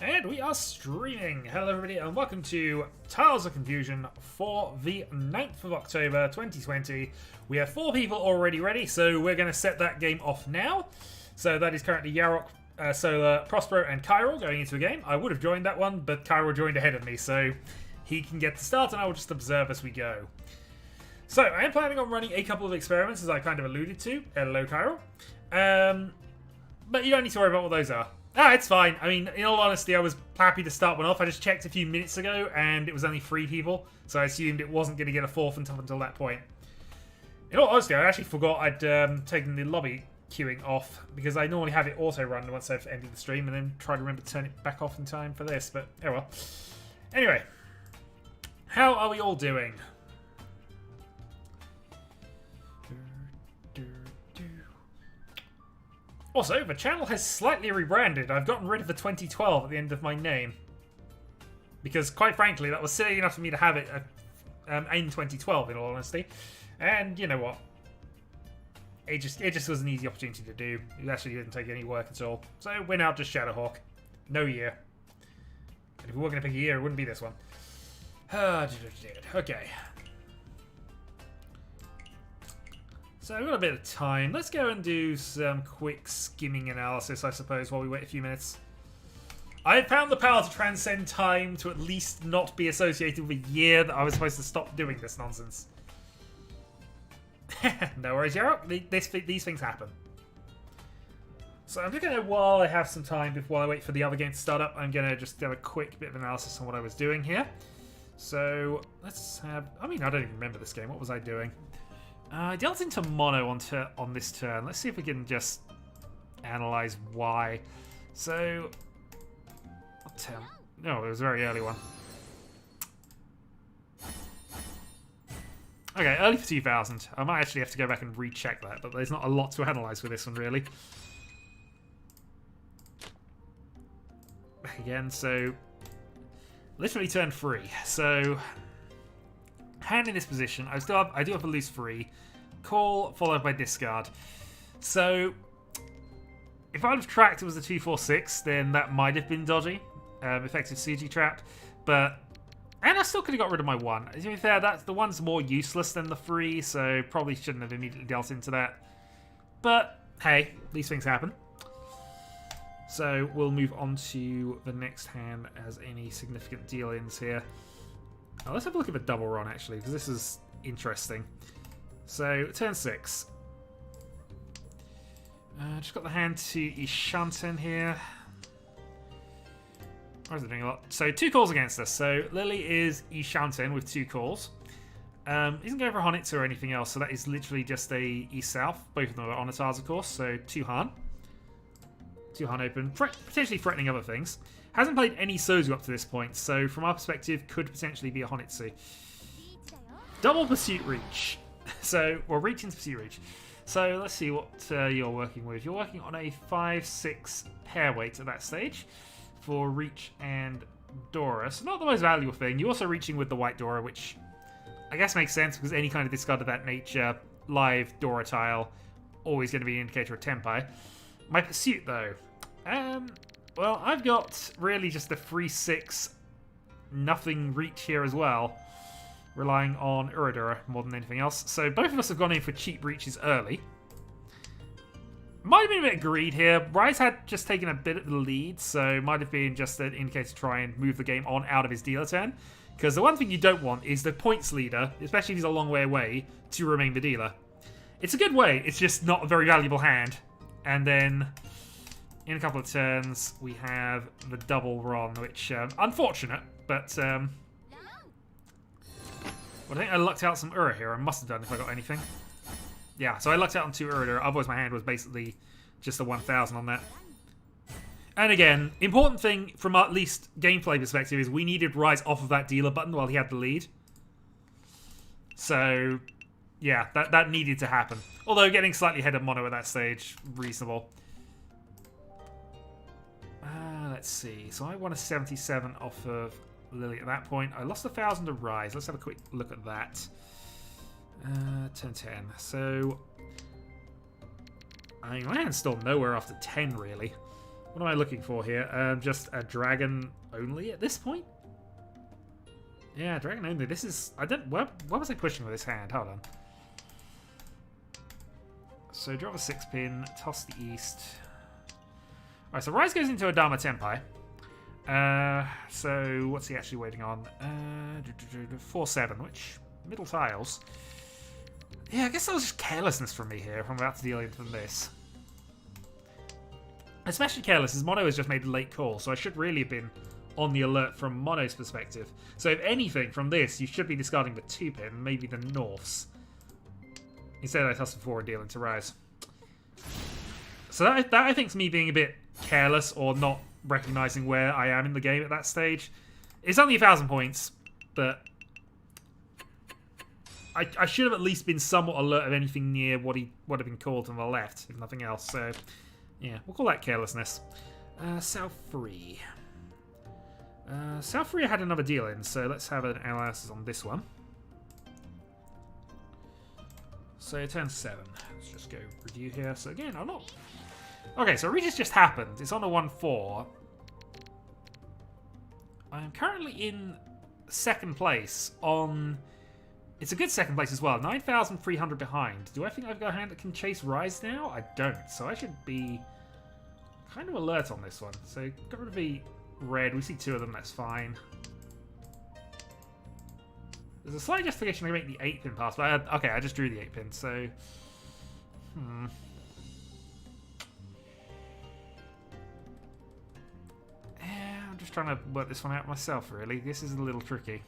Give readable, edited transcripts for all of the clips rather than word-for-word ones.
And we are streaming. Hello everybody and welcome to Tiles of Confusion for the 9th of October 2020. We have 4 people already ready, so we're going to set that game off now. So that is currently Yarok, Solar, Prospero and Kyril going into a game. I would have joined that one, but Kyril joined ahead of me, so he can get to start and I will just observe as we go. So I am planning on running a couple of experiments, as I kind of alluded to. Hello Kyril. But you don't need to worry about what those are. It's fine. I mean, in all honesty, I was happy to start one off. I just checked a few minutes ago, and it was only 3 people, so I assumed it wasn't going to get a 4th up until that point. In all honesty, I actually forgot I'd taken the lobby queuing off, because I normally have it auto-run once I've ended the stream, and then try to remember to turn it back off in time for this, but oh well. Anyway, how are we all doing? Also, the channel has slightly rebranded. I've gotten rid of the 2012 at the end of my name. Because, quite frankly, that was silly enough for me to have it in 2012, in all honesty. And, you know what? It just was an easy opportunity to do. It actually didn't take any work at all. So, we're now just Shadowhawk. No year. And if we were going to pick a year, it wouldn't be this one. Okay. So we've got a bit of time. Let's go and do some quick skimming analysis, I suppose, while we wait a few minutes. I have found the power to transcend time to at least not be associated with a year that I was supposed to stop doing this nonsense. No worries, Yarok. These things happen. So I'm just going to, while I have some time before I wait for the other game to start up, I'm going to just have a quick bit of analysis on what I was doing here. So let's have... I mean, I don't even remember this game. What was I doing? I dealt into mono on this turn. Let's see if we can just analyze why. So, what turn? No, it was a very early one. Okay, early for 2000. I might actually have to go back and recheck that, but there's not a lot to analyze with this one, really. Again, so literally turn 3. So, hand in this position. I do have a loose 3. Call, followed by discard. So, if I'd have tracked it was a 2-4-6, then that might have been dodgy. Effective CG trap. But, and I still could have got rid of my 1. To be fair, the 1's more useless than the 3, so probably shouldn't have immediately dealt into that. But, hey, these things happen. So, we'll move on to the next hand as any significant deal-ins here. Oh, let's have a look at the double run, actually, because this is interesting. So, turn 6. Just got the hand to Ishanten here. Or is it doing a lot? So, 2 calls against us. So, Lily is Ishanten with 2 calls. Isn't going for Honitsu or anything else, so that is literally just a East-South. Both of them are Onitars, of course, so 2 Han. 2 Han open, potentially threatening other things. Hasn't played any Sozu up to this point, so from our perspective, could potentially be a Honitsu. Double Pursuit Reach. So, or Reach into Pursuit Reach. So, let's see what you're working with. You're working on a 5-6 pair weight at that stage for Reach and Dora. So, not the most valuable thing. You're also reaching with the white Dora, which I guess makes sense because any kind of discard of that nature, live Dora tile, always going to be an indicator of Tempai. My Pursuit, though. Well, I've got really just a 3-6 nothing reach here as well, relying on Uradura more than anything else. So both of us have gone in for cheap reaches early. Might have been a bit of greed here. Rise had just taken a bit of the lead, so might have been just an indicator to try and move the game on out of his dealer turn. Because the one thing you don't want is the points leader, especially if he's a long way away, to remain the dealer. It's a good way, it's just not a very valuable hand. And then in a couple of turns, we have the double run, which, unfortunate, but, well, I think I lucked out some Ura here. I must have done if I got anything. Yeah, so I lucked out on 2 Ura, otherwise my hand was basically just a 1000 on that. And again, important thing from at least gameplay perspective is we needed Rise off of that dealer button while he had the lead. So, yeah, that needed to happen. Although getting slightly ahead of mono at that stage, reasonable. Let's see. So I won a 77 off of Lily at that point. I lost 1000 to Rise. Let's have a quick look at that. Turn 10. So, I mean, my hand's still nowhere after 10, really. What am I looking for here? Just a dragon only at this point? Yeah, dragon only. This is... I don't... What was I pushing with this hand? Hold on. So draw a 6-pin, toss the east. Alright, so Rise goes into a Dharma Tenpai. So what's he actually waiting on? 4-7, which... Middle tiles. Yeah, I guess that was just carelessness from me here if I'm about to deal with this. Especially careless, as Mono has just made a late call, so I should really have been on the alert from Mono's perspective. So if anything from this, you should be discarding the 2-pin, maybe the Norths. Instead I toss the 4 and deal into Rise. So that I think is me being a bit careless or not recognising where I am in the game at that stage. It's only 1,000 points, but I should have at least been somewhat alert of anything near what he would have been called on the left, if nothing else. So, yeah, we'll call that carelessness. South 3. South 3 I had another deal in, so let's have an analysis on this one. So, turn 7. Let's just go review here. So, again, I'm not... Okay, so Riichi's just happened. It's on a 1-4. I am currently in second place on... It's a good second place as well. 9,300 behind. Do I think I've got a hand that can chase Rise now? I don't. So I should be kind of alert on this one. So got rid of the red. We see 2 of them. That's fine. There's a slight justification to make the 8-pin pass. But okay, I just drew the 8-pin. So... Yeah, I'm just trying to work this one out myself, really. This is a little tricky.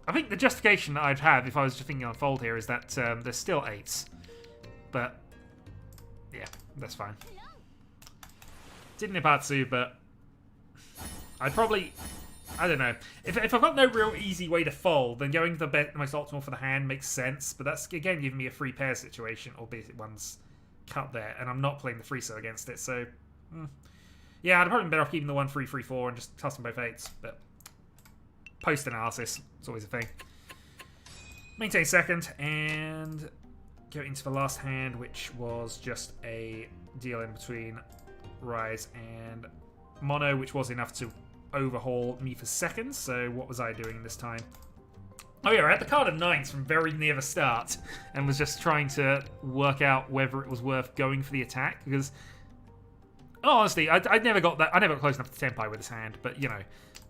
I think the justification that I'd have if I was just thinking on fold here is that there's still 8s. But, yeah, that's fine. Didn't Nipatsu, but I'd probably... I don't know. If I've got no real easy way to fold, then going to the most optimal for the hand makes sense. But that's, again, giving me a free pair situation, albeit one's cut there. And I'm not playing the free so against it, so... Yeah, I'd probably be better off keeping the 1-3-3-4 and just tossing both 8s, but... Post-analysis. It's always a thing. Maintain second, and go into the last hand, which was just a deal in between Rise and Mono, which was enough to overhaul me for seconds. So what was I doing this time? Oh yeah, I had the card of 9s from very near the start, and was just trying to work out whether it was worth going for the attack, because... Oh, honestly, I never got that. I never got close enough to Tenpai with this hand, but, you know...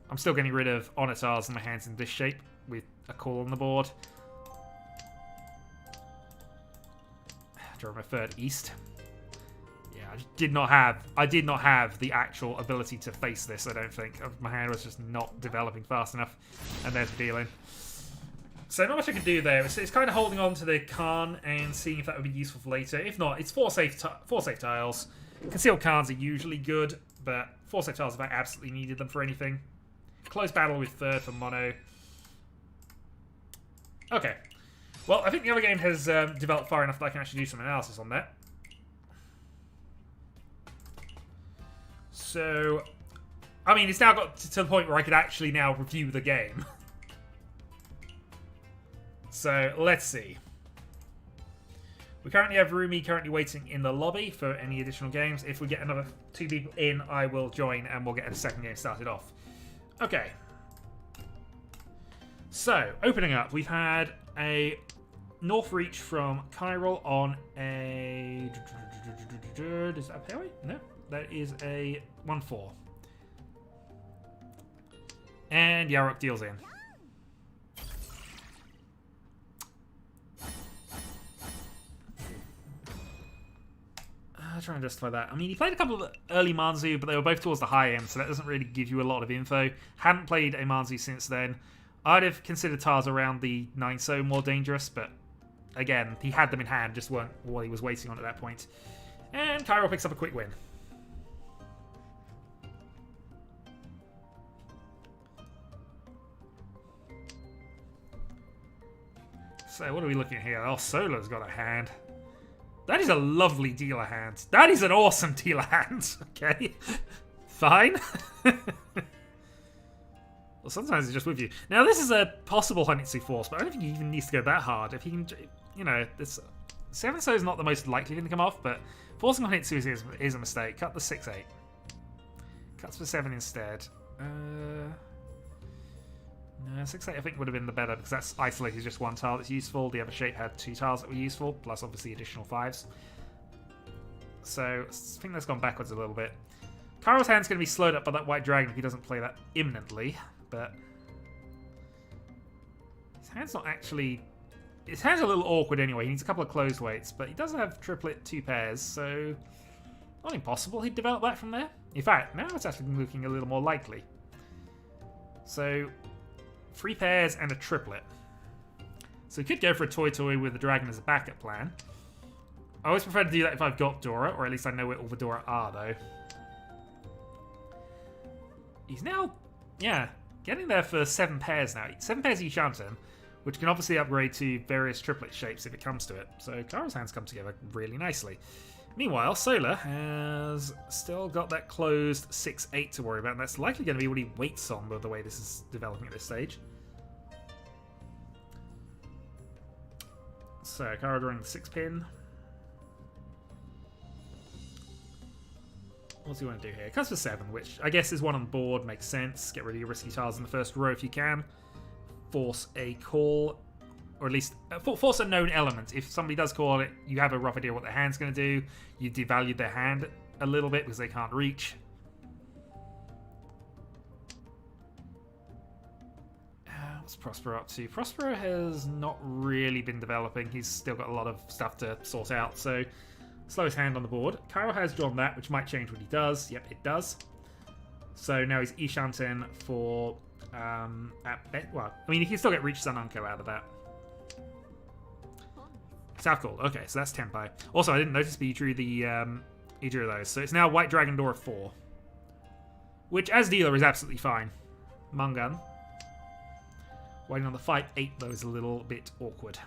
I'm still getting rid of Onitars and my hands in this shape with a call on the board. Draw my 3rd east. Yeah, I did not have the actual ability to face this, I don't think. My hand was just not developing fast enough. And there's the dealing. So not much I can do there. It's kind of holding on to the Khan and seeing if that would be useful for later. If not, it's 4 safe tiles. Concealed Khans are usually good, but 4 safe tiles if I absolutely needed them for anything. Close battle with 3rd for Mono. Okay. Well, I think the other game has developed far enough that I can actually do some analysis on that. So, I mean, it's now got to the point where I could actually now review the game. So, let's see. We currently have Rumi currently waiting in the lobby for any additional games. If we get another 2 people in, I will join and we'll get a second game started off. Okay. So, opening up, we've had a North Reach from Chiral on a... Is that a pairway? No, that is a 1-4. And Yarok deals in. Trying to justify that. I mean, he played a couple of early Manzu, but they were both towards the high end, so that doesn't really give you a lot of info. Hadn't played a Manzu since then. I'd have considered Tars around the 9-so more dangerous, but again, he had them in hand, just weren't what he was waiting on at that point. And Cairo picks up a quick win. So, what are we looking at here? Oh, Solo's got a hand. That is a lovely dealer hand. That is an awesome dealer hand. Okay. Fine. Well, sometimes it's just with you. Now, this is a possible Honitsu force, but I don't think he even needs to go that hard. If he can, you know, this 7-so is not the most likely thing to come off, but Forcing on Hitsu is a mistake. Cut the 6-8. Cuts for 7 instead. No, 6-8 I think would have been the better, because that's isolated just one tile that's useful. The other shape had 2 tiles that were useful, plus obviously additional 5s. So I think that's gone backwards a little bit. Kairo's hand's going to be slowed up by that white dragon if he doesn't play that imminently, but his hand's not actually... His hand's a little awkward anyway. He needs a couple of closed weights, but he does have triplet 2 pairs, so not impossible he'd develop that from there. In fact, now it's actually looking a little more likely. So 3 pairs and a triplet. So he could go for a toy with the dragon as a backup plan. I always prefer to do that if I've got Dora, or at least I know where all the Dora are, though. He's now, yeah, getting there for 7 pairs now. 7 pairs of Ishanten, which can obviously upgrade to various triplet shapes if it comes to it. So Kairo's hands come together really nicely. Meanwhile, Solar has still got that closed 6-8 to worry about, and that's likely going to be what he waits on with the way this is developing at this stage. So Kairo drawing the 6-pin. What's he want to do here? Cuts for 7, which I guess is one on board, makes sense. Get rid of your risky tiles in the first row if you can. Force a call, or at least force a known element. If somebody does call it, you have a rough idea what their hand's going to do. You devalue their hand a little bit because they can't reach. What's Prospero up to? Prospero has not really been developing. He's still got a lot of stuff to sort out, so slowest hand on the board. Kairo has drawn that, which might change what he does. Yep, it does. So now he's Ishanten for... well, I mean, he can still get Reach Sununko out of that. South Call. Okay, so that's Tenpai. Also, I didn't notice, but he drew the he drew those. So it's now White Dragon Dora 4, which as dealer is absolutely fine. Mungan. Waiting on the 5-8 though is a little bit awkward.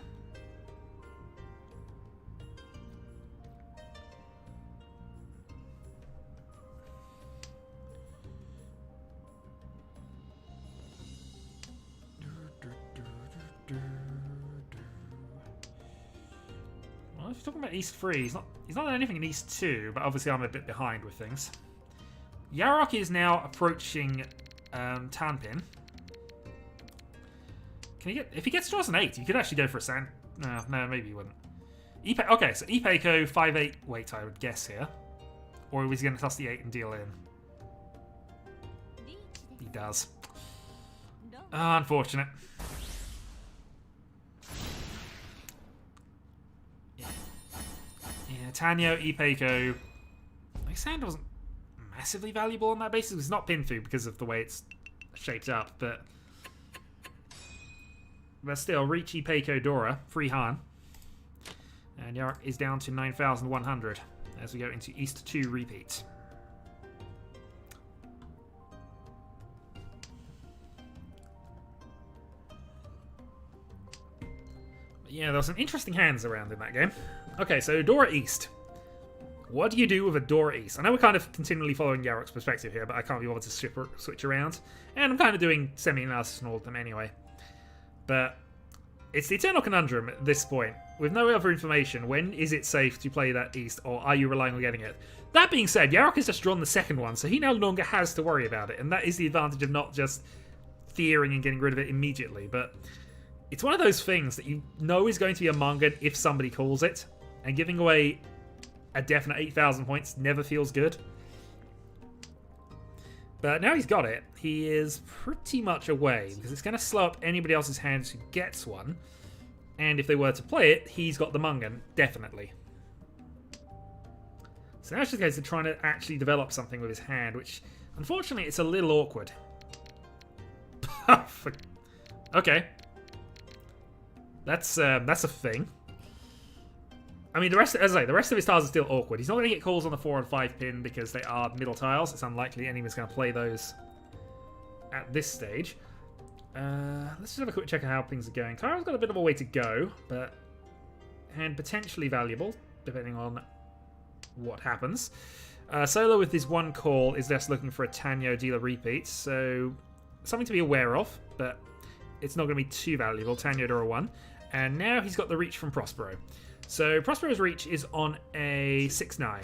Well, if you're talking about East 3, he's not done anything in East 2, but obviously I'm a bit behind with things. Yarok is now approaching Tanpin. Can he get... If he gets draws an 8, you could actually go for a Sand... No, maybe he wouldn't. Okay, so Ipeiko 5-8 weight, I would guess here. Or was he going to toss the 8 and deal in? He does. Unfortunate. Yeah, Tanyo, Ipeiko. My sand wasn't massively valuable on that basis. It's not Pinfu because of the way it's shaped up, but still, Riichi, Peiko, Dora, free Han. And Yarok is down to 9,100 as we go into East 2 repeat. But yeah, there were some interesting hands around in that game. Okay, so Dora East. What do you do with a Dora East? I know we're kind of continually following Yarok's perspective here, but I can't be bothered to switch around. And I'm kind of doing semi-analysis on all of them anyway. But it's the eternal conundrum at this point. With no other information, when is it safe to play that East, or are you relying on getting it? That being said, Yarok has just drawn the second one, so he no longer has to worry about it, and that is the advantage of not just fearing and getting rid of it immediately. But it's one of those things that you know is going to be a manga if somebody calls it, and giving away a definite 8,000 points never feels good. But now he's got it, he is pretty much away, because it's going to slow up anybody else's hands who gets one. And if they were to play it, he's got the Mungan, definitely. So now it's just a case of trying to actually develop something with his hand, which, unfortunately, it's a little awkward. Okay. That's a thing. I mean, the rest of his tiles are still awkward. He's not going to get calls on the 4 and 5 pin because they are middle tiles. It's unlikely anyone's going to play those at this stage. Let's just have a quick check of how things are going. Kairo's got a bit of a way to go, but hand potentially valuable, depending on what happens. Solo with his one call is just looking for a Tanyo dealer repeat, so something to be aware of, but it's not going to be too valuable. Tanyo Dora 1. And now he's got the reach from Prospero. So Prospero's Reach is on a 6-9.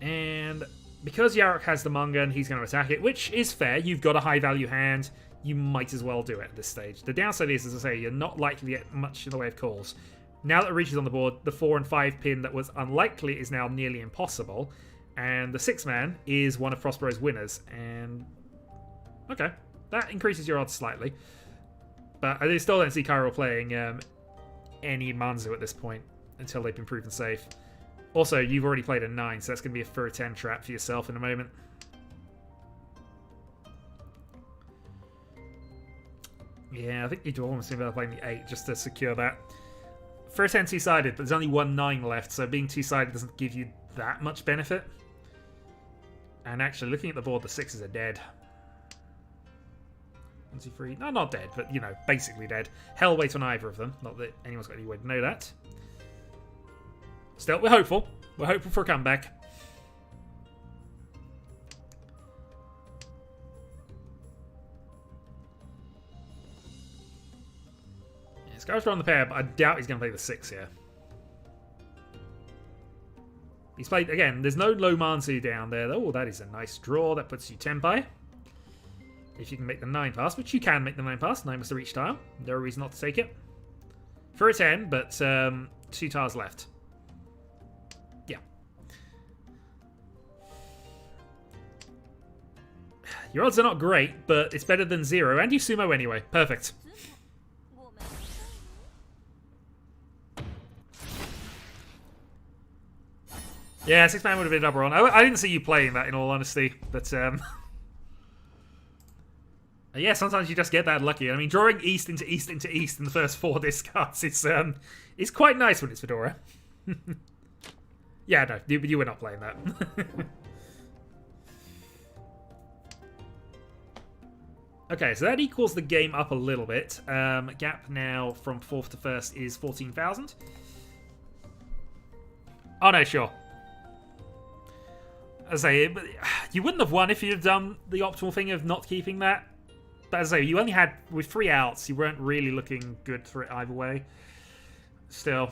And because Yarok has the Mongun, he's going to attack it, which is fair. You've got a high-value hand. You might as well do it at this stage. The downside is, as I say, you're not likely to get much in the way of calls. Now that Reach is on the board, the 4 and 5 pin that was unlikely is now nearly impossible. And the 6-man is one of Prospero's winners. And okay, that increases your odds slightly. But I still don't see Cairo playing any Manzu at this point until they've been proven safe. Also, you've already played a 9, so that's going to be a fur 10 trap for yourself in a moment. Yeah, I think you'd almost think about playing the 8 just to secure that. Fur 10 two-sided, but there's only one 9 left, so being two-sided doesn't give you that much benefit. And actually, looking at the board, the 6s are dead. 1, 2, 3. No, not dead, but, you know, basically dead. Hell weight on either of them. Not that anyone's got any way to know that. Still, we're hopeful. We're hopeful for a comeback. Yeah, Scar's on the pair, but I doubt he's going to play the 6 here. He's played, again, there's no low Mansu down there, though. Oh, that is a nice draw. That puts you Tenpai. If you can make the 9 pass, which you can make the 9 pass. 9 was the reach tile. No reason not to take it. For a 10, but 2 tiles left. Yeah. Your odds are not great, but it's better than 0. And you sumo anyway. Perfect. Yeah, 6-man would have been a double run. I didn't see you playing that, in all honesty. But, yeah, sometimes you just get that lucky. I mean, drawing east into east into east in the first 4 discards is quite nice when it's Fedora. Yeah, no, you were not playing that. Okay, so that equals the game up a little bit. Gap now from 4th to 1st is 14,000. Oh, no, sure. As I say, you wouldn't have won if you'd have done the optimal thing of not keeping that. But as I say, you only had, with 3 outs, you weren't really looking good for it either way. Still.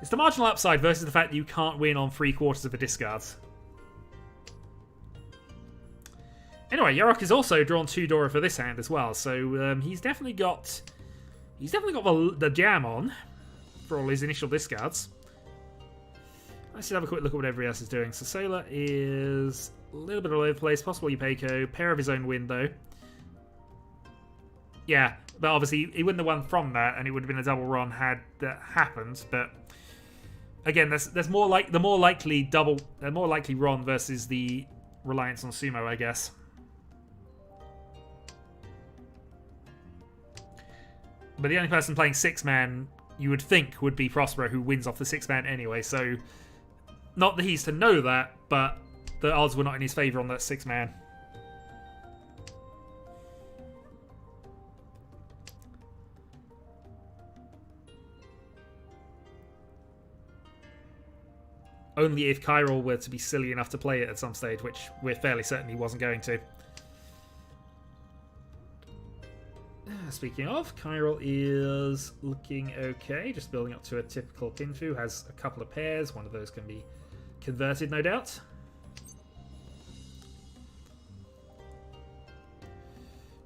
It's the marginal upside versus the fact that you can't win on 3/4 of the discards. Anyway, Yarok has also drawn 2 Dora for this hand as well, so he's definitely got the jam on for all his initial discards. Let's just have a quick look at what everybody else is doing. So Solar is a little bit all over the place. Possible Yupeiko. Pair of his own win, though. Yeah, but obviously he wouldn't have won from that, and it would have been a double run had that happened. But again, there's more like the more likely run versus the reliance on sumo, I guess. But the only person playing 6-man you would think would be Prospero, who wins off the 6-man anyway. So not that he's to know that, but the odds were not in his favour on that 6-man. Only if Kyril were to be silly enough to play it at some stage, which we're fairly certain he wasn't going to. Speaking of, Kyril is looking okay, just building up to a typical Kinfu, has a couple of pairs, one of those can be converted, no doubt.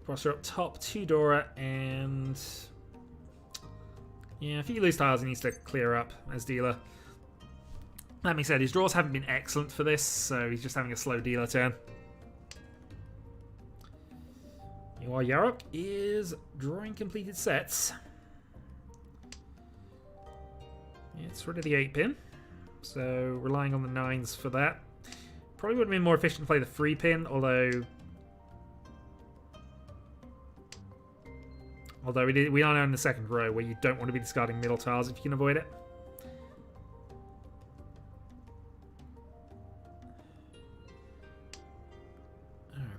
Prosser up top, 2 Dora, and yeah, if he loses tiles, he needs to clear up as dealer. That being said, his draws haven't been excellent for this, so he's just having a slow dealer turn. Meanwhile, Yarok is drawing completed sets. It's rid of the 8-pin, so relying on the 9s for that. Probably would have been more efficient to play the 3-pin, although we are now in the second row where you don't want to be discarding middle tiles if you can avoid it.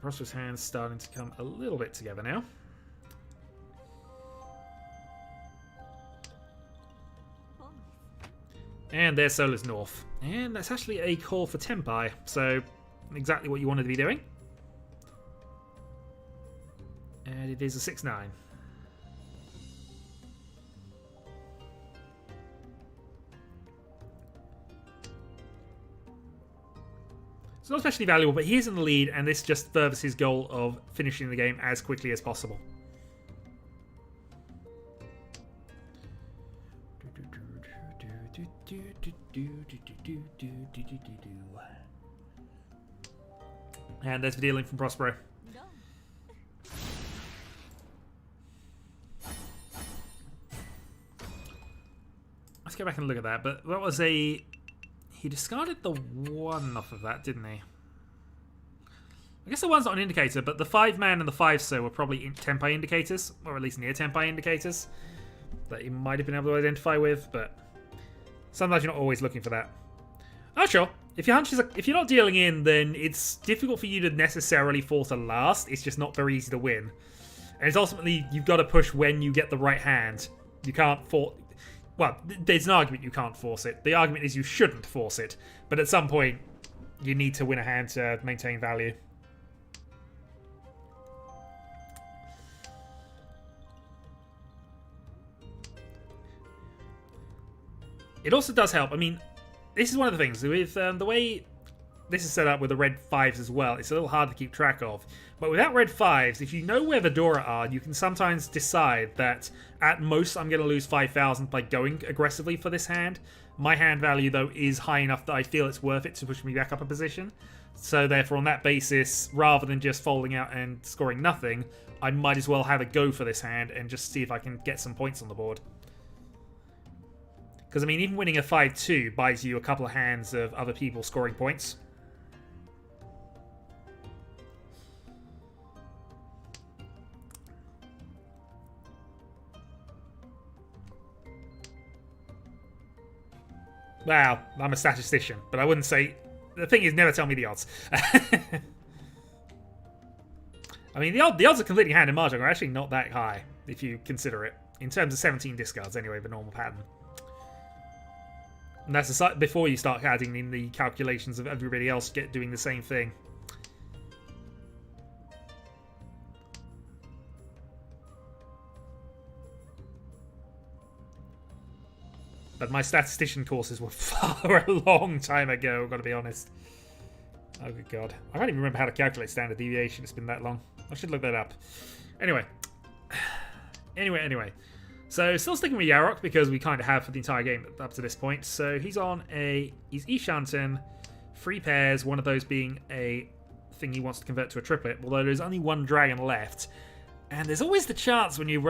Prosper's hand's starting to come a little bit together now. And there's Solar's North. And that's actually a call for Tenpai, so exactly what you wanted to be doing. And it is a 6-9. It's not especially valuable, but he is in the lead, and this just furthers his goal of finishing the game as quickly as possible. And there's the dealing from Prospero. Let's go back and look at that. But that was a... He discarded the 1 off of that, didn't he? I guess the 1's not an indicator, but the 5-man and the 5-so were probably tempai indicators, or at least near tempai indicators, that you might have been able to identify with, but sometimes you're not always looking for that. Oh, sure. If your hunch is, if you're not dealing in, then it's difficult for you to necessarily fall to last. It's just not very easy to win. And it's ultimately, you've got to push when you get the right hand. You can't force... Well, there's an argument you can't force it. The argument is you shouldn't force it. But at some point, you need to win a hand to maintain value. It also does help. I mean, this is one of the things. With the way this is set up with the red 5s as well, it's a little hard to keep track of. But without red 5s, if you know where the Dora are, you can sometimes decide that at most I'm going to lose 5,000 by going aggressively for this hand. My hand value, though, is high enough that I feel it's worth it to push me back up a position. So therefore, on that basis, rather than just folding out and scoring nothing, I might as well have a go for this hand and just see if I can get some points on the board. Because, I mean, even winning a 5-2 buys you a couple of hands of other people scoring points. Well, I'm a statistician, but I wouldn't say... The thing is, never tell me the odds. I mean, the odds of completing a hand in Mahjong are actually not that high, if you consider it. In terms of 17 discards, anyway, the normal pattern. And that's before you start adding in the calculations of everybody else doing the same thing. But my statistician courses were far a long time ago, I've got to be honest. Oh, good God. I can't even remember how to calculate standard deviation. It's been that long. I should look that up. Anyway. Anyway. So, still sticking with Yarok, because we kind of have for the entire game up to this point. So, he's on a... He's Ishanten, 3 pairs, one of those being a thing he wants to convert to a triplet, although there's only 1 dragon left. And there's always the chance when you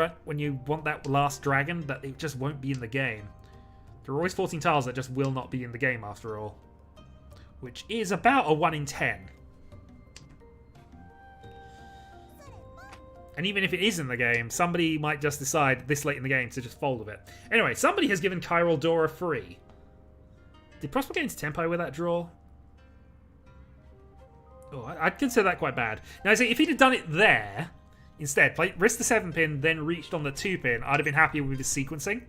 want that last dragon that it just won't be in the game. There are always 14 tiles that just will not be in the game after all. Which is about a 1 in 10. And even if it is in the game, somebody might just decide this late in the game to just fold a bit. Anyway, somebody has given Chiral Dora free. Did Prosper get into tempo with that draw? Oh, I'd consider that quite bad. Now, see, if he'd have done it there, instead, risked the 7-pin, then reached on the 2-pin, I'd have been happy with his sequencing.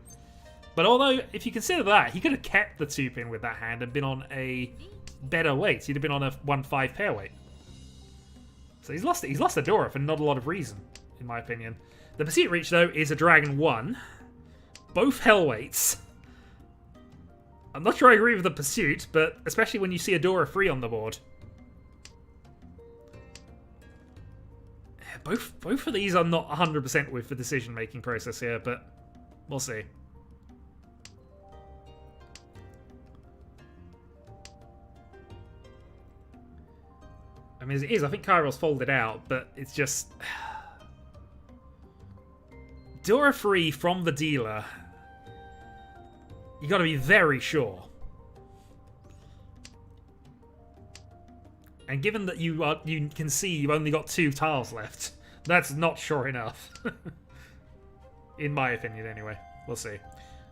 But although, if you consider that, he could have kept the 2-pin with that hand and been on a better weight. He'd have been on a 1-5 pair weight. So he's lost it. He's lost the Dora for not a lot of reason, in my opinion. The Pursuit Reach, though, is a Dragon 1. Both hell weights. I'm not sure I agree with the Pursuit, but especially when you see a Dora free on the board. Both of these are not 100% with the decision-making process here, but we'll see. I mean, as it is, I think Chiril's folded out, but it's just... Dora free from the dealer. You got to be very sure. And given that you can see you've only got 2 tiles left, that's not sure enough. In my opinion, anyway. We'll see.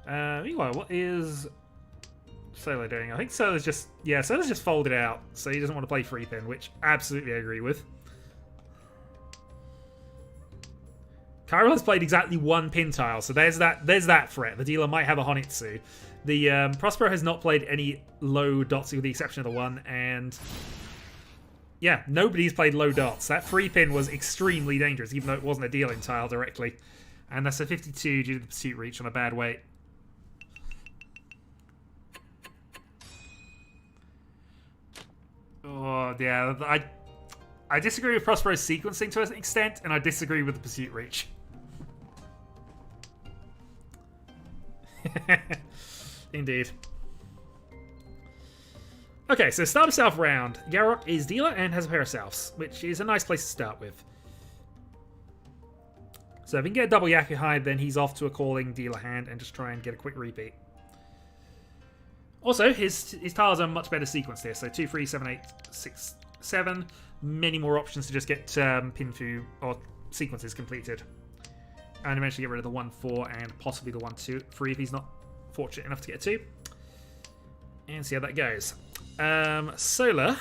Meanwhile, what is Solo doing? I think Solo's just... Yeah, Solo's just folded out, so he doesn't want to play free pin, which absolutely I agree with. Chiril has played exactly 1 pin tile, so there's that threat. The dealer might have a Honitsu. The Prospero has not played any low dots with the exception of the 1, and... Yeah, nobody's played low dots. That free pin was extremely dangerous, even though it wasn't a dealing tile directly. And that's a 52 due to the Pursuit Reach on a bad weight. Oh, yeah, I disagree with Prospero's sequencing to an extent, and I disagree with the Pursuit Reach. Indeed. Okay, so start of South round. Yarok is dealer and has a pair of Souths, which is a nice place to start with. So if he can get a double Yakuhide, then he's off to a calling dealer hand and just try and get a quick repeat. Also, his tiles are much better sequenced here. So 2, 3, 7, 8, 6, 7. Many more options to just get Pinfu or sequences completed. And eventually get rid of the 1, 4 and possibly the 1, 2, 3 if he's not fortunate enough to get a 2. And see how that goes. Solar.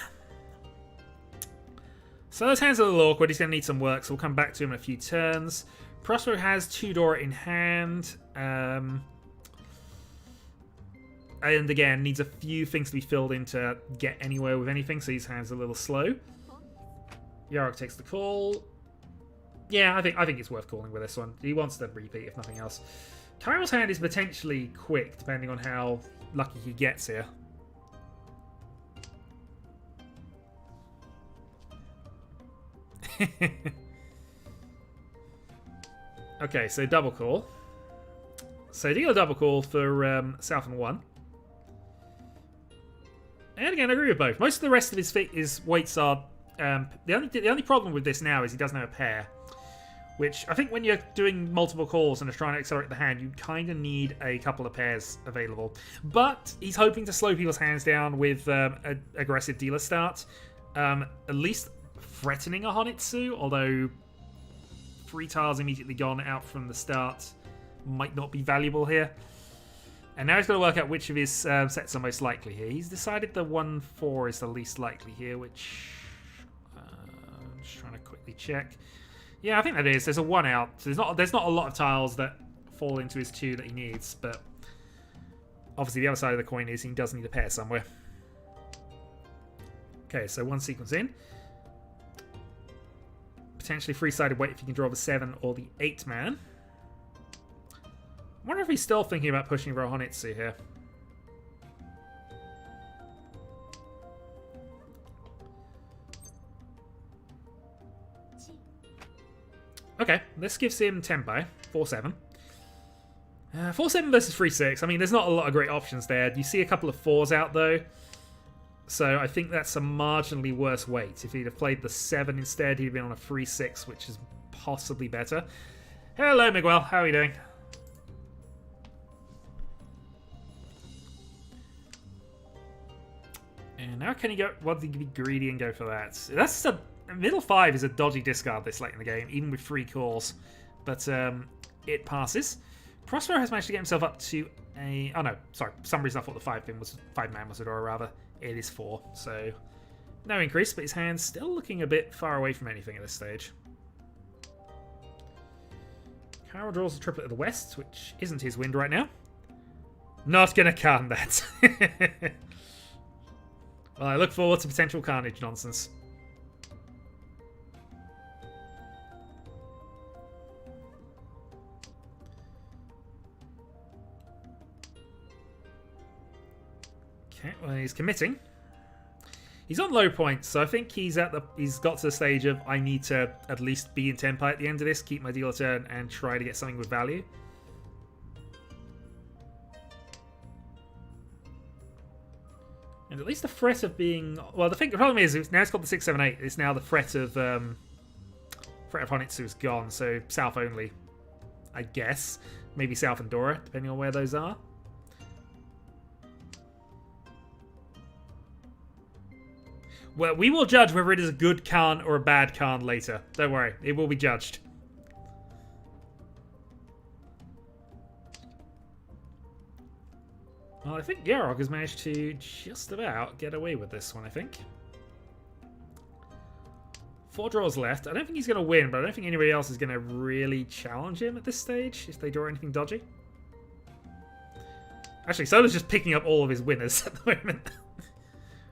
Solar's hand's a little awkward. He's going to need some work, so we'll come back to him in a few turns. Prospero has 2 Dora in hand. And again, needs a few things to be filled in to get anywhere with anything, so his hand's a little slow. Yarok takes the call. Yeah, I think it's worth calling with this one. He wants to repeat, if nothing else. Kairo's hand is potentially quick, depending on how lucky he gets here. Okay, so double call. So deal a double call for South and 1. And again, I agree with both. Most of the rest of his weights are... the only problem with this now is he doesn't have a pair. Which, I think when you're doing multiple calls and are trying to accelerate the hand, you kind of need a couple of pairs available. But he's hoping to slow people's hands down with an aggressive dealer start. At least threatening a Honitsu, although 3 tiles immediately gone out from the start might not be valuable here. And now he's got to work out which of his sets are most likely here. He's decided the 1-4 is the least likely here, which... I'm just trying to quickly check. Yeah, I think that is. There's a 1 out. So there's not a lot of tiles that fall into his 2 that he needs, but obviously the other side of the coin is he does need a pair somewhere. Okay, so 1 sequence in. Potentially 3-sided weight if you can draw the 7 or the 8 man. I wonder if he's still thinking about pushing for a Honitsu here. Okay, this gives him Tempo, 4-7. 4-7 versus 3-6. I mean, there's not a lot of great options there. You see a couple of 4s out, though. So I think that's a marginally worse weight. If he'd have played the 7 instead, he'd have been on a 3-6, which is possibly better. Hello, Miguel. How are you doing? And now can he go... Well, he can be greedy and go for that. That's a... Middle 5 is a dodgy discard this late in the game, even with 3 calls. But it passes. Prospero has managed to get himself up to a... Oh, no. Sorry. For some reason I thought the 5-man was a Dora, rather. It is 4. So, no increase, but his hand's still looking a bit far away from anything at this stage. Carol draws a triplet of the west, which isn't his wind right now. Not going to can that. Well, I look forward to potential carnage nonsense. Okay, well, he's committing. He's on low points, so I think he's got to the stage of I need to at least be in tempo at the end of this, keep my dealer turn, and try to get something with value. And at least the threat of being... Well, the problem is, now it's got the 6, 7, 8. It's now the threat of Honitsu is gone, so South only, I guess. Maybe South and Dora, depending on where those are. Well, we will judge whether it is a good Khan or a bad Khan later. Don't worry, it will be judged. Well, I think Yarok has managed to just about get away with this one, I think. 4 draws left. I don't think he's going to win, but I don't think anybody else is going to really challenge him at this stage if they draw anything dodgy. Actually, Solar's just picking up all of his winners at the moment.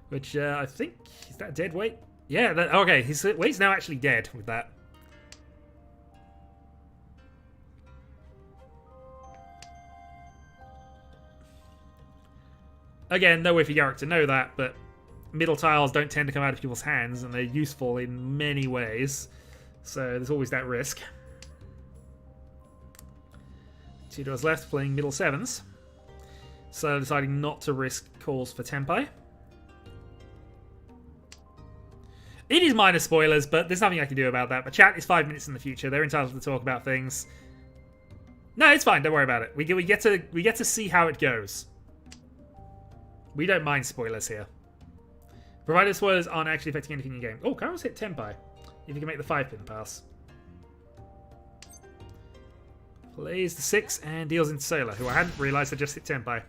Which, I think... Is that dead weight? Yeah, okay. His weight's now actually dead with that. Again, no way for Yarok to know that, but middle tiles don't tend to come out of people's hands, and they're useful in many ways. So there's always that risk. 2 doors left, playing middle 7s. So deciding not to risk calls for Tempai. It is minor spoilers, but there's nothing I can do about that. But chat is 5 minutes in the future. They're entitled to talk about things. No, it's fine. Don't worry about it. We get to see how it goes. We don't mind spoilers here. Provided spoilers aren't actually affecting anything in the game. Oh, can I almost hit Tempai? If you can make the 5-pin pass. Plays the 6 and deals into Solar, who I hadn't realised had just hit Tempai.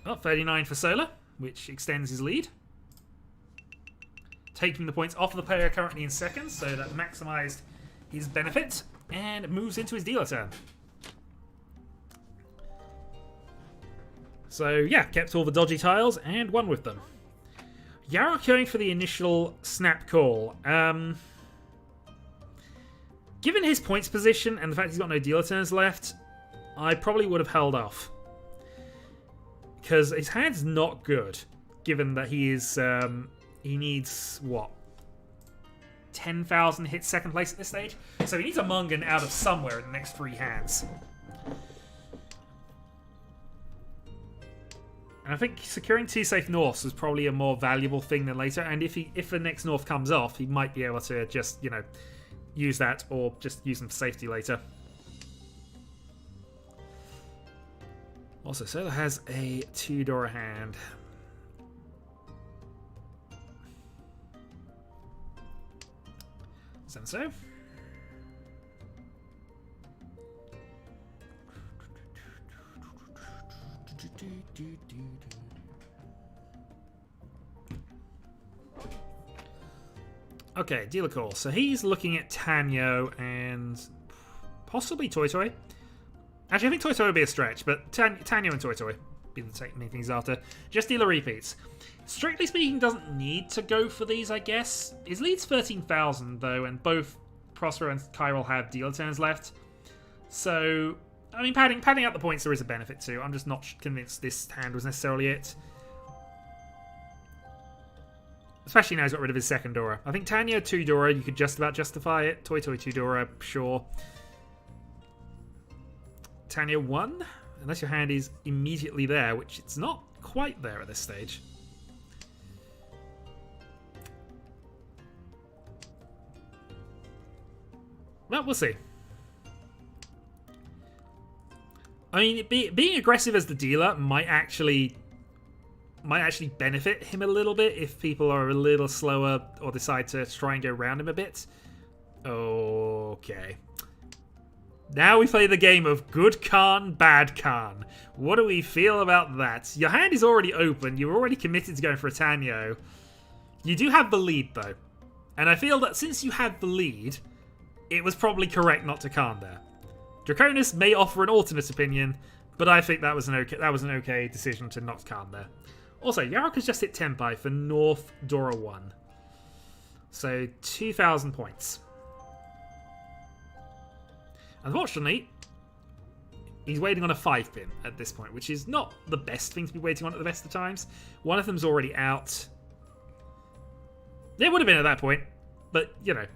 Oh, 39 for Solar, which extends his lead. Taking the points off of the player currently in second, so that maximised his benefit, and moves into his dealer turn. So, yeah, kept all the dodgy tiles and won with them. Yarok going for the initial snap call. Given his points position and the fact he's got no dealer turns left, I probably would have held off. Because his hand's not good, given that he is, he needs, what? 10,000 hits second place at this stage? So he needs a Mungan out of somewhere in the next 3 hands. And I think securing 2 safe Norths is probably a more valuable thing than later. And if the next North comes off, he might be able to just, you know, use that or just use them for safety later. Also, Solar has a 2-door hand. Senso. Okay, dealer call. So he's looking at Tanyo and possibly Toy Toy. Actually, I think Toy Toy would be a stretch, but Tanyo and Toy Toy be the main things after. Just dealer repeats. Strictly speaking, doesn't need to go for these, I guess. His lead's 13,000, though, and both Prospero and Chiral have dealer turns left. So, I mean, padding out the points there is a benefit to. I'm just not convinced this hand was necessarily it. Especially now he's got rid of his second Dora. I think Tanyo 2 Dora, you could just about justify it. Toy Toy 2 Dora, sure. Tanyo 1, unless your hand is immediately there, which it's not quite there at this stage. Well, we'll see. I mean, being aggressive as the dealer might actually benefit him a little bit if people are a little slower or decide to try and go around him a bit. Okay. Now we play the game of good Khan, bad Khan. What do we feel about that? Your hand is already open. You're already committed to going for a Tanyo. You do have the lead, though. And I feel that since you had the lead, it was probably correct not to Khan there. Draconis may offer an alternate opinion, but I think that was an okay decision to not Khan there. Also, Yarok has just hit Tempai for North Dora 1. So, 2,000 points. Unfortunately, he's waiting on a 5-pin at this point, which is not the best thing to be waiting on at the best of times. One of them's already out. It would have been at that point, but, you know.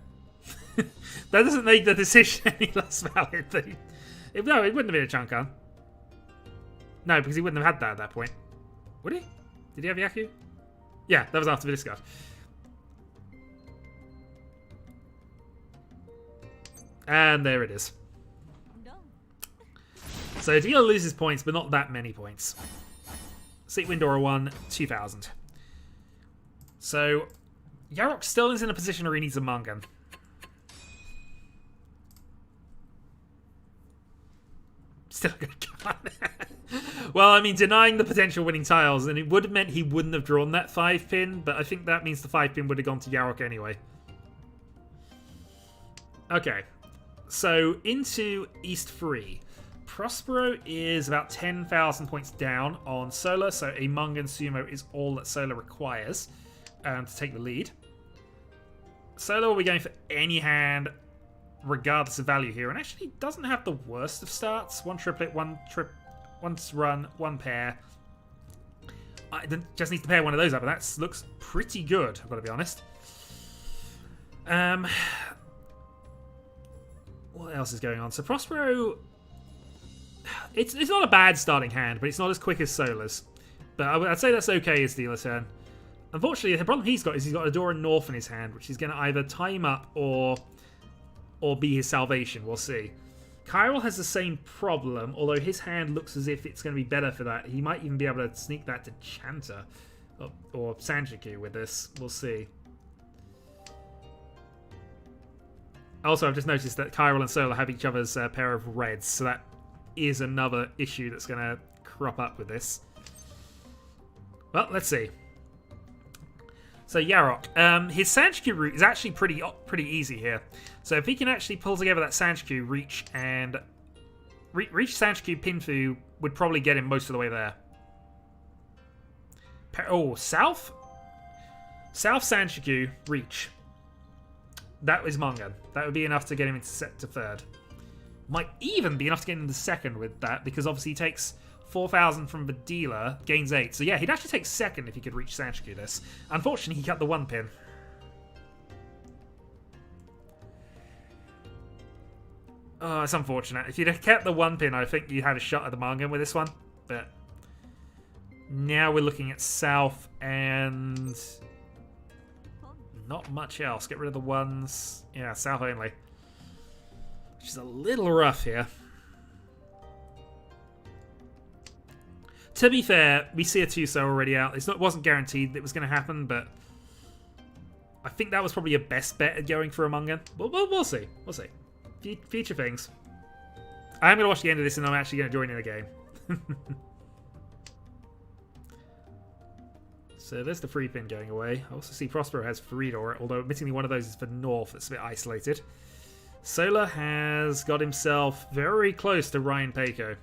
That doesn't make the decision any less valid. No, it wouldn't have been a Chunkan. No, because he wouldn't have had that at that point. Would he? Did he have Yaku? Yeah, that was after the discard. And there it is. So dealer loses points, but not that many points. Seat Windora 1, 2,000. So Yarok still is in a position where he needs a Mungan. Still going to come on. Well, I mean, denying the potential winning tiles, and it would have meant he wouldn't have drawn that 5-pin, but I think that means the 5-pin would have gone to Yarok anyway. Okay, so into East 3. Prospero is about 10,000 points down on Solar, so a Mungan Sumo is all that Solar requires to take the lead. Solar will be going for any hand, regardless of value here, and actually doesn't have the worst of starts. 1 triplet, 1 run, 1 pair. I just need to pair one of those up, and that looks pretty good, I've got to be honest. What else is going on? So Prospero, it's not a bad starting hand, but it's not as quick as Solar's. But I'd say that's okay as dealer turn. Unfortunately, the problem he's got is he's got Adora North in his hand, which is going to either tie him up or be his salvation. We'll see. Chiral has the same problem, although his hand looks as if it's going to be better for that. He might even be able to sneak that to Chanta or Sanjiku with this. We'll see. Also, I've just noticed that Chiral and Solar have each other's pair of reds, so that is another issue that's going to crop up with this. Well, let's see. So Yarok, his Sanjiku route is actually pretty easy here. So if he can actually pull together that Sanjiku, Riichi, and Riichi, Sanjiku, Pinfu would probably get him most of the way there. Oh, South Sanjiku, Riichi. That was Mangan. That would be enough to get him into set to third. Might even be enough to get him into second with that, because obviously he takes 4,000 from the dealer, gains 8. So yeah, he'd actually take second if he could reach Sanjiku this. Unfortunately, he cut the 1 pin. Oh, it's unfortunate. If you'd have kept the 1 pin, I think you had a shot at the Mangan with this one. But now we're looking at South and not much else. Get rid of the ones. Yeah, South only. Which is a little rough here. To be fair, we see a Tuso already out. It wasn't guaranteed that it was going to happen, but I think that was probably your best bet at going for a Mangan. We'll see. We'll see. Future things. I'm going to watch the end of this and I'm actually going to join in the game. So there's the free pin going away. I also see Prospero has Faridor, although admittingly one of those is for North. That's a bit isolated. Solar has got himself very close to Ryan Peiko.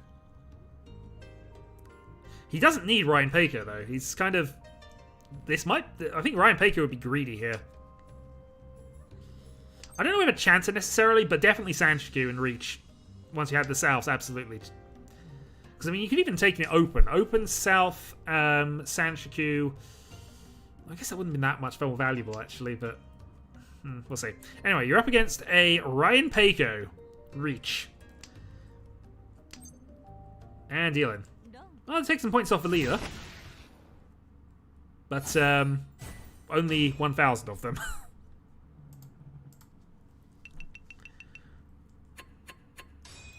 He doesn't need Ryan Peiko, though. He's kind of... I think Ryan Peiko would be greedy here. I don't know if a Chanta necessarily, but definitely Sanjiku and Riichi. Once you have the Souths, absolutely. Because, I mean, you could even take it open. Open, South, Sanjiku. I guess that wouldn't have been that much more valuable, actually, but... we'll see. Anyway, you're up against a Ryan Peiko. Riichi. And Dylan. I'll take some points off the leader. But, only 1,000 of them.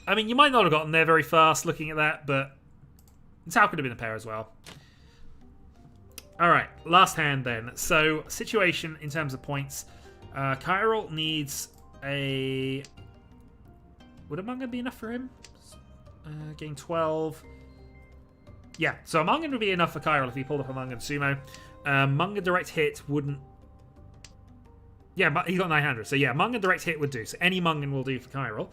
I mean, you might not have gotten there very fast looking at that, but Tao could have been a pair as well. Alright, last hand then. So, situation in terms of points. Chiral needs a... Would a Mangan be enough for him? Gain 12. Yeah, so a Mangan would be enough for Chiral if he pulled up a Mangan Sumo. Mangan direct hit wouldn't... Yeah, but he's got 900. So yeah, Mangan direct hit would do. So any Mangan will do for Chiral.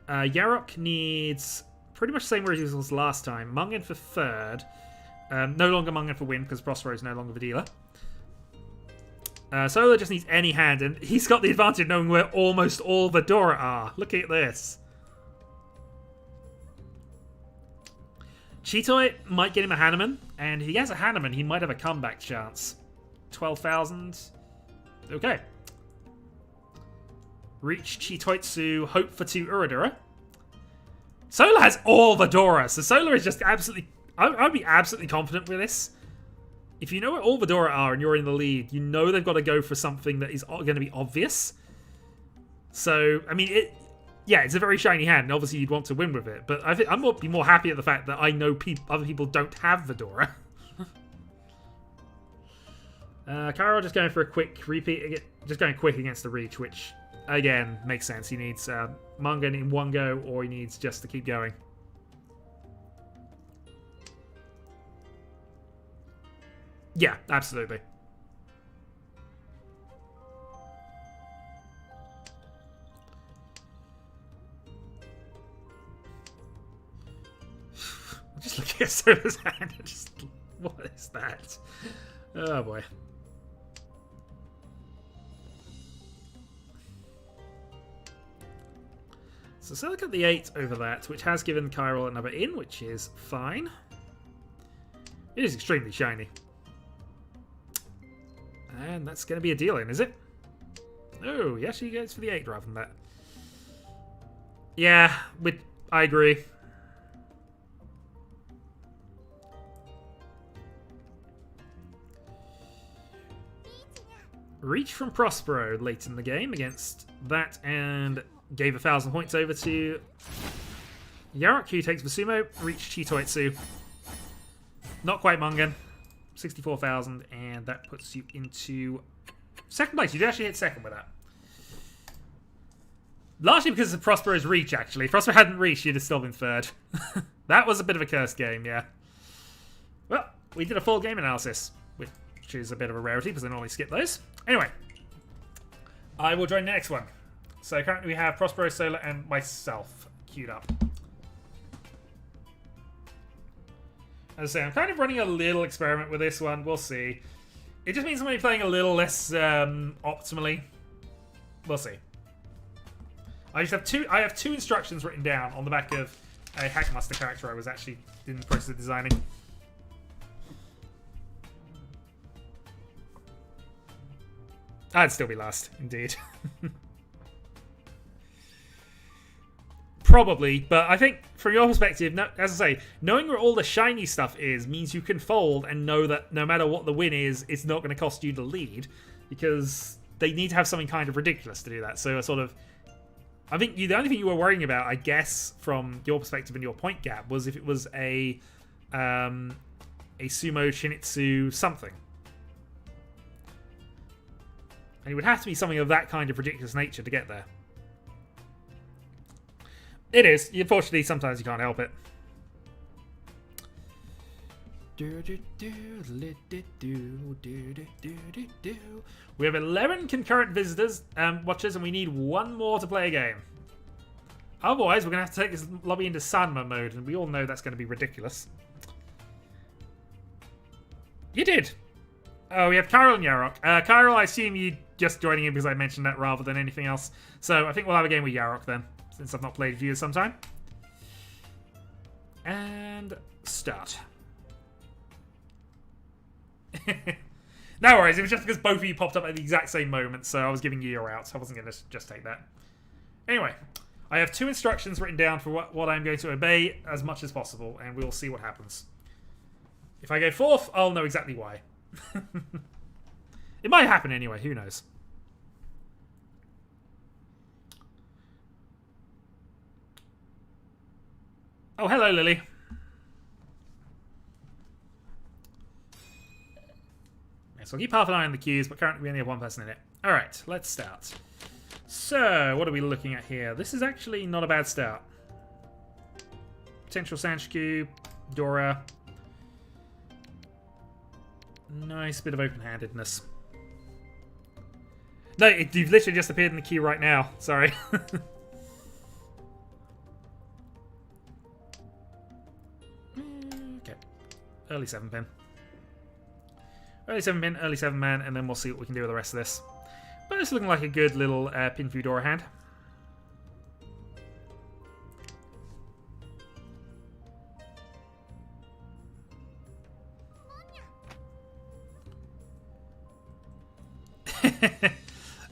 Yarok needs pretty much the same word as last time. Mangan for third. No longer Mangan for win because Prospero is no longer the dealer. Solar just needs any hand, and he's got the advantage of knowing where almost all the Dora are. Look at this. Chitoi might get him a Hanuman, and if he has a Hanuman, he might have a comeback chance. 12,000. Okay. Reach Chitoitsu, hope for 2 Uradura. Solar has all the Dora, so Solar is just absolutely... I'd be absolutely confident with this. If you know where all the Dora are and you're in the lead, you know they've got to go for something that is going to be obvious. So, I mean, yeah, it's a very shiny hand, and obviously you'd want to win with it. But I think I'm more happy at the fact that I know other people don't have the Dora. Chiral just going for a quick repeat, just going quick against the Reach, which, again, makes sense. He needs Mangan in one go, or he needs just to keep going. Yeah, absolutely. I'm just looking at Solar's hand and just... What is that? Oh boy. So Solar got the 8 over that, which has given Chiral another in, which is fine. It is extremely shiny. And that's going to be a deal in, is it? Oh, he actually goes for the 8 rather than that. Yeah, I agree. Riichi from Prospero late in the game against that and gave 1,000 points over to Yarok, who takes the sumo. Riichi Chitoitsu. Not quite Mungan. 64,000, and that puts you into second place. You did actually hit second with that. Largely because of Prospero's reach, actually. If Prospero hadn't reached, you'd have still been third. That was a bit of a cursed game, yeah. Well, we did a full game analysis, which is a bit of a rarity because I normally skip those. Anyway, I will join the next one. So currently we have Prospero, Solar, and myself queued up. As I say, I'm kind of running a little experiment with this one. We'll see. It just means I'm going to be playing a little less optimally. We'll see. I have two instructions written down on the back of a Hackmaster character I was actually in the process of designing. I'd still be last, indeed. Probably, but I think from your perspective, as I say, knowing where all the shiny stuff is means you can fold and know that no matter what the win is, it's not going to cost you the lead, because they need to have something kind of ridiculous to do that. So a sort of, I think the only thing you were worrying about, I guess, from your perspective and your point gap, was if it was a sumo Shinitsu something. And it would have to be something of that kind of ridiculous nature to get there. It is. Unfortunately, sometimes you can't help it. We have 11 concurrent visitors, watchers, and we need one more to play a game. Otherwise, we're going to have to take this lobby into Sanma mode, and we all know that's going to be ridiculous. You did! Oh, we have Kyril and Yarok. Kyril, I assume you just joining in because I mentioned that rather than anything else. So I think we'll have a game with Yarok then, since I've not played with you in some time. And start. No worries, it was just because both of you popped up at the exact same moment, so I was giving you your outs. I wasn't going to just take that. Anyway, I have 2 instructions written down for what I'm going to obey as much as possible, and we'll see what happens. If I go 4th, I'll know exactly why. It might happen anyway, who knows. Oh, hello, Lily. Yes, I'll keep half an eye on the queues, but currently we only have 1 person in it. Alright, let's start. So, what are we looking at here? This is actually not a bad start. Potential Sanshku, Dora. Nice bit of open-handedness. No, you've literally just appeared in the queue right now. Sorry. Okay. Early 7-pin. Early 7-pin, early 7-man, and then we'll see what we can do with the rest of this. But it's looking like a good little pin for Dora hand.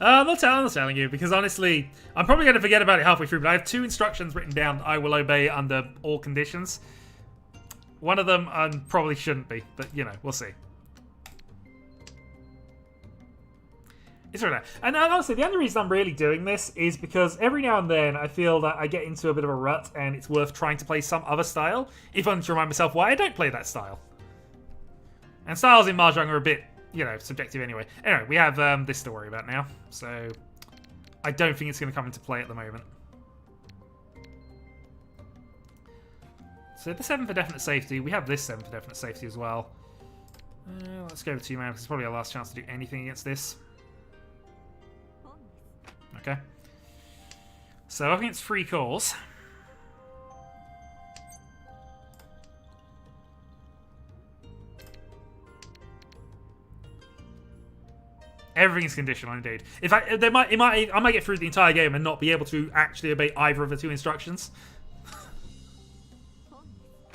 I'm not telling you, because honestly, I'm probably going to forget about it halfway through, but I have 2 instructions written down I will obey under all conditions. One of them I probably shouldn't be, but, you know, we'll see. It's right now. And honestly, the only reason I'm really doing this is because every now and then I feel that I get into a bit of a rut and it's worth trying to play some other style, if I'm to remind myself why I don't play that style. And styles in Mahjong are a bit, you know, subjective anyway. Anyway, we have this to worry about now, so I don't think it's going to come into play at the moment. So the 7 for definite safety. We have this 7 for definite safety as well. Let's go with 2 man because it's probably our last chance to do anything against this. Okay. So I think it's 3 calls. Everything's conditional, indeed. In fact, I might get through the entire game and not be able to actually obey either of the 2 instructions.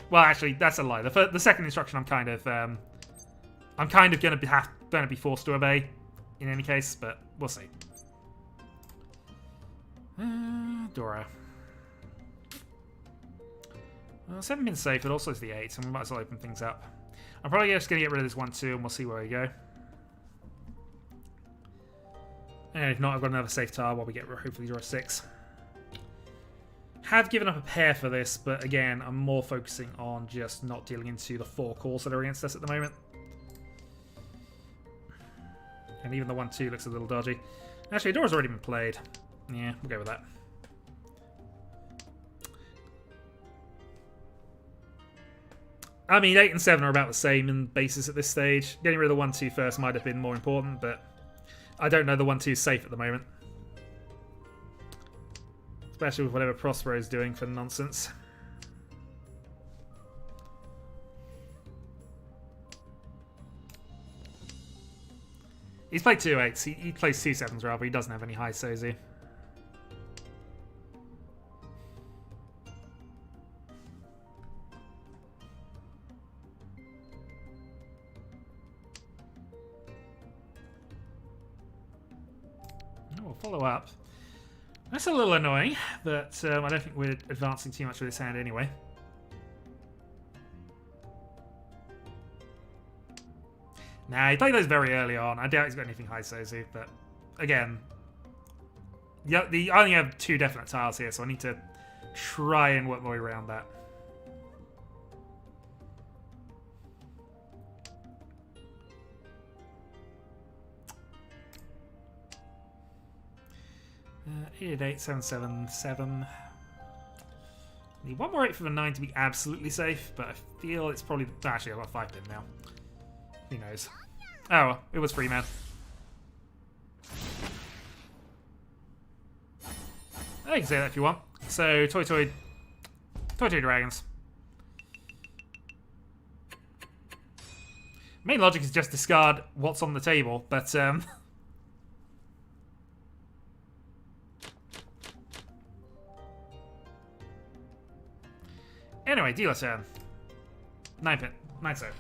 Well, actually, that's a lie. The second instruction, I'm kind of going to be forced to obey, in any case. But we'll see. Dora. Well, 7 been safe, but also it's the 8, so we might as well open things up. I'm probably just going to get rid of this 1-2, and we'll see where we go. And if not, I've got another safe tile while we get hopefully draw a 6. Have given up a pair for this, but again, I'm more focusing on just not dealing into the 4 calls that are against us at the moment. And even the 1-2 looks a little dodgy. Actually, Dora's already been played. Yeah, we'll go with that. I mean, 8 and 7 are about the same in basis at this stage. Getting rid of the 1-2 first might have been more important, but I don't know the 1-2 is safe at the moment. Especially with whatever Prospero is doing for nonsense. He's played 2 8s. He plays 2 7s rather. He doesn't have any high Sozu. We'll follow up. That's a little annoying, but I don't think we're advancing too much with this hand anyway. Nah, he played those very early on. I doubt he's got anything high Sozu, but again, I only have 2 definite tiles here, so I need to try and work my way around that. Eight, 8, 7, 7, 7. Need one more 8 for the 9 to be absolutely safe, but I feel it's probably... Actually, I've got a 5 pin now. Who knows? Oh, well, it was free, man. You can say that if you want. So, Toy Dragons. Main logic is just discard what's on the table, but anyway, dealer turn. 9 pin. 9 7.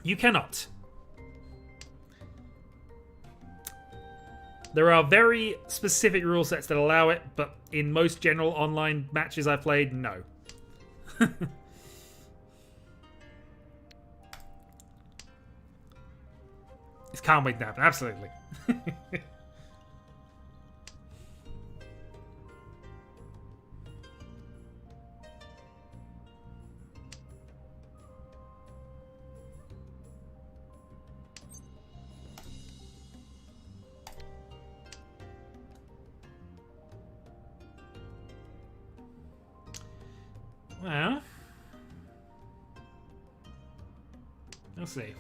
You cannot. There are very specific rule sets that allow it, but in most general online matches I've played, no. It's can't wait to happen, absolutely. Well, we'll see.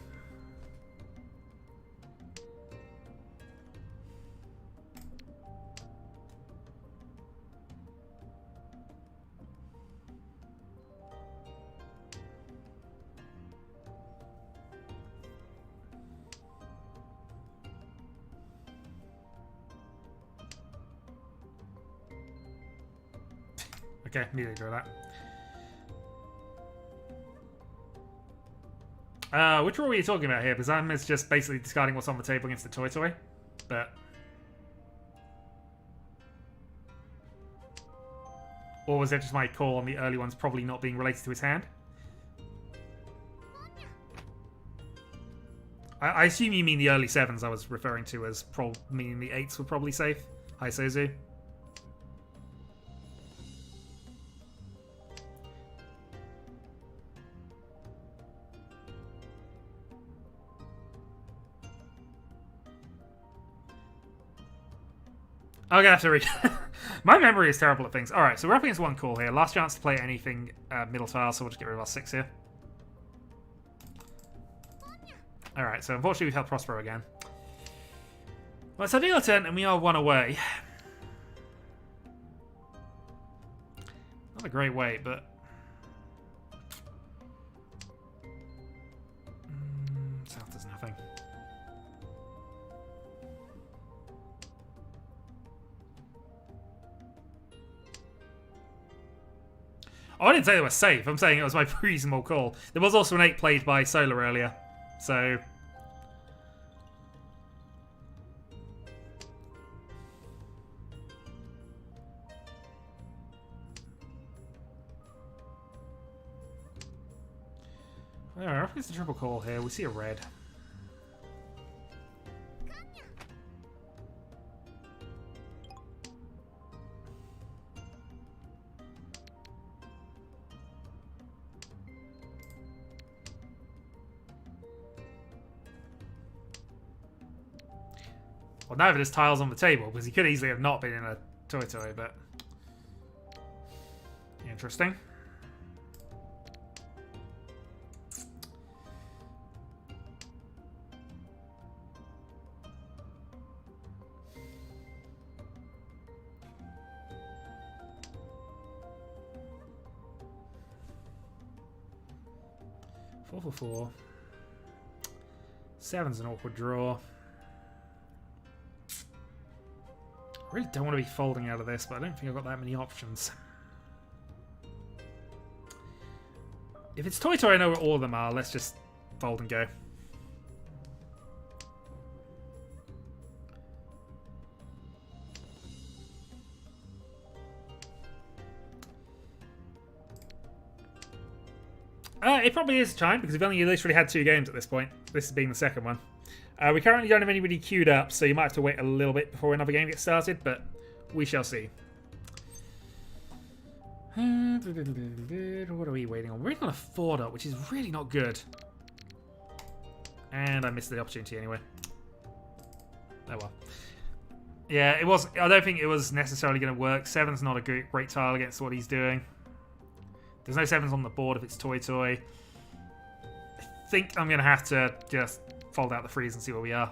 Okay, neither do that. Which rule are you talking about here? Because I'm just basically discarding what's on the table against the toy. But... Or was that just my call on the early ones probably not being related to his hand? I assume you mean the early 7s I was referring to as meaning the 8s were probably safe. Hi, Sozu. I'm gonna have to read. My memory is terrible at things. Alright, so we're up against 1 call here. Last chance to play anything middle tile, so we'll just get rid of our 6 here. Alright, so unfortunately we've held Prospero again. Well, it's our dealer turn, and we are 1 away. Not a great way, but... South does nothing. Oh, I didn't say they were safe. I'm saying it was my reasonable call. There was also an 8 played by Solar earlier. So... Alright, it's a triple call here. We see a red. Well, now there's tiles on the table, because he could easily have not been in a toy, but... Interesting. Four for 4. 7's an awkward draw. I really don't want to be folding out of this, but I don't think I've got that many options. If it's toy, I know where all of them are. Let's just fold and go. It probably is time, because we've only literally had 2 games at this point. This being the second one. We currently don't have anybody queued up, so you might have to wait a little bit before another game gets started, but we shall see. What are we waiting on? We're waiting on a 4-dot, which is really not good. And I missed the opportunity anyway. Oh well. Yeah, it was. I don't think it was necessarily going to work. 7's not a great tile against what he's doing. There's no 7s on the board if it's toy. I think I'm going to have to just fold out the 3s and see where we are.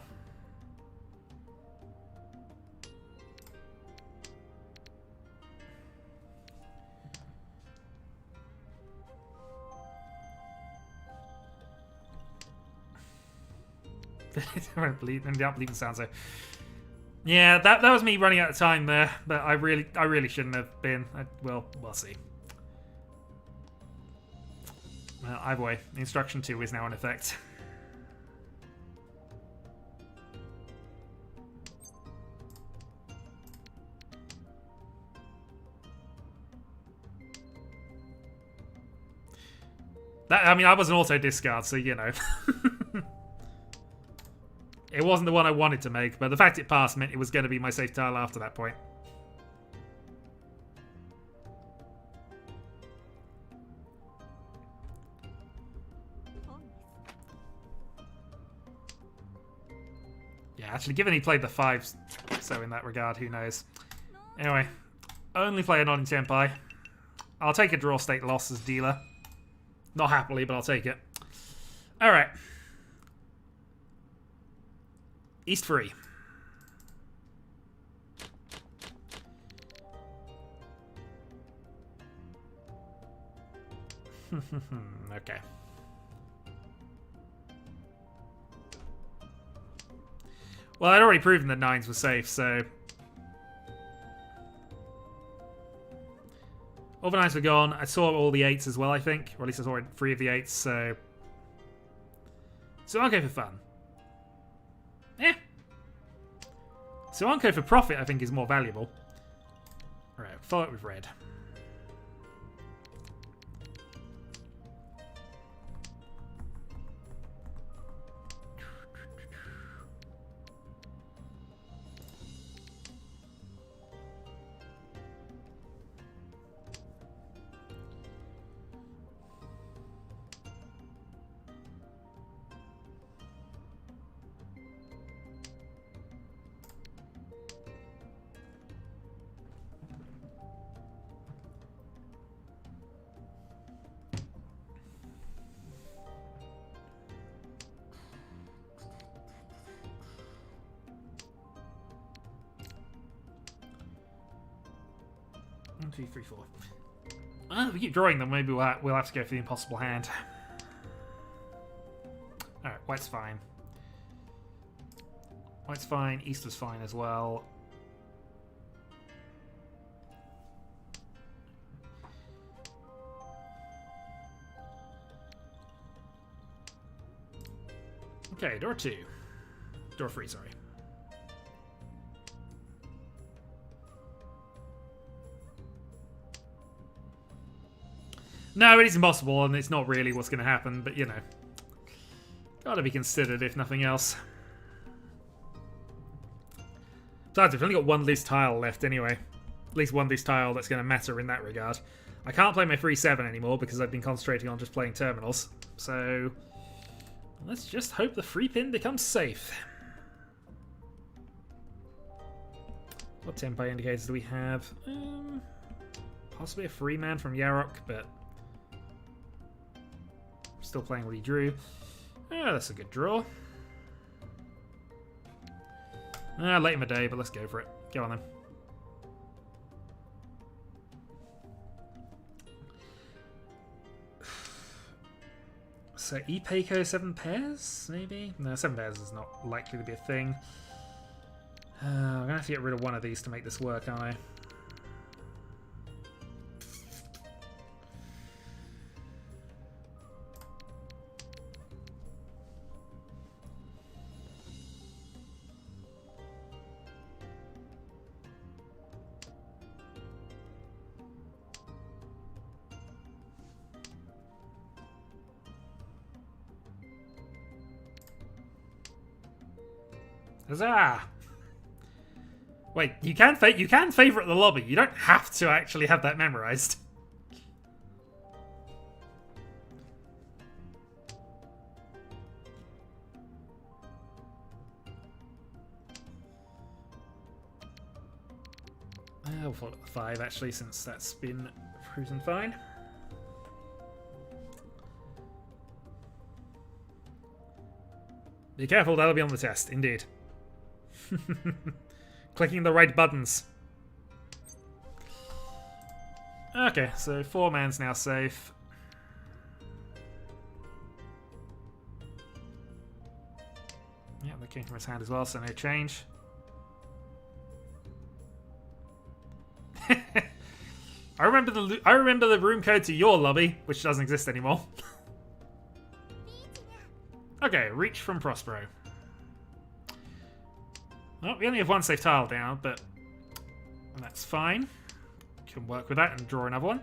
I don't believe the sound. So yeah, that was me running out of time there, but I really shouldn't have been. Well, we'll see. Well, either way, instruction 2 is now in effect. I mean, I was an auto discard, so you know. It wasn't the one I wanted to make, but the fact it passed meant it was going to be my safe tile after that point. Yeah, actually, given he played the 5s, so in that regard, who knows. Anyway, only play a non-Senpai. I'll take a draw state loss as dealer. Not happily, but I'll take it. Alright. East 3. Okay. Well, I'd already proven that 9s were safe, so... All the 9s were gone. I saw all the 8s as well, I think. Or at least I saw 3 of the 8s, so... So I'll go for fun. Eh. So Anko for profit, I think, is more valuable. Right, follow it with red. One, two, three, four. If we keep drawing them, maybe we'll have to go for the impossible hand. Alright, white's fine. White's fine, east was fine as well. Okay, door 2. Door 3, sorry. No, it is impossible, and it's not really what's going to happen, but you know. Gotta be considered, if nothing else. Besides, we've only got one loose tile left anyway. At least one loose tile that's going to matter in that regard. I can't play my 3-7 anymore because I've been concentrating on just playing terminals. So, let's just hope the free pin becomes safe. What tempo indicators do we have? Possibly a free man from Yarok, but still playing what he drew. Oh, that's a good draw. Late in the day, but let's go for it. Go on then. So Ipeiko 7 pairs, maybe? No, 7 pairs is not likely to be a thing. I'm gonna have to get rid of one of these to make this work, aren't I? Huzzah! Wait, you can favorite the lobby. You don't have to actually have that memorized. We'll follow up 5 actually, since that's been proven fine. Be careful, that'll be on the test, indeed. Clicking the right buttons. Okay, so 4 man's now safe. Yeah, the king from his hand as well, so no change. I remember the room code to your lobby, which doesn't exist anymore. Okay, reach from Prospero. Well, we only have one safe tile down, but that's fine. Can work with that and draw another one.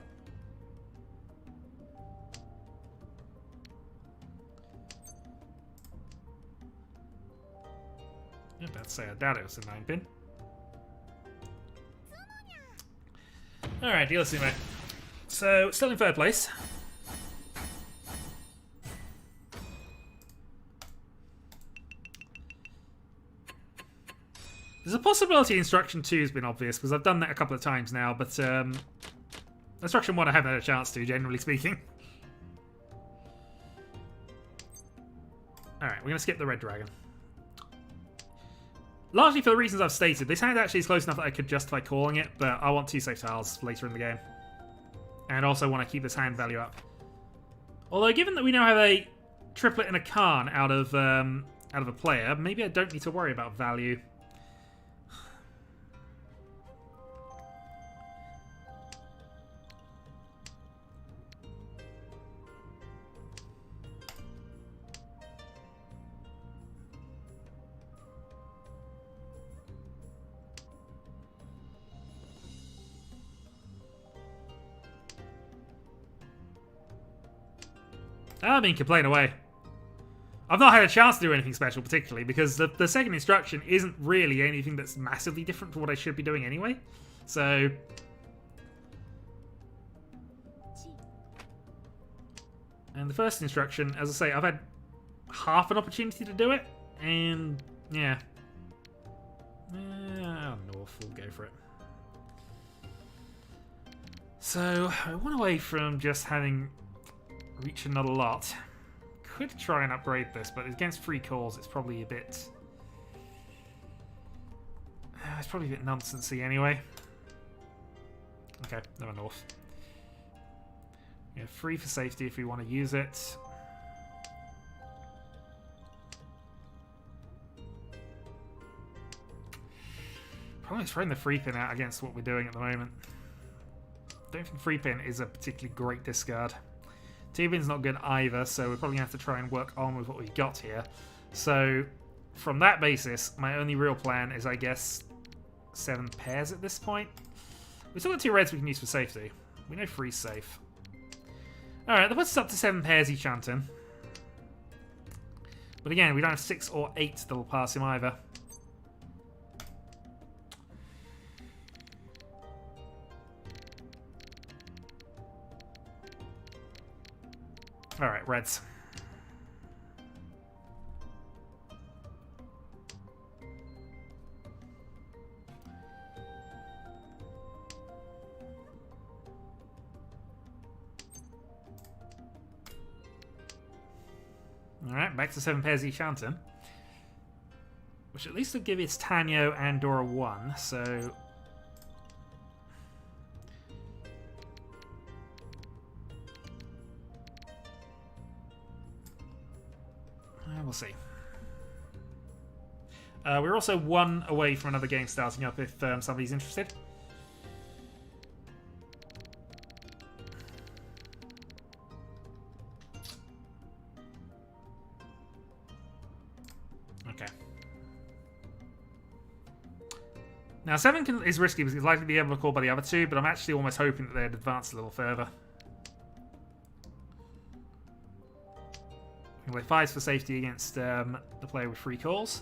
I'm about to say I doubt it was a 9-pin. Alright, let's see, mate. So, still in 3rd place. There's a possibility Instruction 2 has been obvious, because I've done that a couple of times now, but Instruction 1 I haven't had a chance to, generally speaking. Alright, we're going to skip the red dragon. Largely for the reasons I've stated. This hand actually is close enough that I could justify calling it, but I want 2 safe tiles later in the game. And also want to keep this hand value up. Although, given that we now have a triplet and a Khan out of a player, maybe I don't need to worry about value. I mean, complain away. I've not had a chance to do anything special particularly because the second instruction isn't really anything that's massively different from what I should be doing anyway. So... And the first instruction, as I say, I've had half an opportunity to do it, and yeah. North, we'll go for it. So, I went away from just having Riichi not a lot. Could try and upgrade this, but against free calls, it's probably a bit... it's probably a bit nonsensy anyway. Okay, no North. Yeah, free for safety if we want to use it. Probably throwing the free pin out against what we're doing at the moment. Don't think free pin is a particularly great discard. 2-pin's not good either, so we're probably going to have to try and work on with what we've got here. So, from that basis, my only real plan is, I guess, 7 pairs at this point. We've still got 2 reds we can use for safety. We know 3's safe. Alright, that puts us up to 7 pairs each chanting. But again, we don't have 6 or 8 that'll pass him either. Alright, reds. Alright, back to 7 pairs each chanting. Which at least will give us Tanyo and Dora 1, so... we'll see. We're also 1 away from another game starting up if somebody's interested. Okay. Now 7 is risky because he's likely to be able to call by the other 2, but I'm actually almost hoping that they'd advance a little further. Play 5s for safety against the player with 3 calls.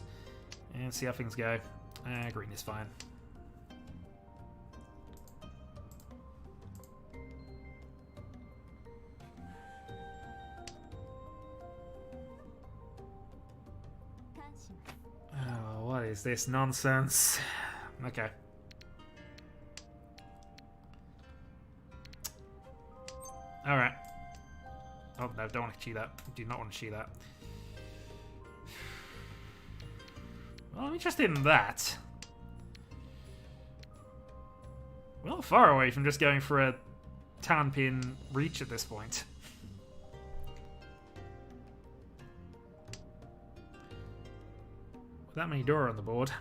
And see how things go. Green is fine. Oh, what is this nonsense? Okay. Alright. Oh, no, don't want to cheat that. Do not want to cheat that. Well, I'm interested in that. We're not far away from just going for a Tanpin Reach at this point. With that many Dora on the board.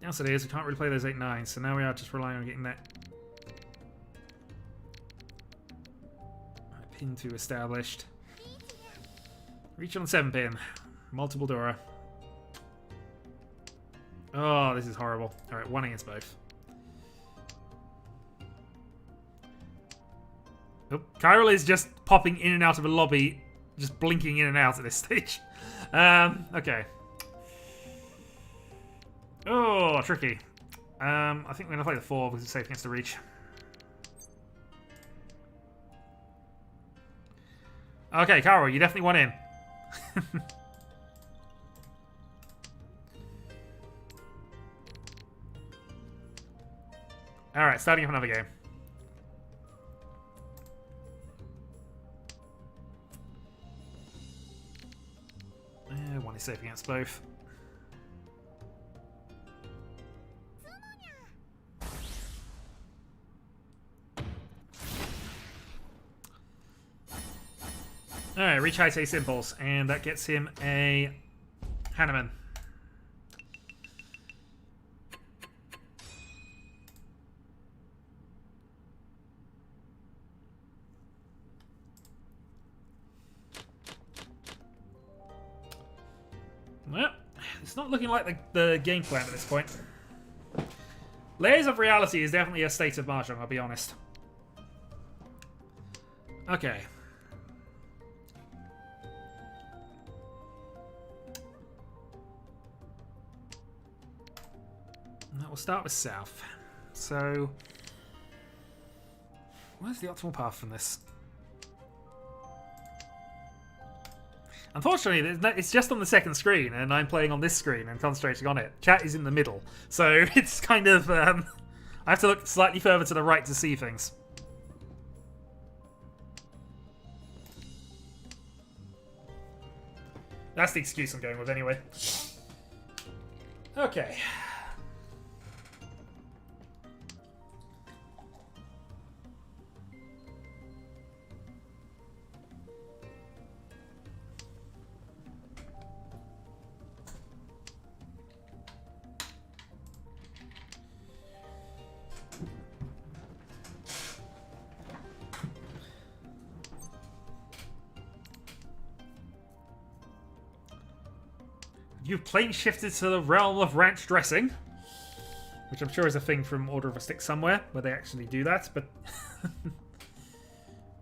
Yes, it is. We can't really play those 8-9s, so now we are just relying on getting that pin 2 established. Reach on the 7 pin. Multiple Dora. Oh, this is horrible. Alright, 1 against both. Oh, Chiral is just popping in and out of a lobby, just blinking in and out at this stage. Okay. Oh, tricky. I think we're going to play the 4 because it's safe against the Reach. Okay, Chiral, you definitely won in. Alright, starting up another game. One is safe against both. Alright, Reach High Simples, and that gets him a Hanneman. Well, it's not looking like the game plan at this point. Layers of Reality is definitely a state of Mahjong, I'll be honest. Okay. We'll start with South. So, where's the optimal path from this? Unfortunately, it's just on the second screen, and I'm playing on this screen and concentrating on it. Chat is in the middle, so it's kind of... I have to look slightly further to the right to see things. That's the excuse I'm going with anyway. Okay. You've plane shifted to the realm of ranch dressing. Which I'm sure is a thing from Order of a Stick somewhere, where they actually do that, but...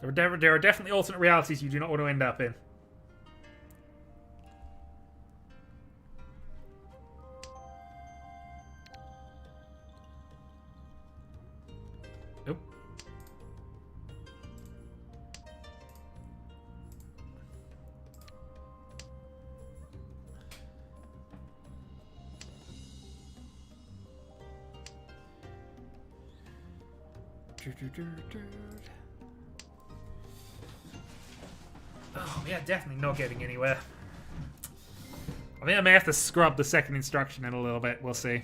there are definitely alternate realities you do not want to end up in. Oh, yeah, definitely not getting anywhere. I think I may have to scrub the second instruction in a little bit. We'll see.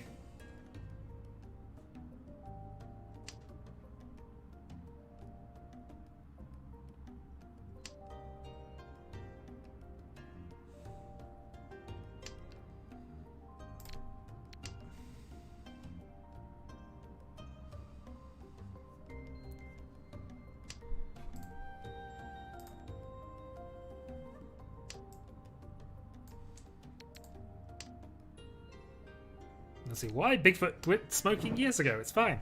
Let's see, why? Bigfoot quit smoking years ago. It's fine.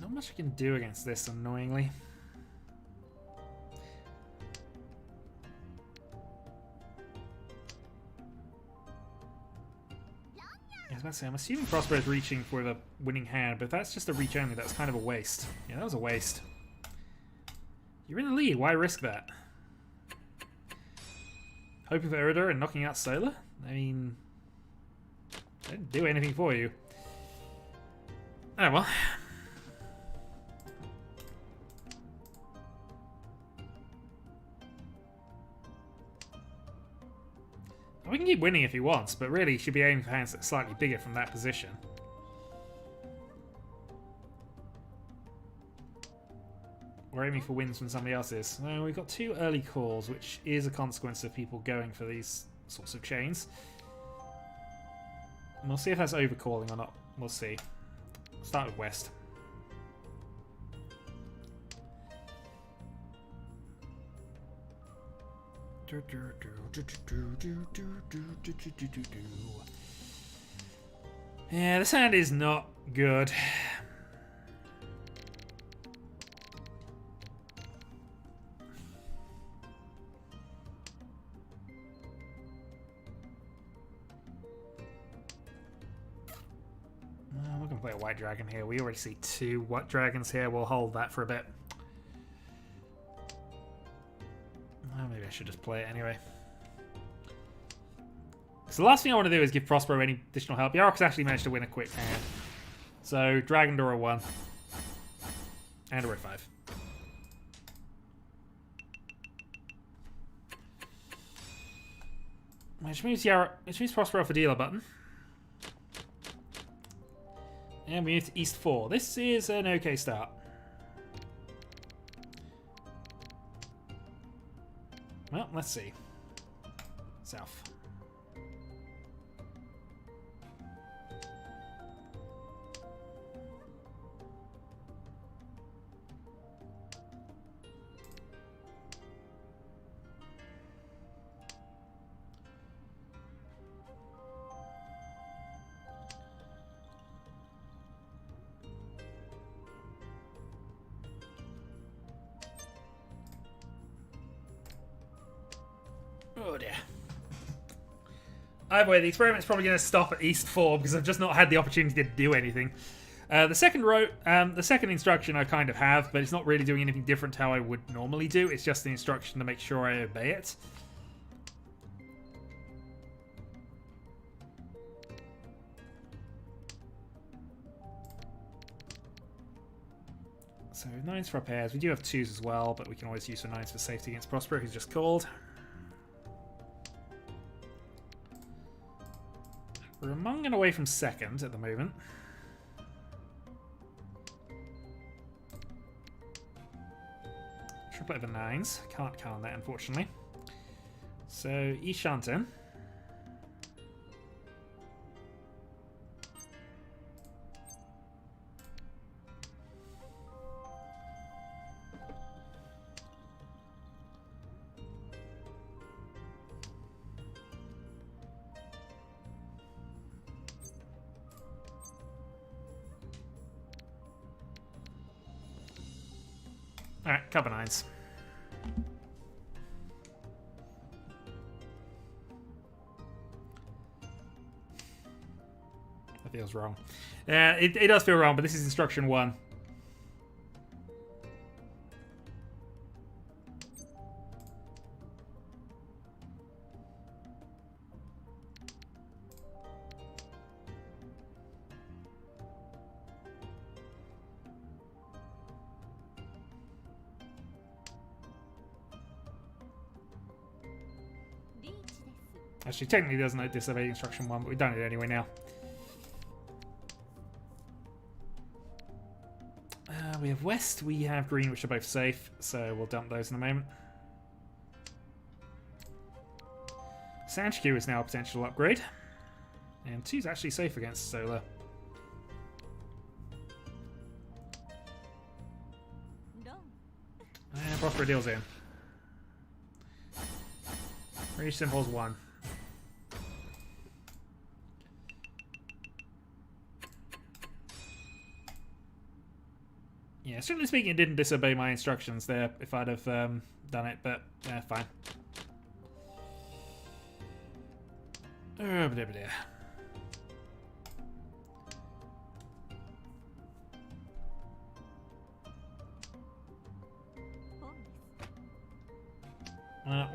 Not much I can do against this, annoyingly. I was about to say, I'm assuming Prospero is reaching for the winning hand, but if that's just a reach only, that's kind of a waste. Yeah, that was a waste. You're in the lead, why risk that? Hoping for Eridur and knocking out Solar? I mean... I didn't do anything for you. Oh well. We can keep winning if he wants, but really he should be aiming for hands that are slightly bigger from that position. We're aiming for wins when somebody else is. Well, we've got 2 early calls, which is a consequence of people going for these sorts of chains. And we'll see if that's overcalling or not. We'll see. Start with West. Yeah, this hand is not good. We're going to play a white dragon here. We already see 2 white dragons here. We'll hold that for a bit. Maybe I should just play it anyway. So the last thing I want to do is give Prospero any additional help. Yarok's actually managed to win a quick hand. So Dragon Door a 1. And a red 5. Which means Prospero for dealer button. And we move to East 4. This is an okay start. Well, let's see. South. Oh dear. Either way, the experiment's probably going to stop at East 4 because I've just not had the opportunity to do anything. The second instruction I kind of have, but it's not really doing anything different to how I would normally do. It's just the instruction to make sure I obey it. So 9s for our pairs. We do have 2s as well, but we can always use the 9s for safety against Prospero, who's just called. We're among away from second at the moment. Triplet of the 9s. Can't count that, unfortunately. So, Ishanten. Alright, couple 9s. That feels wrong. Yeah, it does feel wrong, but this is instruction 1. Actually, technically it doesn't disobey instruction 1, but we've done it anyway now. We have west, we have green, which are both safe, so we'll dump those in a moment. Sanchiku is now a potential upgrade. And 2's actually safe against solar. And Prospero deals in. Riichi symbols 1. Yeah, strictly speaking, it didn't disobey my instructions there if I'd have done it, but yeah, fine. We're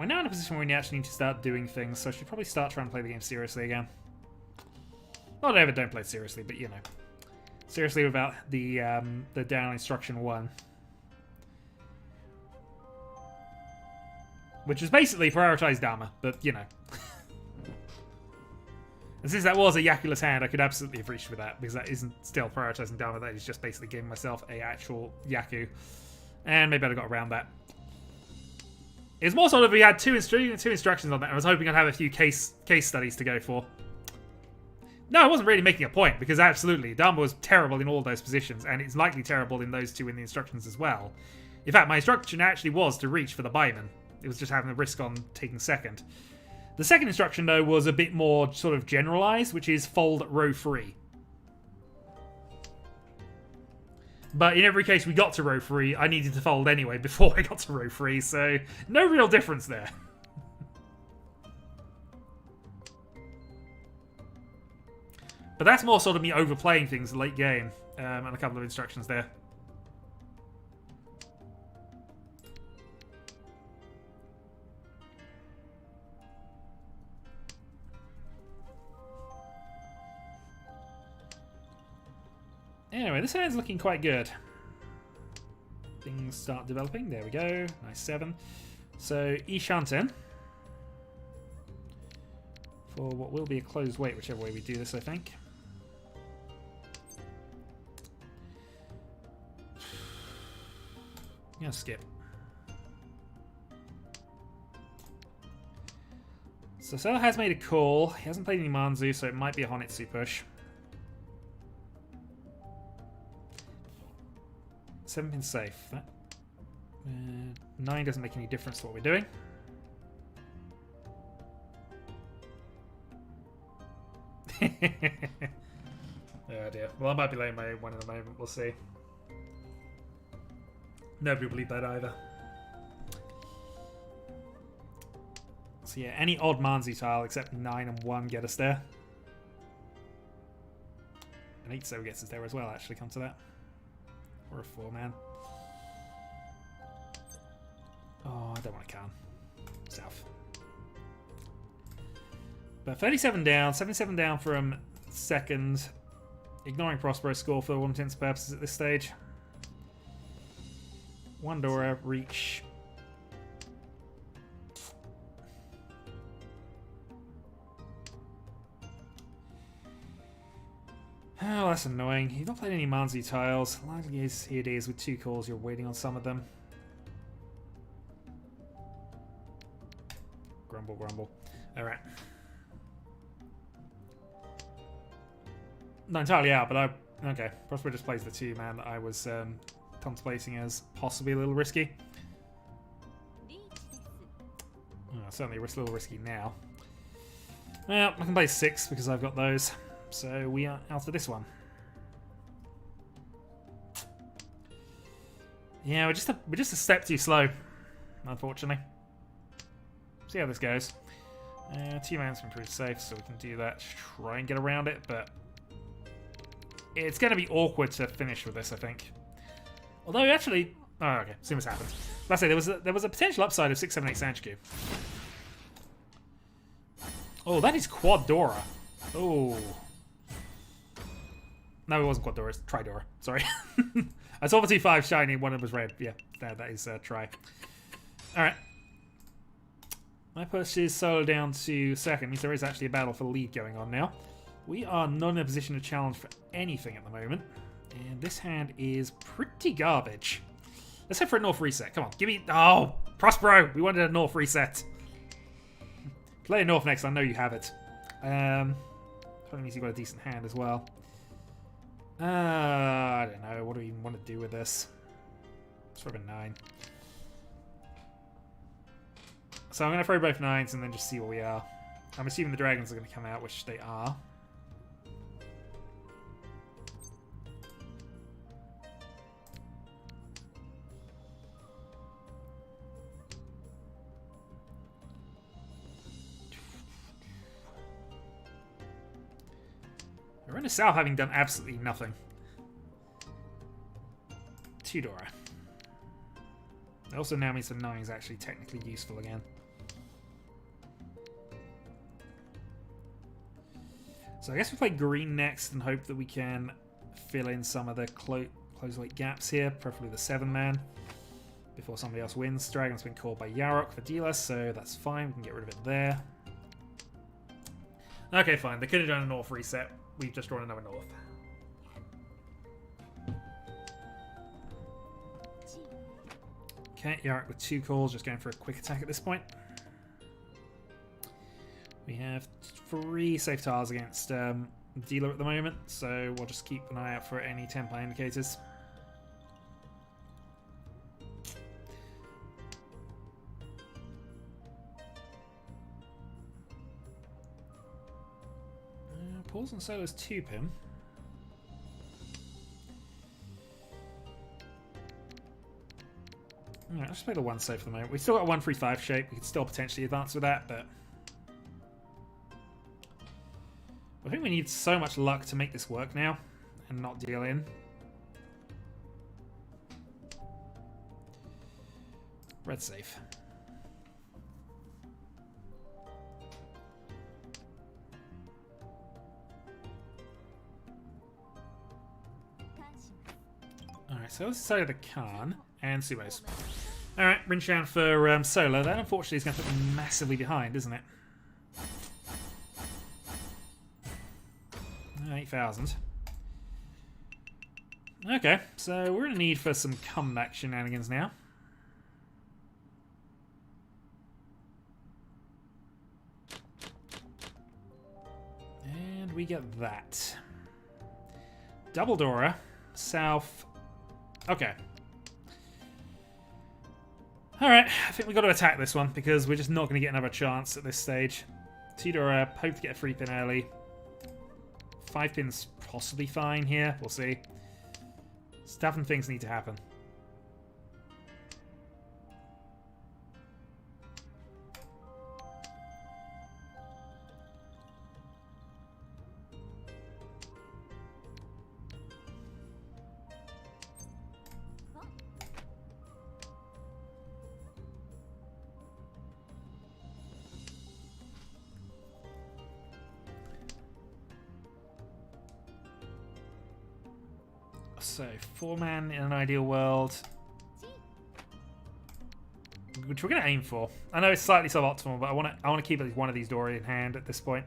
now in a position where we actually need to start doing things, so I should probably start trying to play the game seriously again. Not that I ever don't play it seriously, but you know. Seriously without the down instruction 1. Which is basically prioritize Dharma, but you know. And since that was a Yakuless hand, I could absolutely have reached for that, because that isn't still prioritizing Dharma, that is just basically giving myself a actual Yaku. And maybe I'd have got around that. It's more sort of we had two instructions on that, and I was hoping I'd have a few case studies to go for. No, I wasn't really making a point, because absolutely, Dharma was terrible in all those positions, and it's likely terrible in those 2 in the instructions as well. In fact, my instruction actually was to reach for the Baiman. It was just having a risk on taking second. The second instruction, though, was a bit more sort of generalized, which is fold row 3. But in every case we got to row 3, I needed to fold anyway before I got to row 3, so no real difference there. But that's more sort of me overplaying things late game, and a couple of instructions there. Anyway, this hand's looking quite good. Things start developing. There we go. Nice 7. So, Ishanten. For what will be a closed weight, whichever way we do this, I think. I'm gonna skip. So Sela has made a call. He hasn't played any Manzu, so it might be a Honitsu push. 7-pin safe. That, 9 doesn't make any difference to what we're doing. Oh dear. Well, I might be laying my 1 in a moment. We'll see. Nobody will believe that either. So yeah, any odd Manzi tile except 9 and 1 get us there. And 8 so gets us there as well, actually, come to that. Or a 4-man. Oh, I don't want to can. South. But 37 down, 77 down from second. Ignoring Prospero's score for all intents and purposes at this stage. One Dora, reach. Oh, that's annoying. You've not played any Manzi tiles. Likely is here it is with 2 calls. You're waiting on some of them. Grumble, grumble. Alright. Not entirely out, but I... Okay. Prospero just plays the 2-man that I was contemplating as possibly a little risky. Oh, certainly a little risky now. Well, I can play 6 because I've got those. So we are out of this one. Yeah, we're just a step too slow, unfortunately. See how this goes. 2-man's been pretty safe, so we can do that. Try and get around it, but it's going to be awkward to finish with this, I think. Although actually, oh, okay, see what's happened. Let's say there was a potential upside of 6, 7, 8 Sanchiku. Oh, that is Quad Dora. Oh. No, it wasn't Quad Dora, it's Tridora. Sorry. I saw the 2-5 shiny, one of them was red. Yeah, that is Tri. Alright. My push is solo down to second, means there is actually a battle for the lead going on now. We are not in a position to challenge for anything at the moment. And this hand is pretty garbage. Let's head for a North reset. Come on, give me... Oh, Prospero! We wanted a North reset. Play a North next, I know you have it. Probably means you've got a decent hand as well. I don't know. What do we even want to do with this? Let's throw a 9. So I'm going to throw both 9s and then just see where we are. I'm assuming the dragons are going to come out, which they are. We're in the south having done absolutely nothing. 2 Dora. It also now means the 9 is actually technically useful again. So I guess we play green next and hope that we can fill in some of the close weight gaps here, preferably the 7-man, before somebody else wins. Dragon's been called by Yarok for dealer, so that's fine. We can get rid of it there. Okay, fine. They could have done a North reset. We've just drawn another North. Okay, Yarok with 2 calls, just going for a quick attack at this point. We have 3 safe tiles against dealer at the moment, so we'll just keep an eye out for any tempo indicators. Pulls and solos 2 pin. Alright, let's play the 1 safe for the moment. We've still got a 1-3-5 shape. We could still potentially advance with that, but I think we need so much luck to make this work now and not deal in. Red safe. Alright, so let's decided the Khan and Sumos. Alright, Rinshan for solo. That unfortunately is going to put me massively behind, isn't it? 8,000. Okay, so we're in need for some comeback shenanigans now. And we get that. Double Dora. South. Okay. Alright, I think we've got to attack this one because we're just not going to get another chance at this stage. 2 Dora, hope to get a 3 pin early. 5 pin's possibly fine here, we'll see. Stuff and things need to happen. So, 4-man in an ideal world. which we're going to aim for. I know it's slightly suboptimal, but I want to keep at least one of these Dora in hand at this point.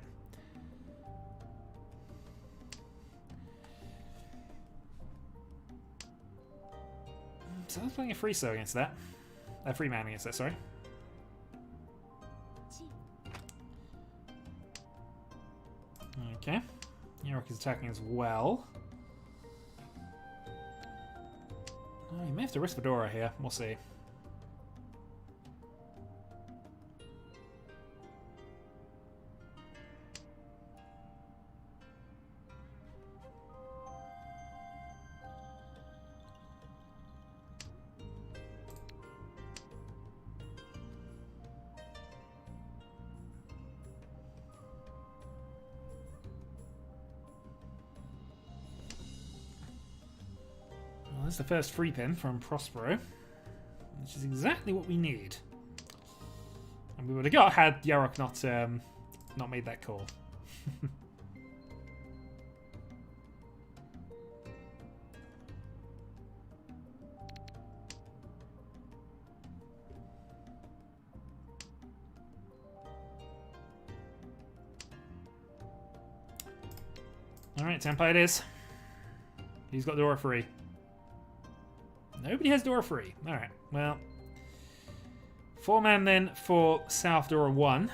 So I was playing a free so against that. A free man against that, sorry. Okay. Yarok is attacking as well. Oh, you may have to risk Fedora here. We'll see. This is the first free pin from Prospero, which is exactly what we need. And we would have got had Yarok not made that call. Alright, Senpai it is. He's got Dora free. Nobody has Dora free. Alright, well. 4-man then for South Dora 1.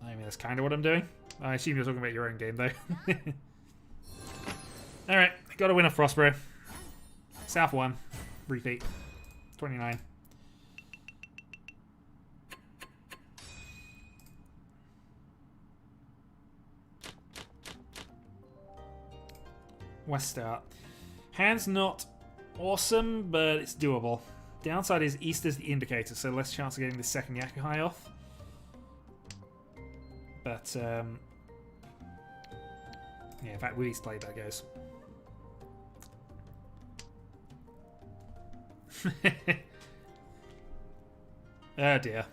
I mean, that's kind of what I'm doing. I assume you're talking about your own game, though. Alright, got a win off Prospero. South 1. Repeat. 29. West start. Hand's not awesome, but it's doable. Downside is East is the indicator, so less chance of getting the second Yakuhai off. But, yeah, in fact, with East played, that goes. Oh dear.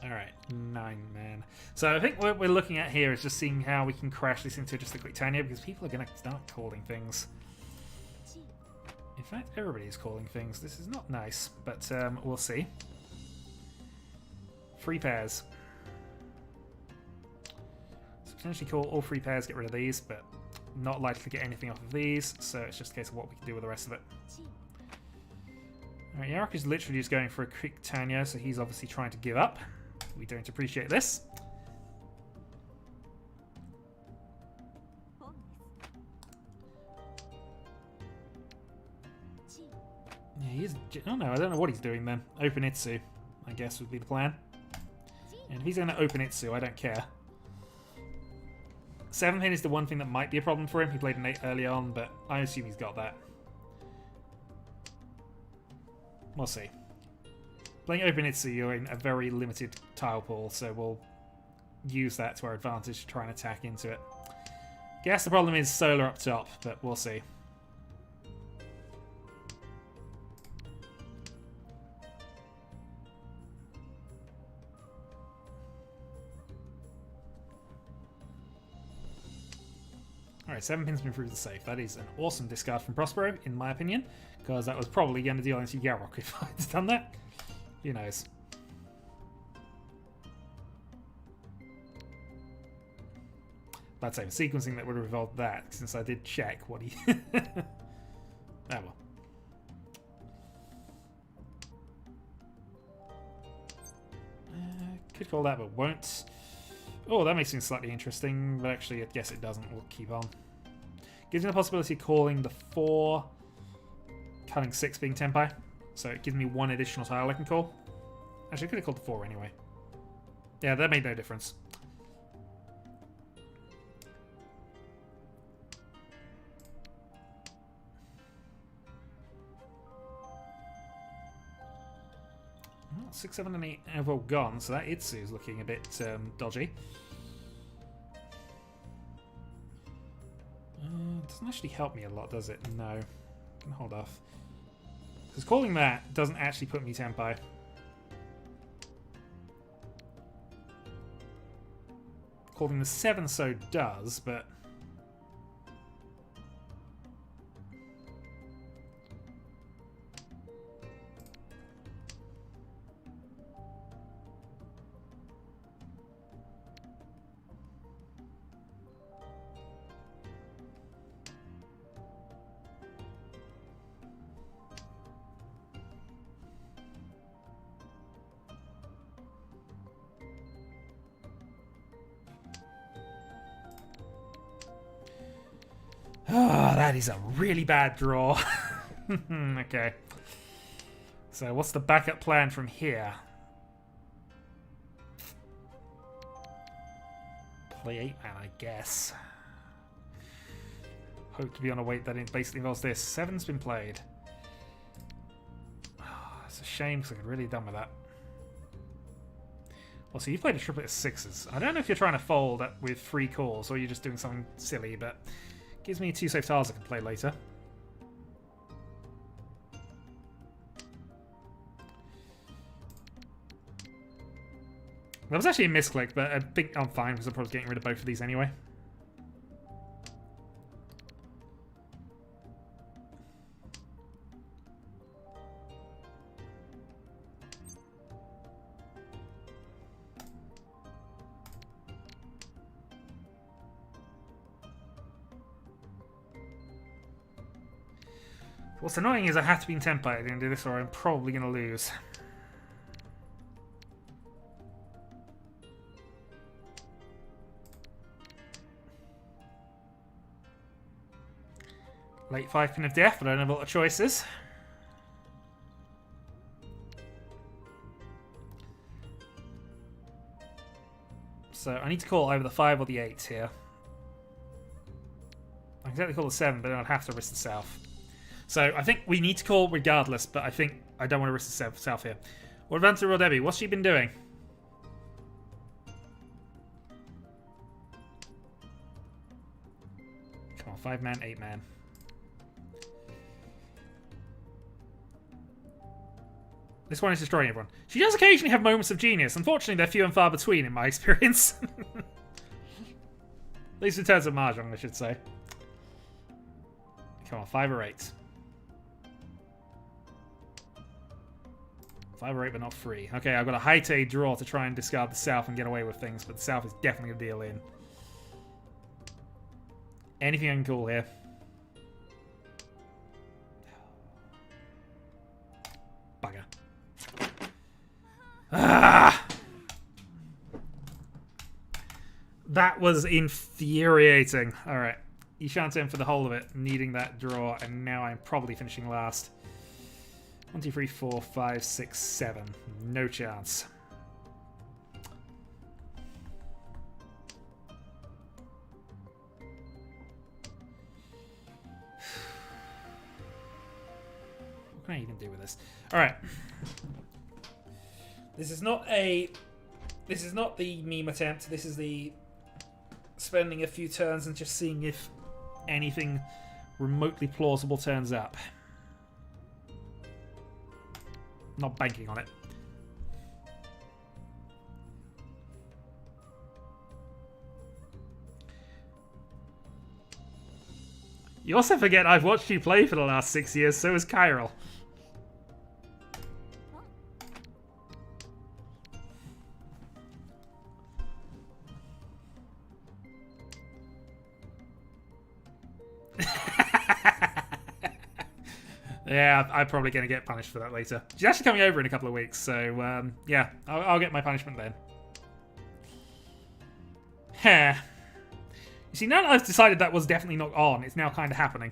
Alright, 9-man. So I think what we're looking at here is just seeing how we can crash this into just a quick Tanya, because people are going to start calling things. In fact, everybody is calling things. This is not nice, but we'll see. Free pairs. So potentially call all free pairs, get rid of these, but not likely to get anything off of these, so it's just a case of what we can do with the rest of it. Alright, Yarok is literally just going for a quick Tanya, so he's obviously trying to give up. We don't appreciate this. Yeah, he's... Oh no, I don't know what he's doing then. Open Itsu, I guess, would be the plan. And if he's going to open Itsu, I don't care. 7-pin is the one thing that might be a problem for him. He played an 8 early on, but I assume he's got that. We'll see. Playing Open Itsu, you're in a very limited tile pool, so we'll use that to our advantage to try and attack into it. Guess the problem is Solar up top, but we'll see. Alright, 7-pin's been proved safe. That is an awesome discard from Prospero, in my opinion, because that was probably going to deal into Yarok if I'd done that. Who knows? I'd say sequencing that would have revolved that, since I did check what he... Oh well. Could call that, but won't. Oh, that makes things slightly interesting, but actually I guess it doesn't. We'll keep on. Gives me the possibility of calling the 4, cutting 6 being Tenpai. So it gives me 1 additional tile I can call. Actually, I could have called the 4 anyway. Yeah, that made no difference. Well, 6, 7, and 8 have all gone, so that Itsu is looking a bit dodgy. Doesn't actually help me a lot, does it? No. I can hold off. Because calling that doesn't actually put me Tenpai. calling the 7 so does, but... Oh, that is a really bad draw. Okay. So what's the backup plan from here? Play 8-man, I guess. Hope to be on a weight that basically involves this. 7's been played. Oh, it's a shame because I could really have done with that. Well, so you've played a triplet of 6s. I don't know if you're trying to fold that with 3 calls or you're just doing something silly, but... Gives me 2 safe tiles I can play later. That was actually a misclick, but I think I'm fine because I'm probably getting rid of both of these anyway. What's annoying is I have to be in tempo at the end of this or I'm probably going to lose. Late 5-pin of death, but I don't have a lot of choices. So I need to call either the 5 or the 8 here. I can exactly call the 7, but then I'd have to risk the south. So I think we need to call regardless, but I think I don't want to risk the south here. What about to Royal Debbie? What's she been doing? Come on, 5-man, 8-man. This one is destroying everyone. She does occasionally have moments of genius. Unfortunately, they're few and far between in my experience. At least in terms of Mahjong, I should say. Come on, 5 or 8. 5 or 8, but not 3. Okay, I've got a high-tay draw to try and discard the south and get away with things, but the south is definitely a deal in. Anything I can call here. Bugger. Ah! That was infuriating. Alright. Ishanten for the whole of it, needing that draw, and now I'm probably finishing last. 1, 2, 3, 4, 5, 6, 7. No chance. What can I even do with this? Alright. This is not the meme attempt. This is the spending a few turns and just seeing if anything remotely plausible turns up. Not banking on it. You also forget I've watched you play for the last 6 years, so has Kyril. Yeah, I'm probably going to get punished for that later. She's actually coming over in a couple of weeks, so yeah, I'll get my punishment then. Heh. You see, now that I've decided that was definitely not on, it's now kind of happening.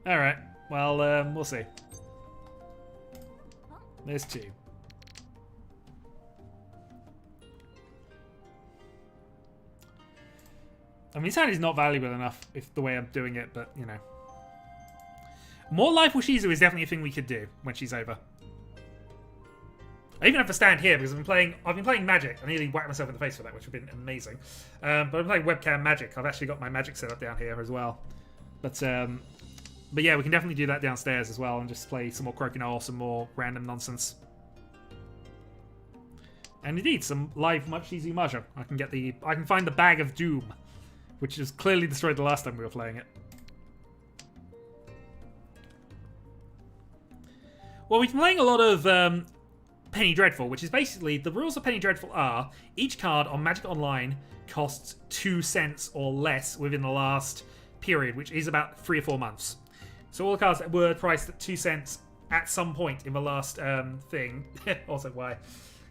Alright, well, we'll see. There's 2. I mean, Sandy's not valuable enough if the way I'm doing it, but, you know. More life with Shizu is definitely a thing we could do when she's over. I even have to stand here because I've been playing Magic. I nearly whacked myself in the face for that, which would have been amazing. But I'm playing webcam Magic. I've actually got my Magic set up down here as well. But yeah, we can definitely do that downstairs as well and just play some more Crokinole, some more random nonsense. And indeed, some live much easier Mahjong. I can find the Bag of Doom, which was clearly destroyed the last time we were playing it. Well, we've been playing a lot of Penny Dreadful, which is basically, the rules of Penny Dreadful are, each card on Magic Online costs 2 cents or less within the last period, which is about 3 or 4 months. So all the cards that were priced at 2 cents at some point in the last thing. Also, why?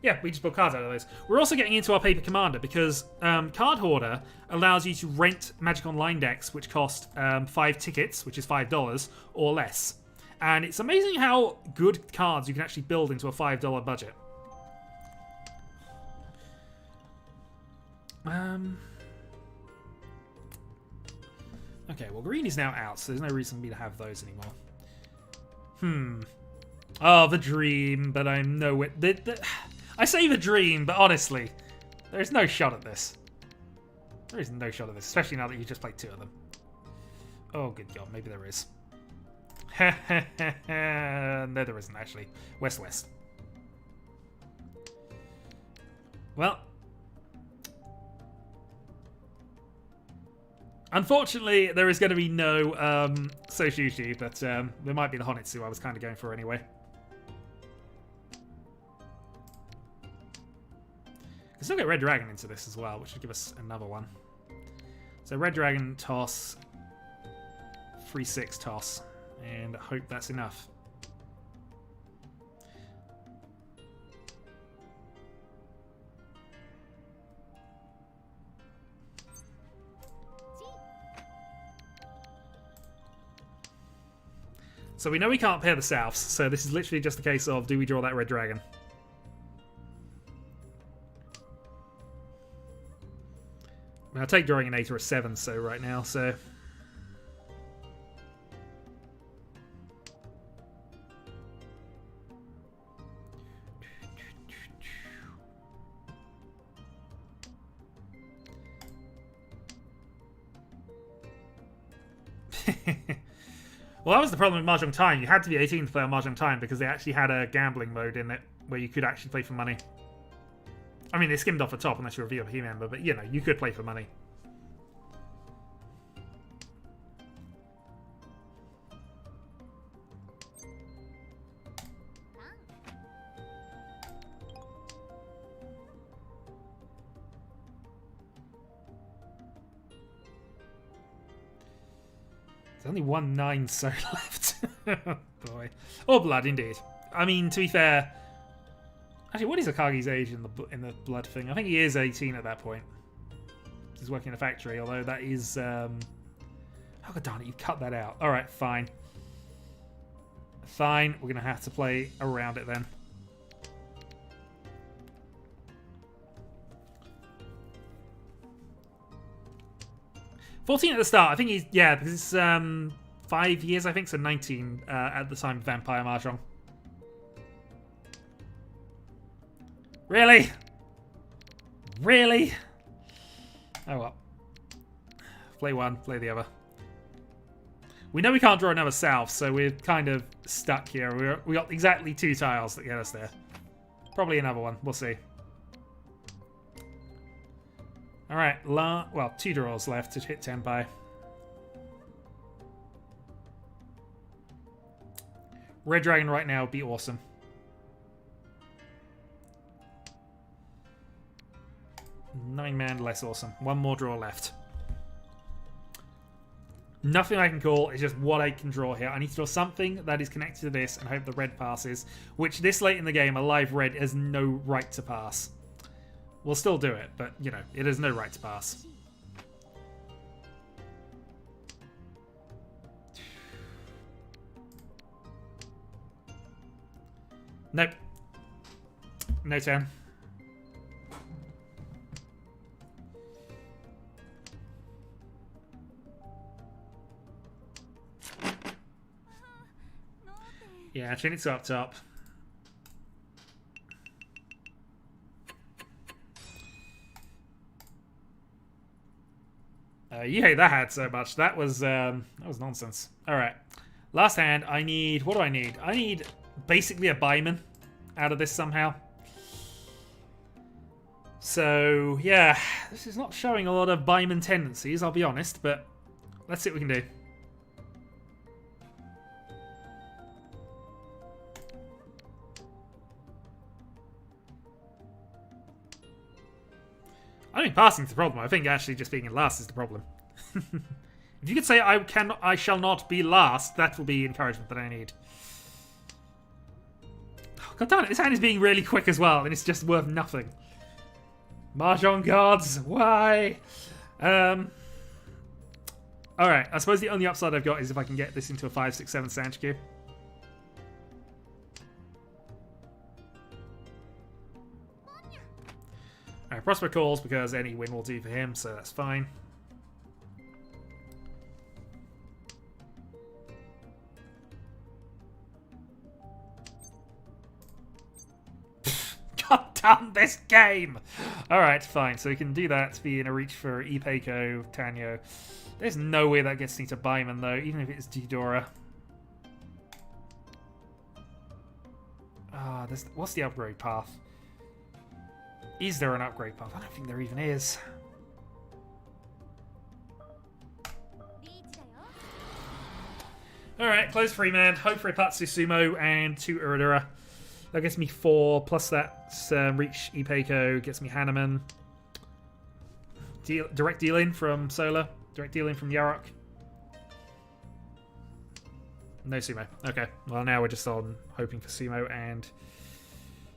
Yeah, we just built cards out of those. We're also getting into our Paper Commander because Card Hoarder allows you to rent Magic Online decks which cost 5 tickets, which is $5, or less. And it's amazing how good cards you can actually build into a $5 budget. Okay, well, green is now out, so there's no reason for me to have those anymore. Oh, the dream, but I'm nowhere... I say the dream, but honestly, there's no shot at this. There is no shot at this, especially now that you just played 2 of them. Oh, good God, maybe there is. No, there isn't, actually. West-West. Well... Unfortunately, there is going to be no Soshushi, but there might be the Honitsu I was kind of going for anyway. I can still get Red Dragon into this as well, which would give us another one. So Red Dragon, toss, 3/6 toss, and I hope that's enough. So we know we can't pair the Souths, so this is literally just a case of, do we draw that Red Dragon? I mean, I'll take drawing an 8 or a 7 so right now, so... Well, that was the problem with Mahjong Time. You had to be 18 to play on Mahjong Time because they actually had a gambling mode in it where you could actually play for money. I mean, they skimmed off the top unless you're a VIP member, but you know, you could play for money. There's only 1 9 so left. Oh boy. Or blood, indeed. I mean, to be fair... Actually, what is Akagi's age in the blood thing? I think he is 18 at that point. He's working in a factory, although that is... Oh, god darn it, you cut that out. Alright, fine. Fine, we're going to have to play around it then. $14 at the start. I think he's... Yeah, because it's 5 years, I think, so 19 at the time of Vampire Mahjong. Really? Really? Oh well. Play one, play the other. We know we can't draw another South, so we're kind of stuck here. We got exactly 2 tiles that get us there. Probably another one. We'll see. Alright, well, 2 draws left to hit Tenpai. Red Dragon right now would be awesome. 9-man, less awesome. 1 more draw left. Nothing I can call, it's just what I can draw here. I need to draw something that is connected to this and hope the red passes, which this late in the game, a live red has no right to pass. We'll still do it, but, you know, it has no right to pass. Nope. No turn. Yeah, Trinit's up top. You hate that hat so much. That was nonsense. All right, last hand. I need. What do I need? I need basically a Buyman out of this somehow. So, yeah, this is not showing a lot of Buyman tendencies, I'll be honest, but let's see what we can do. I don't think passing's the problem. I think actually just being in last is the problem. If you could say I shall not be last, that will be encouragement that I need. Oh, God damn it, this hand is being really quick as well, and it's just worth nothing. Mahjong gods, why? Alright, I suppose the only upside I've got is if I can get this into a 5, 6, 7 Sanch queue. Alright, Prosper calls because any win will do for him, so that's fine. God damn this game! Alright, fine. So we can do that to be in a reach for Ipeco, Tanyo. There's no way that gets me to Buyman, though, even if it's Didora. Ah, what's the upgrade path? Is there an upgrade path? I don't think there even is. Alright, close free man. Hope for a Patsu Sumo and 2 Uradura. That gets me 4, plus that reach Ipeco gets me Hanneman. Direct dealing from Solar. Direct dealing from Yarok. No Sumo. Okay, well now we're just on hoping for Sumo and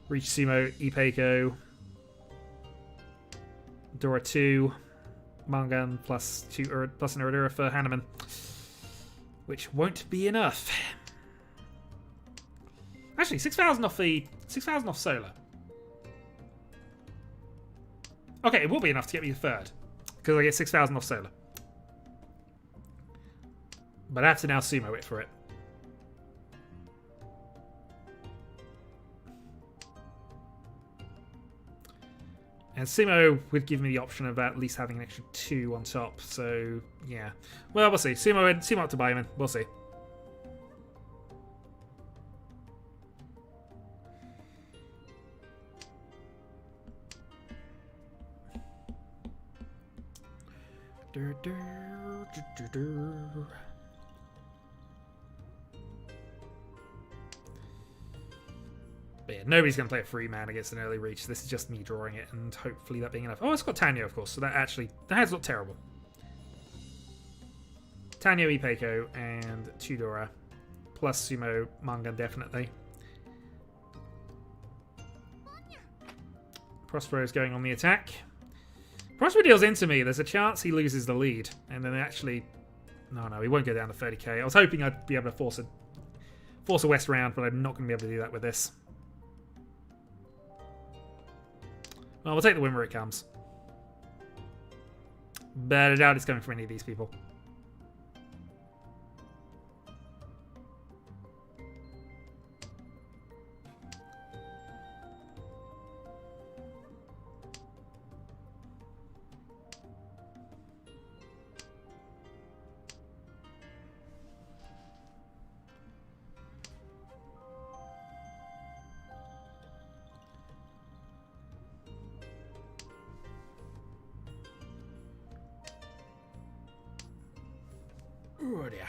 reach Sumo, Ipeco. Dora 2, Mangan plus an Uradura for Hanneman, which won't be enough. Actually, 6,000 off Solar. Okay, it will be enough to get me the third because I get 6,000 off Solar, but I have to now Sumo it for it. And Sumo would give me the option of at least having an extra 2 on top. So, yeah. Well, we'll see. Sumo up to Buyman. We'll see. But yeah, nobody's going to play a free man against an early reach. This is just me drawing it and hopefully that being enough. Oh, it's got Tanyo, of course, so that hand's not terrible. Tanyo, Ipeco, and Tudora. Plus Sumo, Mangan, definitely. Prospero's going on the attack. Prospero deals into me. There's a chance he loses the lead. And then actually... No, he won't go down to 30k. I was hoping I'd be able to force a West round, but I'm not going to be able to do that with this. Well, we'll take the win where it comes. But I doubt it's coming from any of these people. Oh dear.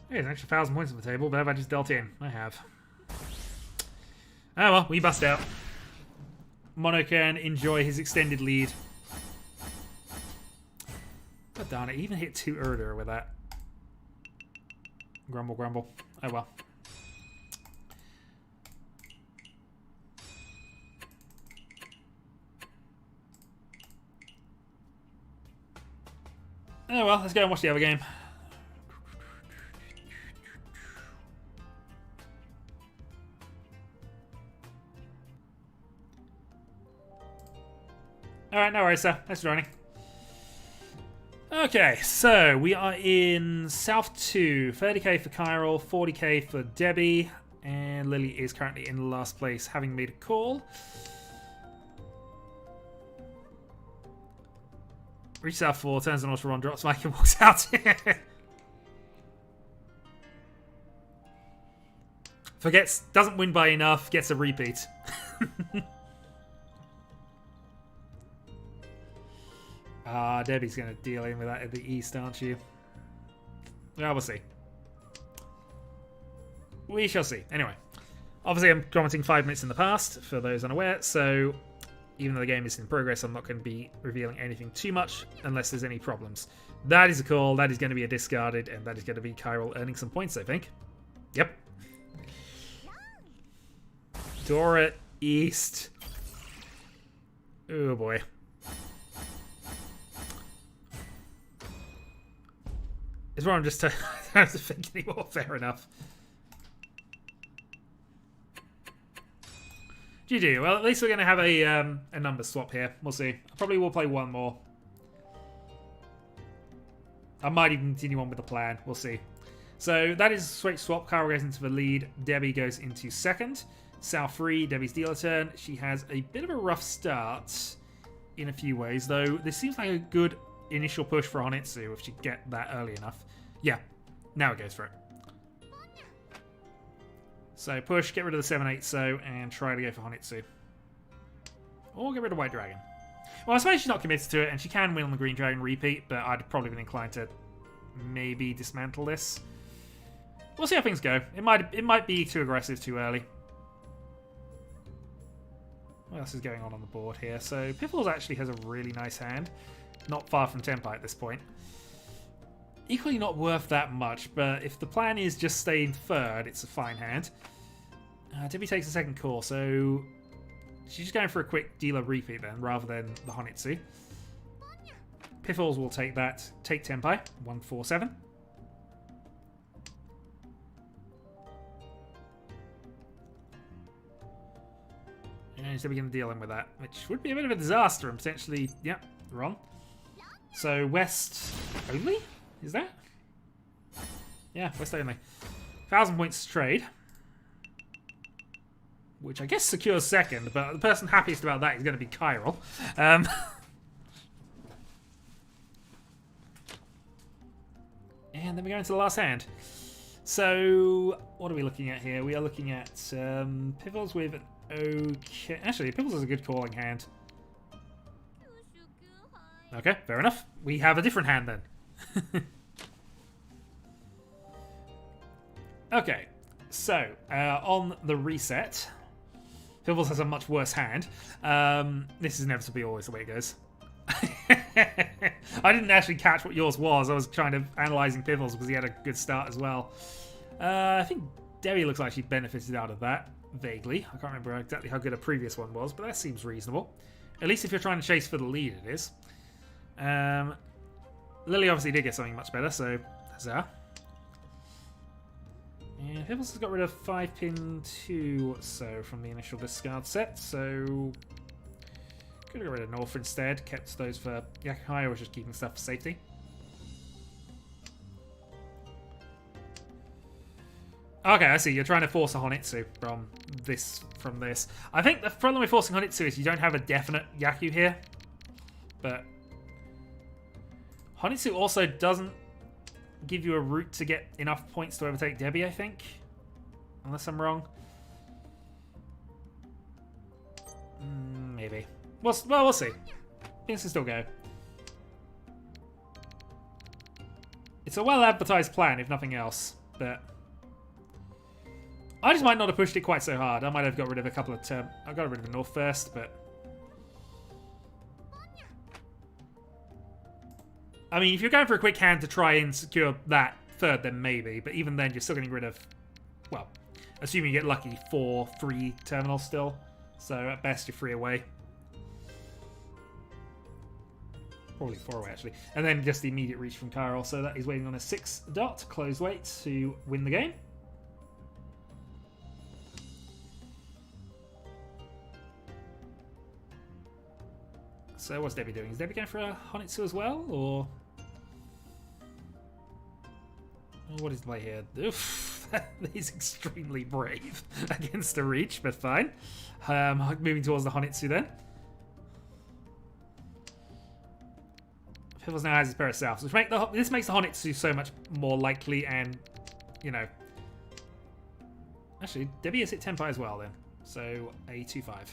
There's an extra 1,000 points on the table, but have I just dealt in? I have. Oh well, we bust out. Mono can enjoy his extended lead. God darn it, he even hit 2 Urder with that. Grumble, grumble. Oh well. Oh well, let's go and watch the other game. Alright, no worries, sir. Thanks for joining. Okay, so we are in South 2. 30k for Chiral, 40k for Debbie, and Lily is currently in last place, having made a call. Reaches out 4, turns an auto run, drops Mike and walks out. Forgets, doesn't win by enough, gets a repeat. Debbie's going to deal in with that at the east, aren't you? Well, we'll see. We shall see. Anyway, obviously I'm commenting 5 minutes in the past, for those unaware, so even though the game is in progress, I'm not going to be revealing anything too much unless there's any problems. That is a call, that is going to be a discarded, and that is going to be Kyril earning some points, I think. Yep. Dora East. Oh boy. Is where I'm just I don't have to think anymore. Fair enough. GG. Well, at least we're going to have a number swap here. We'll see. Probably will play one more. I might even continue on with the plan. We'll see. So that is a straight swap. Kyril goes into the lead. Debbie goes into second. Sal free. Debbie's dealer turn. She has a bit of a rough start in a few ways, though. This seems like a good initial push for Honitsu if she get that early enough. Yeah, now it goes for it. So push, get rid of the 7-8 so, and try to go for Honitsu. Or get rid of White Dragon. Well, I suppose she's not committed to it, and she can win on the Green Dragon repeat, but I'd probably been inclined to maybe dismantle this. We'll see how things go. It might be too aggressive too early. What else is going on the board here? So Piffles actually has a really nice hand. Not far from Tempai at this point. Equally not worth that much, but if the plan is just stay in third, it's a fine hand. Debbie takes a second call, so she's just going for a quick dealer repeat then, rather than the Honitsu. Piffles will take that. Take Tempai. 1-4-7. And is Debbie going to deal in with that? Which would be a bit of a disaster and potentially, yeah, wrong. So West only? Is that? Yeah, West only. 1,000 points to trade. Which I guess secures second, but the person happiest about that is going to be Kyril. And then we go into the last hand. So, what are we looking at here? We are looking at Piffles with an okay... Actually, Piffles is a good calling hand. Okay, fair enough. We have a different hand then. Okay, so on the reset, Piffles has a much worse hand. This is inevitably always the way it goes. I didn't actually catch what yours was. I was kind of analysing Piffles because he had a good start as well. I think Debbie looks like she benefited out of that, vaguely. I can't remember exactly how good a previous one was, but that seems reasonable. At least if you're trying to chase for the lead, it is. Lily obviously did get something much better, so huzzah. And Piffles has got rid of 5-pin 2 so from the initial discard set, so could have got rid of North instead, kept those for Yakuhai, or was just keeping stuff for safety. Okay, I see. You're trying to force a Honitsu from this. I think the problem with forcing Honitsu is you don't have a definite Yaku here, but Honitsu also doesn't give you a route to get enough points to overtake Debbie, I think. Unless I'm wrong. Maybe. Well, we'll see. Things can still go. It's a well-advertised plan, if nothing else. But I just might not have pushed it quite so hard. I might have got rid of a couple of I got rid of the North first, but I mean, if you're going for a quick hand to try and secure that third, then maybe. But even then, you're still getting rid of, well, assuming you get lucky, 4 free terminals still. So at best, you're 3 away. Probably 4 away, actually. And then just the immediate reach from Kyril. So that is waiting on a 6 dot, close weight, to win the game. So what's Debbie doing? Is Debbie going for a Honitsu as well, or what is the play here? Oof, that is extremely brave against a reach, but fine. Moving towards the Honitsu then. Piffles now has his pair of Souths, which this makes the Honitsu so much more likely and, you know... Actually, Debbie has hit Tenpai as well then. So, a 2-5.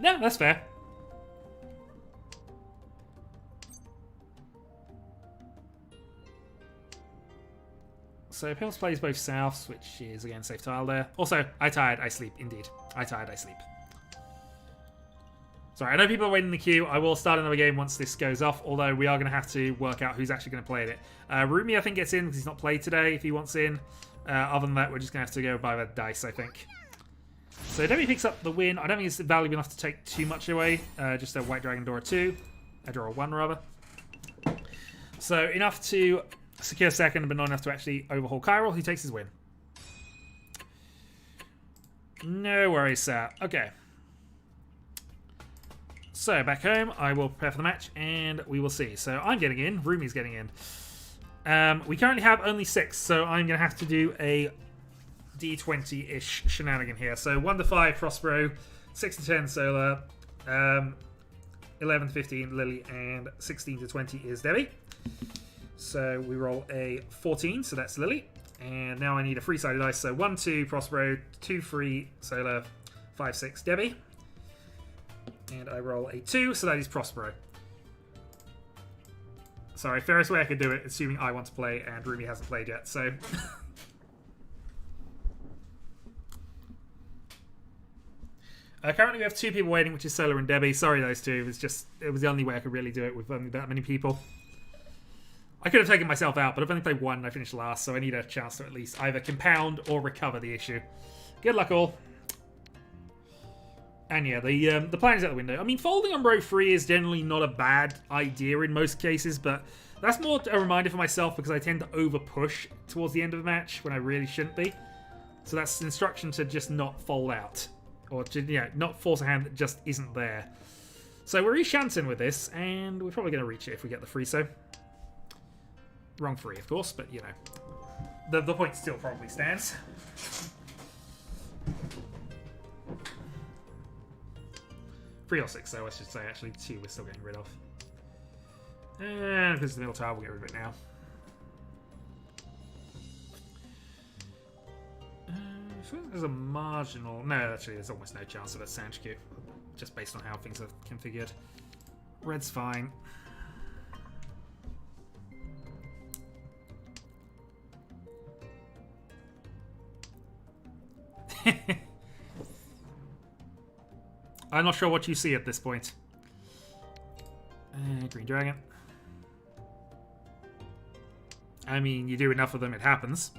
No, that's fair. So Piffles plays both Souths, which is again safe tile there. Also, I tired, I sleep. Indeed. I tired, I sleep. Sorry, I know people are waiting in the queue. I will start another game once this goes off, although we are going to have to work out who's actually going to play it. Rumi, I think, gets in because he's not played today if he wants in. Other than that, we're just going to have to go by the dice, I think. So Debbie picks up the win. I don't think it's valuable enough to take too much away. Just a White Dragon Dora 2. A Dora 1, rather. So enough to secure second, but not enough to actually overhaul Chiral, who takes his win. No worries, sir. Okay. So, back home, I will prepare for the match, and we will see. So, I'm getting in. Rumi's getting in. We currently have only 6, so I'm going to have to do a D20-ish shenanigan here. So, 1 to 5, Prospero, 6 to 10, Solar, 11 to 15, Lily, and 16 to 20 is Debbie. So, we roll a 14, so that's Lily. And now I need a free-sided dice, so 1, 2, Prospero, 2, 3, Solar, 5, 6, Debbie. And I roll a 2, so that is Prospero. Sorry, fairest way I could do it, assuming I want to play and Rumi hasn't played yet, so... Currently we have 2 people waiting, which is Solar and Debbie. Sorry, those two. It was the only way I could really do it with only that many people. I could have taken myself out, but I've only played 1 and I finished last, so I need a chance to at least either compound or recover the issue. Good luck, all. And yeah, the plan is out the window. I mean, folding on row 3 is generally not a bad idea in most cases, but that's more a reminder for myself because I tend to over-push towards the end of the match when I really shouldn't be. So that's an instruction to just not fold out. Or to, yeah, not force a hand that just isn't there. So we're enchanting with this, and we're probably going to reach it if we get the free so. Wrong 3, of course, but you know. The point still probably stands. 3 or 6, though, I should say. Actually, 2 we're still getting rid of. And because it's the middle tile, we'll get rid of it now. There's a marginal... No, actually, there's almost no chance of a Sanchku. Just based on how things are configured. Red's fine. I'm not sure what you see at this point. Green Dragon. I mean, you do enough of them, it happens.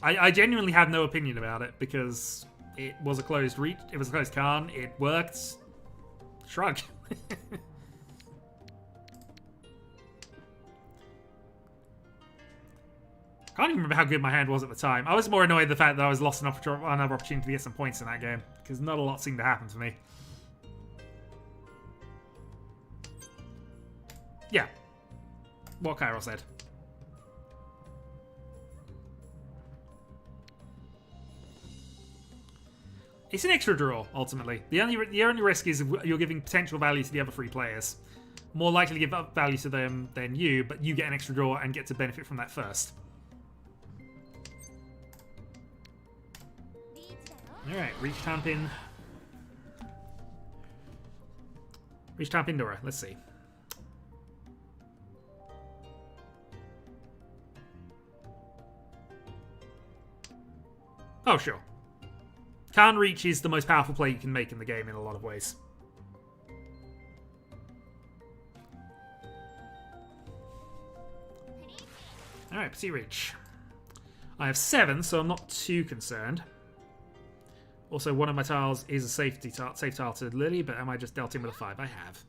I genuinely have no opinion about it because it was a closed reach. It was a closed Khan. It worked. Shrug. I can't even remember how good my hand was at the time. I was more annoyed at the fact that I was lost another opportunity to get some points in that game because not a lot seemed to happen to me. Yeah. What Chiral said. It's an extra draw, ultimately. The only risk is you're giving potential value to the other 3 players. More likely to give up value to them than you, but you get an extra draw and get to benefit from that first. Alright, Reach Tampin. Reach Tampin Dora, let's see. Oh, sure. Khan Reach is the most powerful play you can make in the game in a lot of ways. Alright, Petite Reach. I have 7, so I'm not too concerned. Also, one of my tiles is a safe tile to Lily, but am I just dealt in with a 5? I have.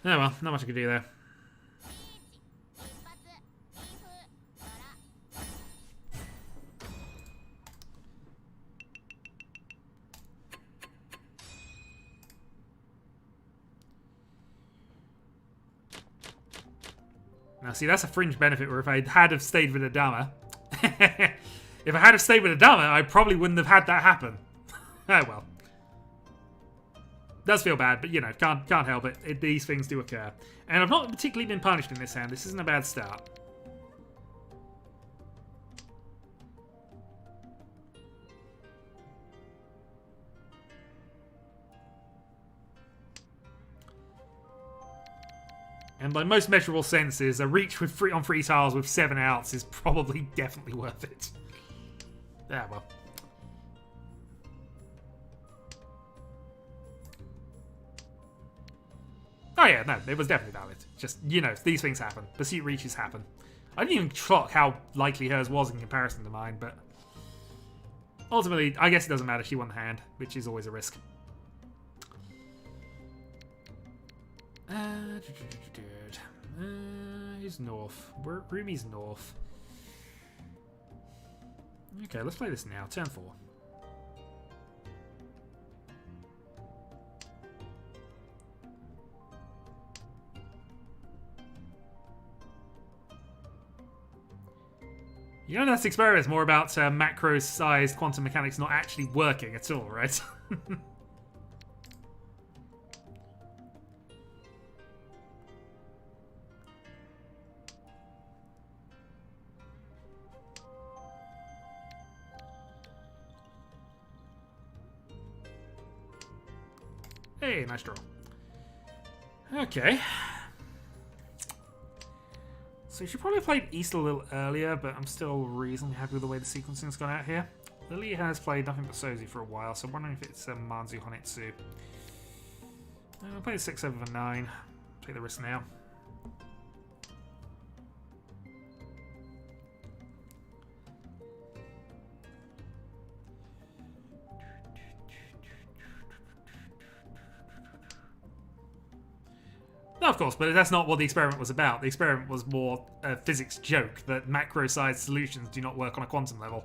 Oh well, not much I can do there. Now, see, that's a fringe benefit where if I had have stayed with Adama, If I had have stayed with a Dama, I probably wouldn't have had that happen. Oh well. Does feel bad, but you know, can't help it. These things do occur. And I've not particularly been punished in this hand. This isn't a bad start. And by most measurable senses, a reach with on 3 tiles with 7 outs is probably definitely worth it. Yeah, well. Oh yeah, no, it was definitely valid. Just, you know, these things happen. Pursuit reaches happen. I didn't even clock how likely hers was in comparison to mine, but ultimately, I guess it doesn't matter. She won the hand, which is always a risk. Who's north? Ruby's north. Okay, let's play this now. Turn 4. You know, that experiment is more about macro-sized quantum mechanics not actually working at all, right? Hey, nice draw. Okay. So you should probably have played East a little earlier, but I'm still reasonably happy with the way the sequencing's gone out here. Lily has played nothing but Sozi for a while, so I'm wondering if it's Manzu Honitsu. I'll play the 6, 7, and 9. Take the risk now. No, of course, but that's not what the experiment was about. The experiment was more a physics joke that macro-sized solutions do not work on a quantum level.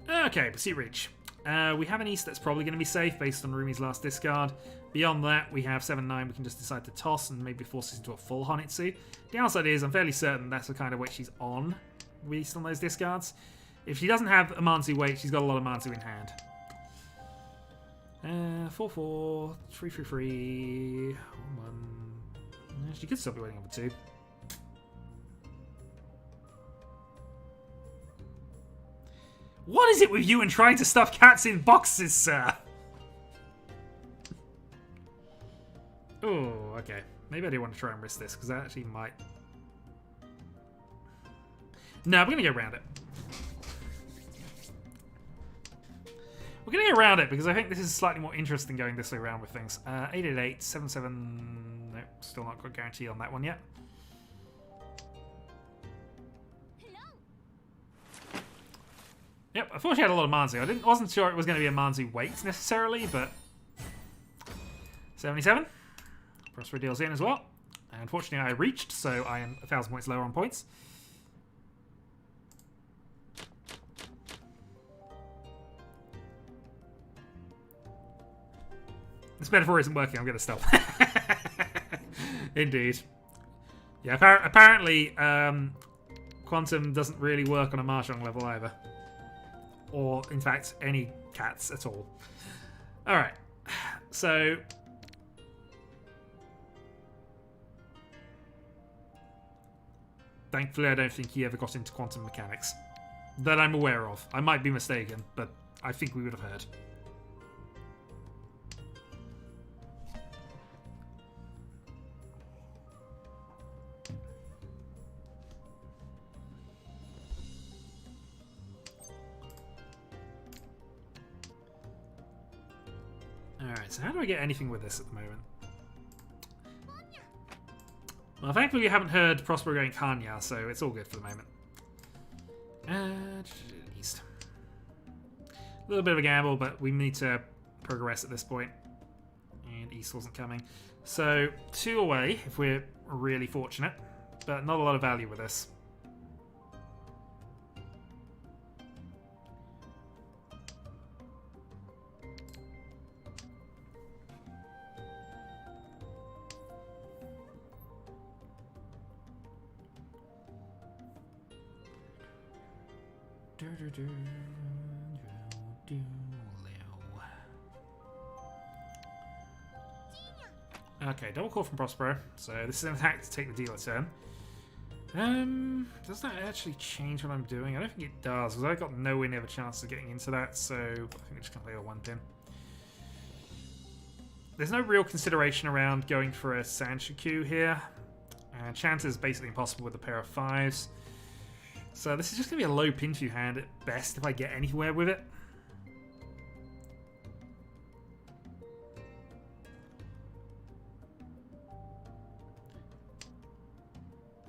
Okay, Pursuit Reach. We have an East that's probably going to be safe based on Rumi's last discard. Beyond that, we have 7-9 we can just decide to toss and maybe force us into a full Honitsu. The downside is I'm fairly certain that's the kind of weight she's on based on those discards. If she doesn't have a Manzu weight, she's got a lot of Manzu in hand. 4-4, 3-3-3, 1-1. She could still be waiting over 2. What is it with you and trying to stuff cats in boxes, sir? Oh, okay. Maybe I do want to try and risk this, because that actually might... No, we're going to go around it. We're going to go around it, because I think this is slightly more interesting going this way around with things. 888, 77... Nope, still not got guarantee on that one yet. Yep, I thought she had a lot of Manzu. I wasn't sure it was going to be a Manzu weight necessarily, but 77. Prospero deals in as well. And unfortunately, I reached, so I am 1,000 points lower on points. This metaphor isn't working. I'm going to stop. Indeed. Yeah, apparently, Quantum doesn't really work on a Mahjong level either. Or, in fact, any cats at all. Alright. So... Thankfully, I don't think he ever got into quantum mechanics. That I'm aware of. I might be mistaken, but I think we would have heard. Alright, so how do I get anything with this at the moment? Well, thankfully we haven't heard Prospero going Kanya, so it's all good for the moment. East. A little bit of a gamble, but we need to progress at this point. And East wasn't coming. So, 2 away, if we're really fortunate. But not a lot of value with this. Okay, double call from Prospero. So this is an attack to take the dealer turn. Does that actually change what I'm doing? I don't think it does, because I've got nowhere near a chance of getting into that, so I think I'm just going to play the 1 pin. There's no real consideration around going for a Sanshiku here. Chance is basically impossible with a pair of 5s. So this is just going to be a low pin-2 hand at best if I get anywhere with it.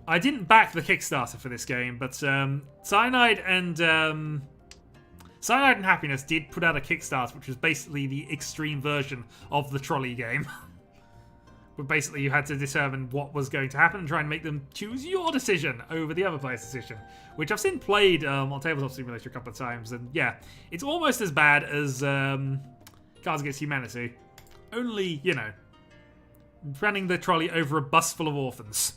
I didn't back the Kickstarter for this game, but Cyanide and Happiness did put out a Kickstarter, which was basically the extreme version of the trolley game. Where basically you had to determine what was going to happen and try and make them choose your decision over the other player's decision. Which I've seen played on Tabletop Simulator a couple of times, and yeah, it's almost as bad as Cards Against Humanity. Only, you know, running the trolley over a bus full of orphans.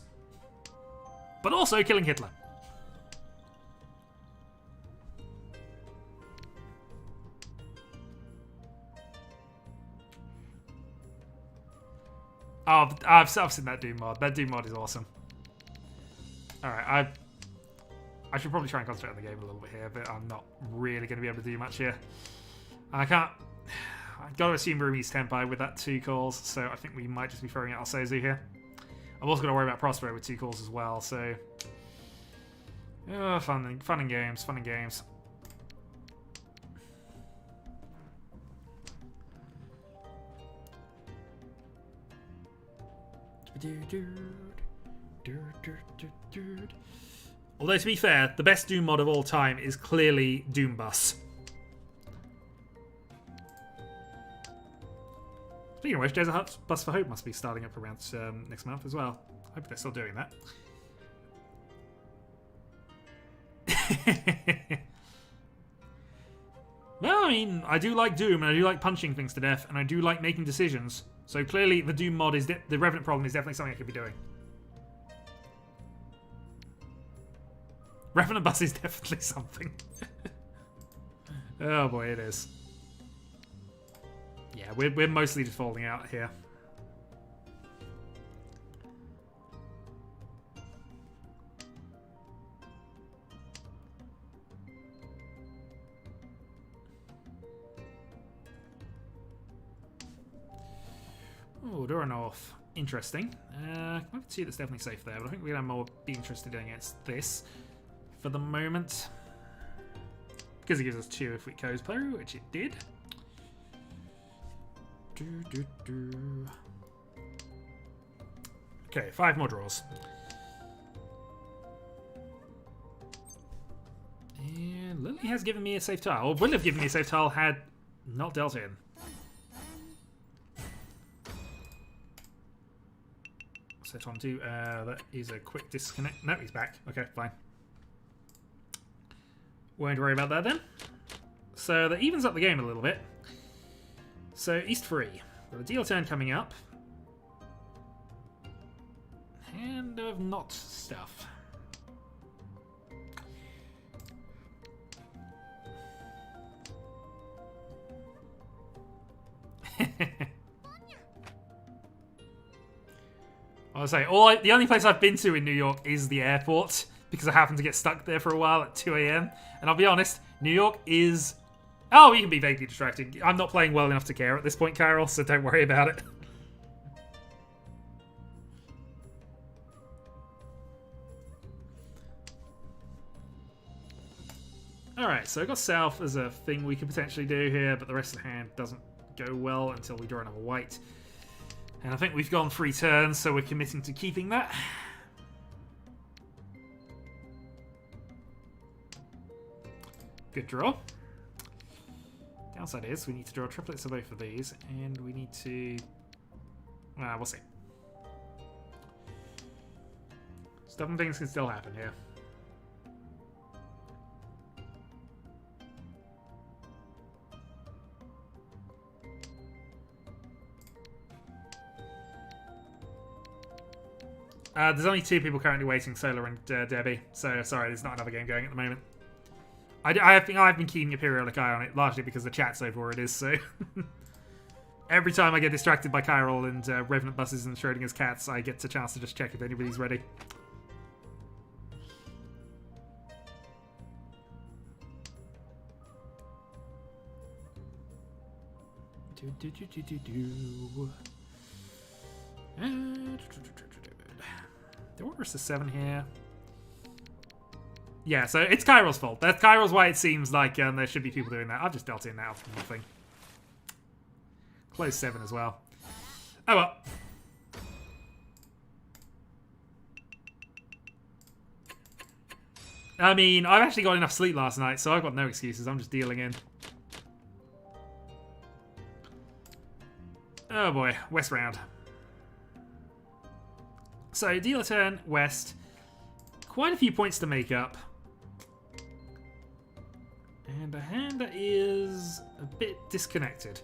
But also killing Hitler. Oh, I've seen that Doom mod. That Doom mod is awesome. Alright, I should probably try and concentrate on the game a little bit here, but I'm not really going to be able to do much here. I can't... I've got to assume Rumi's Tempai with that 2 calls, so I think we might just be throwing out our Seizu here. I've also got to worry about Prospero with 2 calls as well, so... fun and games, fun and games. Although, to be fair, the best Doom mod of all time is clearly Doom Bus. Speaking of which, Desert Bus for Hope must be starting up around next month as well. I hope they're still doing that. Well, I mean, I do like Doom, and I do like punching things to death, and I do like making decisions. So clearly, the Doom mod is the Revenant problem is definitely something I could be doing. Revenant Bus is definitely something. Oh boy, it is. Yeah, we're mostly just falling out here. Oh, door north. Interesting. I can see that's definitely safe there, but I think we're going to be interested in against this for the moment. Because it gives us 2 if we goes through, which it did. Okay, 5 more draws. And Lily has given me a safe tile, or would have given me a safe tile had not dealt in. Set on 2. That is a quick disconnect. No, he's back. Okay, fine. Won't worry about that then. So that evens up the game a little bit. So East 3. Got a deal turn coming up. Hand of not stuff. I'll say, the only place I've been to in New York is the airport, because I happened to get stuck there for a while at 2 AM. And I'll be honest, New York is... Oh, you can be vaguely distracting. I'm not playing well enough to care at this point, Carol, so don't worry about it. Alright, so I've got South as a thing we could potentially do here, but the rest of the hand doesn't go well until we draw another white. And I think we've gone 3 turns, so we're committing to keeping that. Good draw. Downside is we need to draw triplets of both of these, and we need to... we'll see. Stubborn things can still happen here. There's only 2 people currently waiting, Solar and Debbie. So, sorry, there's not another game going at the moment. I think I've been keeping a periodic eye on it, largely because the chat's over where it is, so... Every time I get distracted by Chiral and Revenant buses and Schrodinger's cats, I get a chance to just check if anybody's ready. The order is the 7 here. Yeah, so it's Chiral's fault. That's Chiral's why it seems like there should be people doing that. I've just dealt in now for nothing. Close 7 as well. Oh well. I mean, I've actually got enough sleep last night, so I've got no excuses. I'm just dealing in. Oh boy, west round. So, dealer turn, west. Quite a few points to make up. And a hand that is a bit disconnected.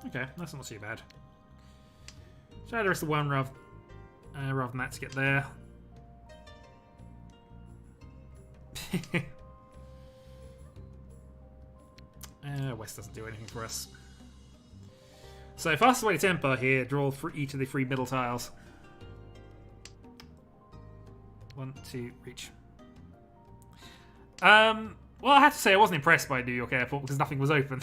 Okay, that's not too bad. Try the rest of one rather than that to get there. West doesn't do anything for us. So fast away tempo here, draw for each of the 3 middle tiles. 1, 2, reach. Well, I have to say I wasn't impressed by New York Airport because nothing was open.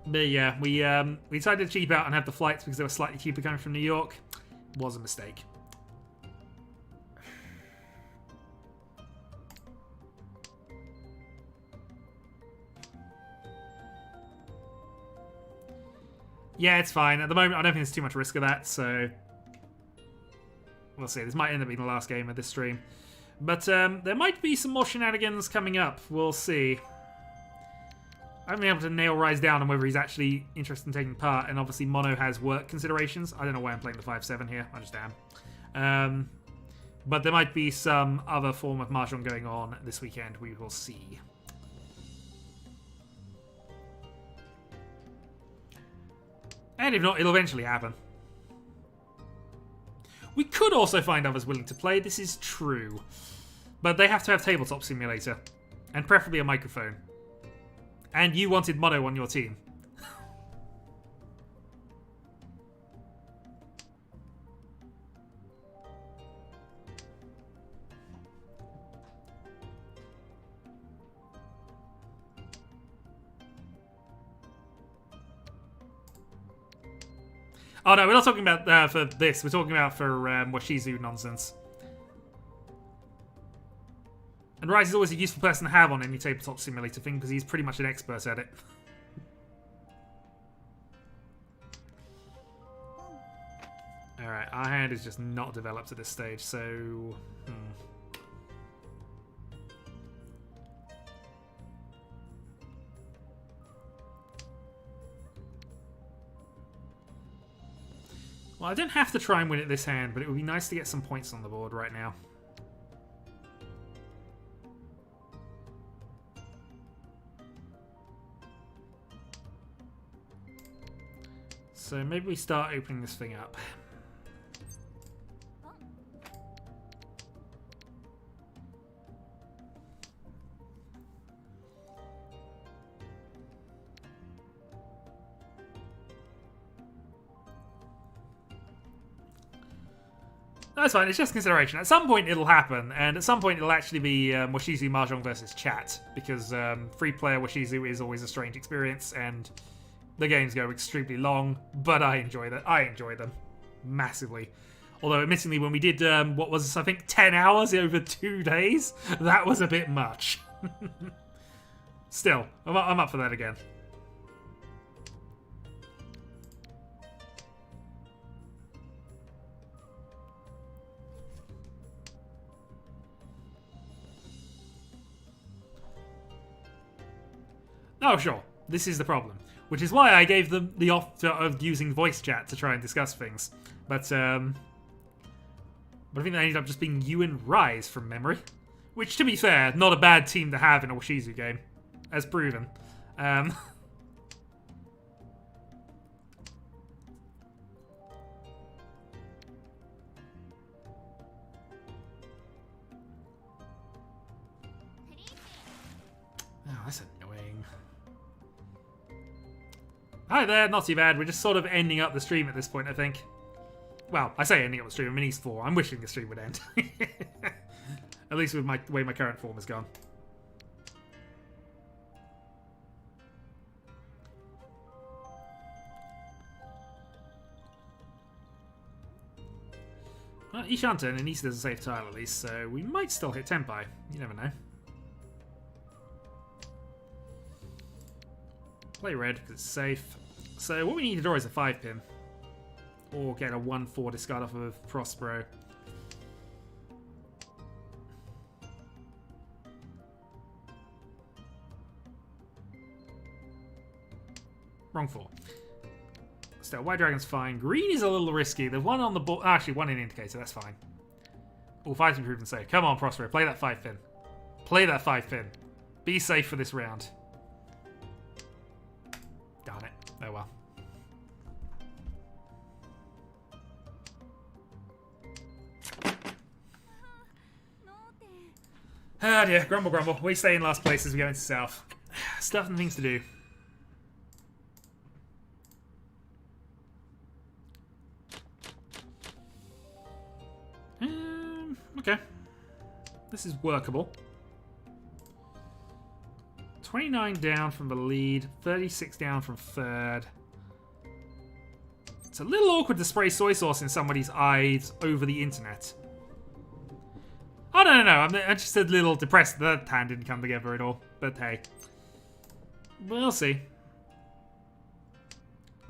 But yeah, we decided to cheap out and have the flights because they were slightly cheaper coming from New York. Was a mistake. Yeah, it's fine. At the moment, I don't think there's too much risk of that, so... We'll see. This might end up being the last game of this stream. But there might be some more shenanigans coming up. We'll see. I haven't been able to nail Rise down on whether he's actually interested in taking part, and obviously Mono has work considerations. I don't know why I'm playing the 5-7 here. I just am. But there might be some other form of Mahjong going on this weekend. We will see. And if not, it'll eventually happen. We could also find others willing to play. This is true. But they have to have Tabletop Simulator. And preferably a microphone. And you wanted Mono on your team. Oh no, we're not talking about for this. We're talking about for Washizu nonsense. And Rise is always a useful person to have on any tabletop simulator thing because he's pretty much an expert at it. Alright, our hand is just not developed at this stage, so... Well, I don't have to try and win it this hand, but it would be nice to get some points on the board right now. So maybe we start opening this thing up. That's fine, it's just consideration. At some point it'll happen, and at some point it'll actually be Washizu Mahjong versus chat, because free player Washizu is always a strange experience, and the games go extremely long, but I enjoy that. I enjoy them massively. Although, admittedly, when we did what was, I think, 10 hours over 2 days, that was a bit much. Still, I'm up for that again. Oh, sure. This is the problem. Which is why I gave them the offer of using voice chat to try and discuss things. But But I think they ended up just being you and Rise from memory. Which, to be fair, not a bad team to have in a Shizu game. As proven. Oh, that's annoying. Hi there, not too bad. We're just sort of ending up the stream at this point, I think. Well, I say ending up the stream. I'm in East 4. I'm wishing the stream would end. At least with the way my current form has gone. Well, Ishanten and East is a safe tile at least, so we might still hit Tenpai. You never know. Play red because it's safe. So what we need to draw is a 5-pin. Or get a 1-4 discard off of Prospero. Wrong 4. Still, White Dragon's fine. Green is a little risky. There's one on the board. Actually, one in indicator. That's fine. Oh, 5's been proven safe. Come on, Prospero. Play that 5-pin. Play that 5-pin. Be safe for this round. Darn it. Oh well. Ah dear, grumble grumble. We stay in last place as we go into South. Stuff and things to do. Okay. This is workable. 29 down from the lead, 36 down from third. It's a little awkward to spray soy sauce in somebody's eyes over the internet. Oh, no. I'm just a little depressed that hand didn't come together at all. But hey. We'll see.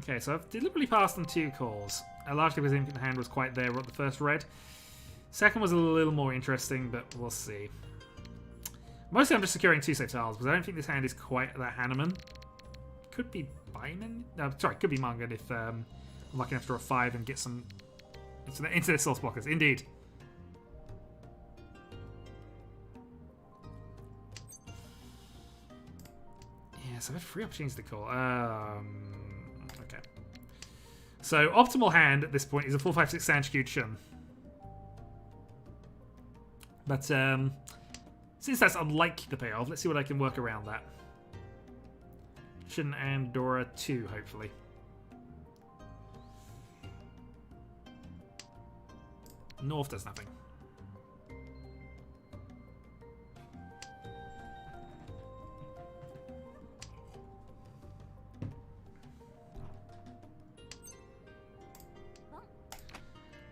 Okay, so I've deliberately passed on 2 calls. Largely because the hand was quite there at the first red. Second was a little more interesting, but we'll see. Mostly I'm just securing 2 safe tiles, because I don't think this hand is quite that Hanneman. Could be Baiman? No, sorry, could be Mangan if I'm lucky enough to draw a 5 and get some into their source blockers. Indeed. Yeah, so I had 3 opportunities to call. Okay. So, optimal hand at this point is a 4-5-6 Sanchikyu Chun. But since that's unlikely to pay off, let's see what I can work around that. Shin and Dora 2, hopefully. North does nothing.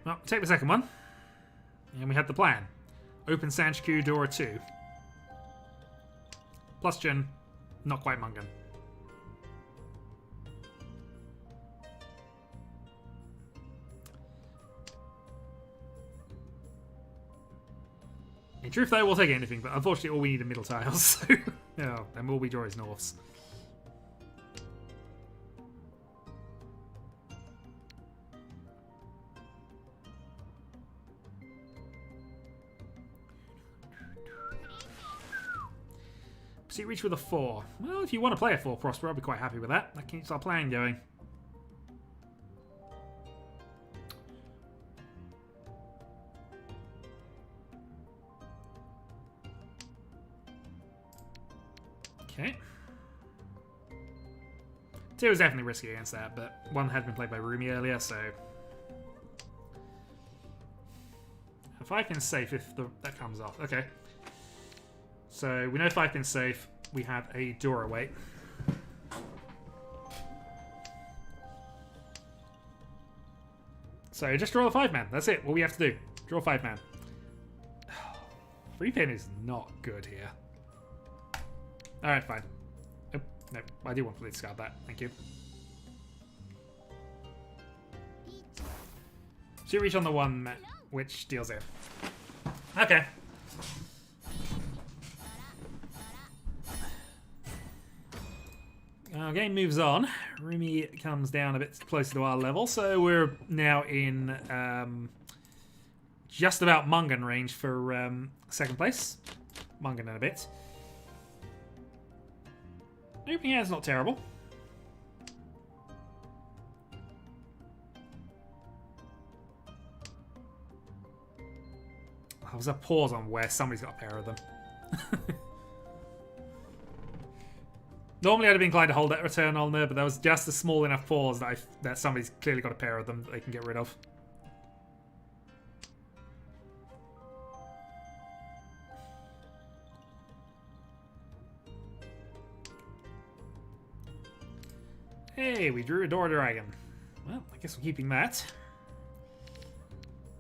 Well, take the second one. And we had the plan. Open Sanchikyu, Dora 2. Plus Jin, not quite Mungan. In truth, though, we'll take anything, but unfortunately all we need are middle tiles, so... oh, then all we draw is Norths. Pursuit Reach with a 4. Well, if you want to play a 4 Prosper, I'll be quite happy with that. That keeps our plan going. Okay. 2 was definitely risky against that, but 1 had been played by Rumi earlier, so... a 5-pin's safe if that comes off. Okay. So, we know 5-pin's safe. We have a Dora wait. So, just draw the 5-man. That's it. All we have to do. Draw 5-man. 3-pin is not good here. Alright, fine. Oh, no, I do want to discard that. Thank you. So, you reach on the 1, which deals it. Okay. Our game moves on. Rumi comes down a bit closer to our level, so we're now in just about Mungan range for second place. Mungan in a bit. Opening air is not terrible. There was a pause on where somebody's got a pair of them. Normally I'd have been inclined to hold that return on there, but there was just a small enough pause that somebody's clearly got a pair of them that they can get rid of. Hey, we drew a door dragon. Well, I guess we're keeping that.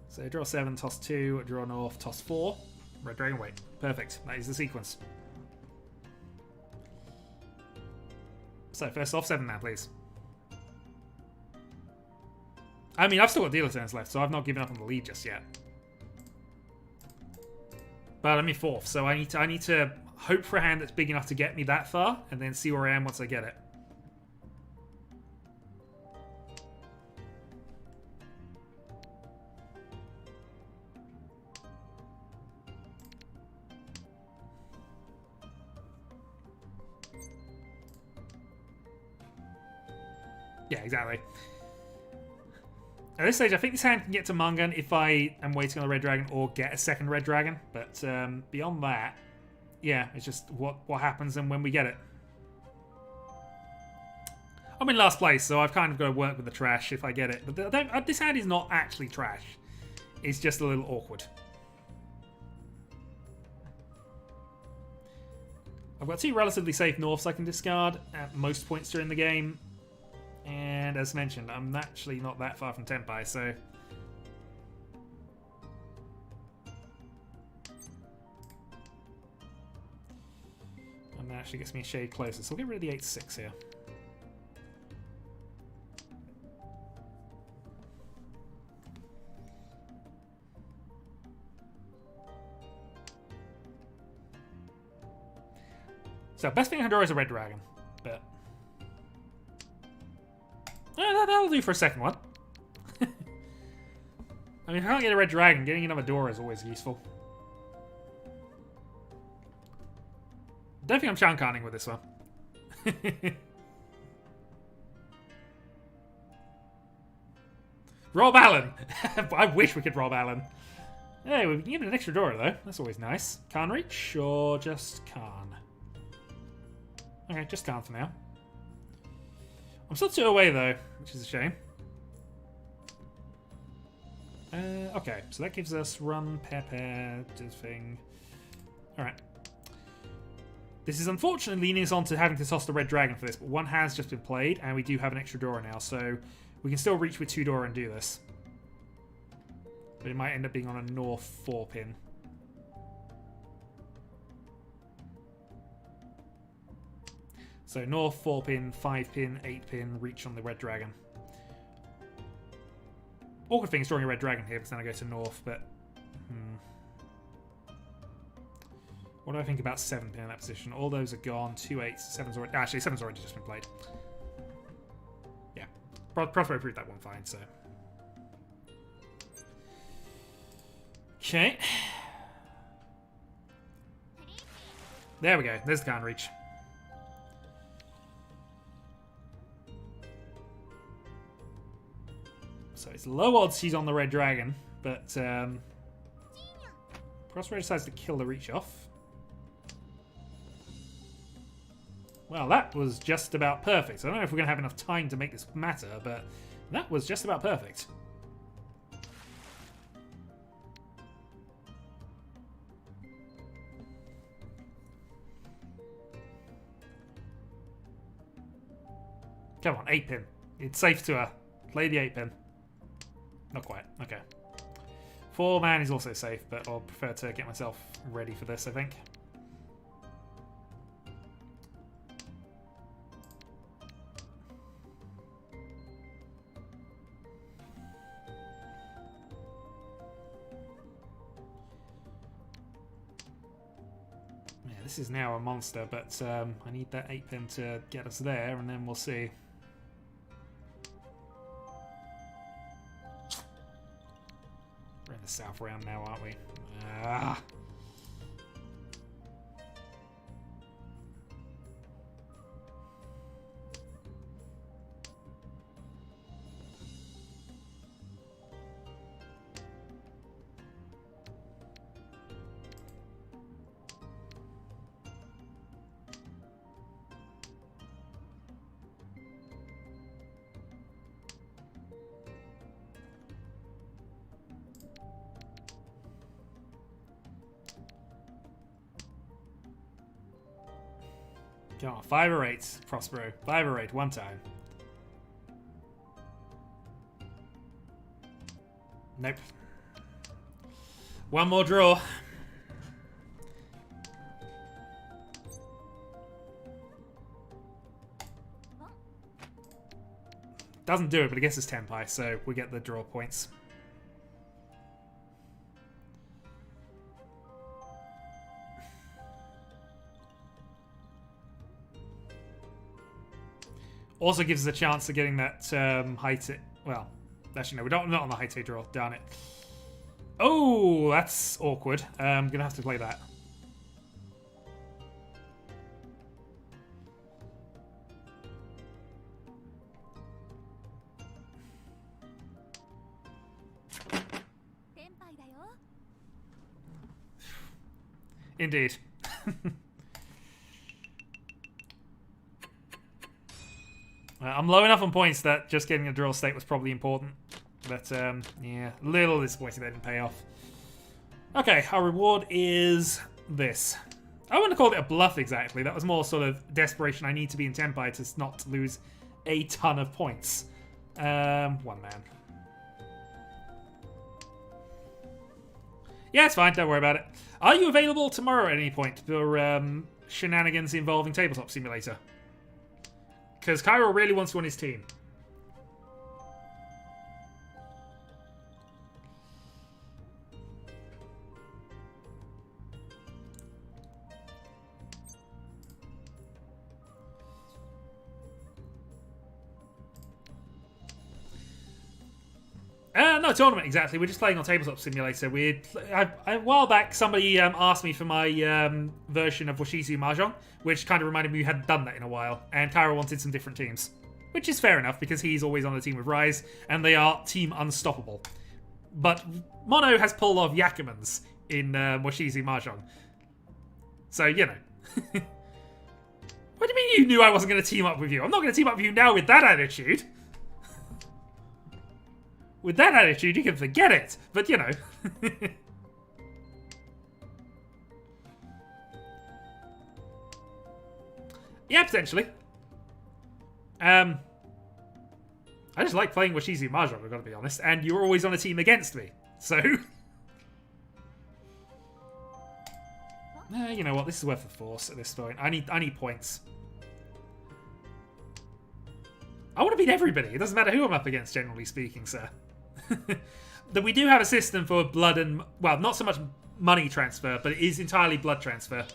So draw 7, toss 2, draw north, toss 4. Red dragon, wait. Perfect. That is the sequence. So first off, 7 now, please. I mean, I've still got dealer turns left, so I've not given up on the lead just yet. But I'm in 4th, so I need to hope for a hand that's big enough to get me that far, and then see where I am once I get it. Yeah, exactly. At this stage, I think this hand can get to Mungan if I am waiting on the red dragon or get a second red dragon. But beyond that, yeah, it's just what happens and when we get it. I'm in last place, so I've kind of got to work with the trash if I get it. But this hand is not actually trash. It's just a little awkward. I've got 2 relatively safe norths I can discard at most points during the game. And as mentioned, I'm actually not that far from Tenpai, so... And that actually gets me a shade closer, so we'll get rid of the 8-6 here. So, best thing I can draw is a red dragon, but... that'll do for a second one. I mean, if I can't get a red dragon, getting another door is always useful. Don't think I'm Shankarning with this one. Rob Allen! I wish we could Rob Allen. Hey, we can get an extra door though. That's always nice. Khan Reach or just Khan? Okay, just Khan for now. I'm still 2 away though, which is a shame. Okay, so that gives us run, pair, do thing. Alright. This is unfortunately leaning us on to having to toss the red dragon for this, but one has just been played, and we do have an extra door now, so we can still reach with 2 door and do this. But it might end up being on a north 4 pin. So north 4 pin, 5 pin, 8 pin, reach on the red dragon. Awkward thing is drawing a red dragon here because then I go to north, but... What do I think about 7 pin in that position? All those are gone. 2 8s, 7's already... Actually, 7's already just been played. Yeah. Prospero proved that one fine, so... Okay. There we go. There's the Khan Reach. So it's low odds he's on the red dragon, but Prospero decides to kill the Reach off. Well, that was just about perfect. I don't know if we're going to have enough time to make this matter, but that was just about perfect. Come on, 8 pin. It's safe to play the 8 pin. Not quite. Okay. 4 man is also safe, but I'll prefer to get myself ready for this, I think. Yeah, this is now a monster, but I need that 8 pin to get us there, and then we'll see. south round now, aren't we? Ah. Come on, 5 or 8, Prospero. 5 or 8, one time. Nope. One more draw. Doesn't do it, but I guess it's Tenpai, so we get the draw points. Also gives us a chance of getting that Haite. Well, actually, no, we're not on the Haite draw. Darn it. Oh, that's awkward. I'm going to have to play that. Indeed. I'm low enough on points that just getting a draw state was probably important. But, yeah, a little disappointing that didn't pay off. Okay, our reward is this. I wouldn't have called it a bluff exactly. That was more sort of desperation. I need to be in Tenpai to not lose a ton of points. One man. Yeah, it's fine. Don't worry about it. Are you available tomorrow at any point for shenanigans involving Tabletop Simulator? Because Cairo really wants you on his team. No tournament exactly. We're just playing on Tabletop Simulator. A while back, somebody asked me for my version of Washizu Mahjong, which kind of reminded me we hadn't done that in a while. And Tyra wanted some different teams, which is fair enough because he's always on the team with Rise, and they are Team Unstoppable. But Mono has pulled off Yakumans in Washizu Mahjong, so you know. What do you mean you knew I wasn't going to team up with you? I'm not going to team up with you now with that attitude. With that attitude, you can forget it. But, you know. Yeah, potentially. I just like playing Washizu Mahjong, I've got to be honest. And you're always on a team against me. So... you know what? This is worth the force at this point. I need points. I want to beat everybody. It doesn't matter who I'm up against, generally speaking, sir. That we do have a system for blood and... Well, not so much money transfer, but it is entirely blood transfer.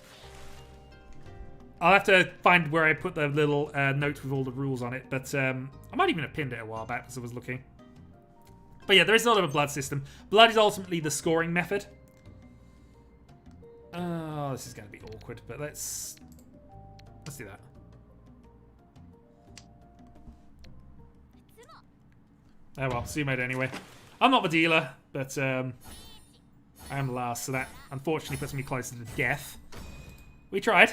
I'll have to find where I put the little note with all the rules on it, but I might even have pinned it a while back as I was looking. But yeah, there is a lot of a blood system. Blood is ultimately the scoring method. Oh, this is going to be awkward, but let's do that. Oh well, sumoed anyway. I'm not the dealer, but I am last, so that unfortunately puts me closer to death. We tried.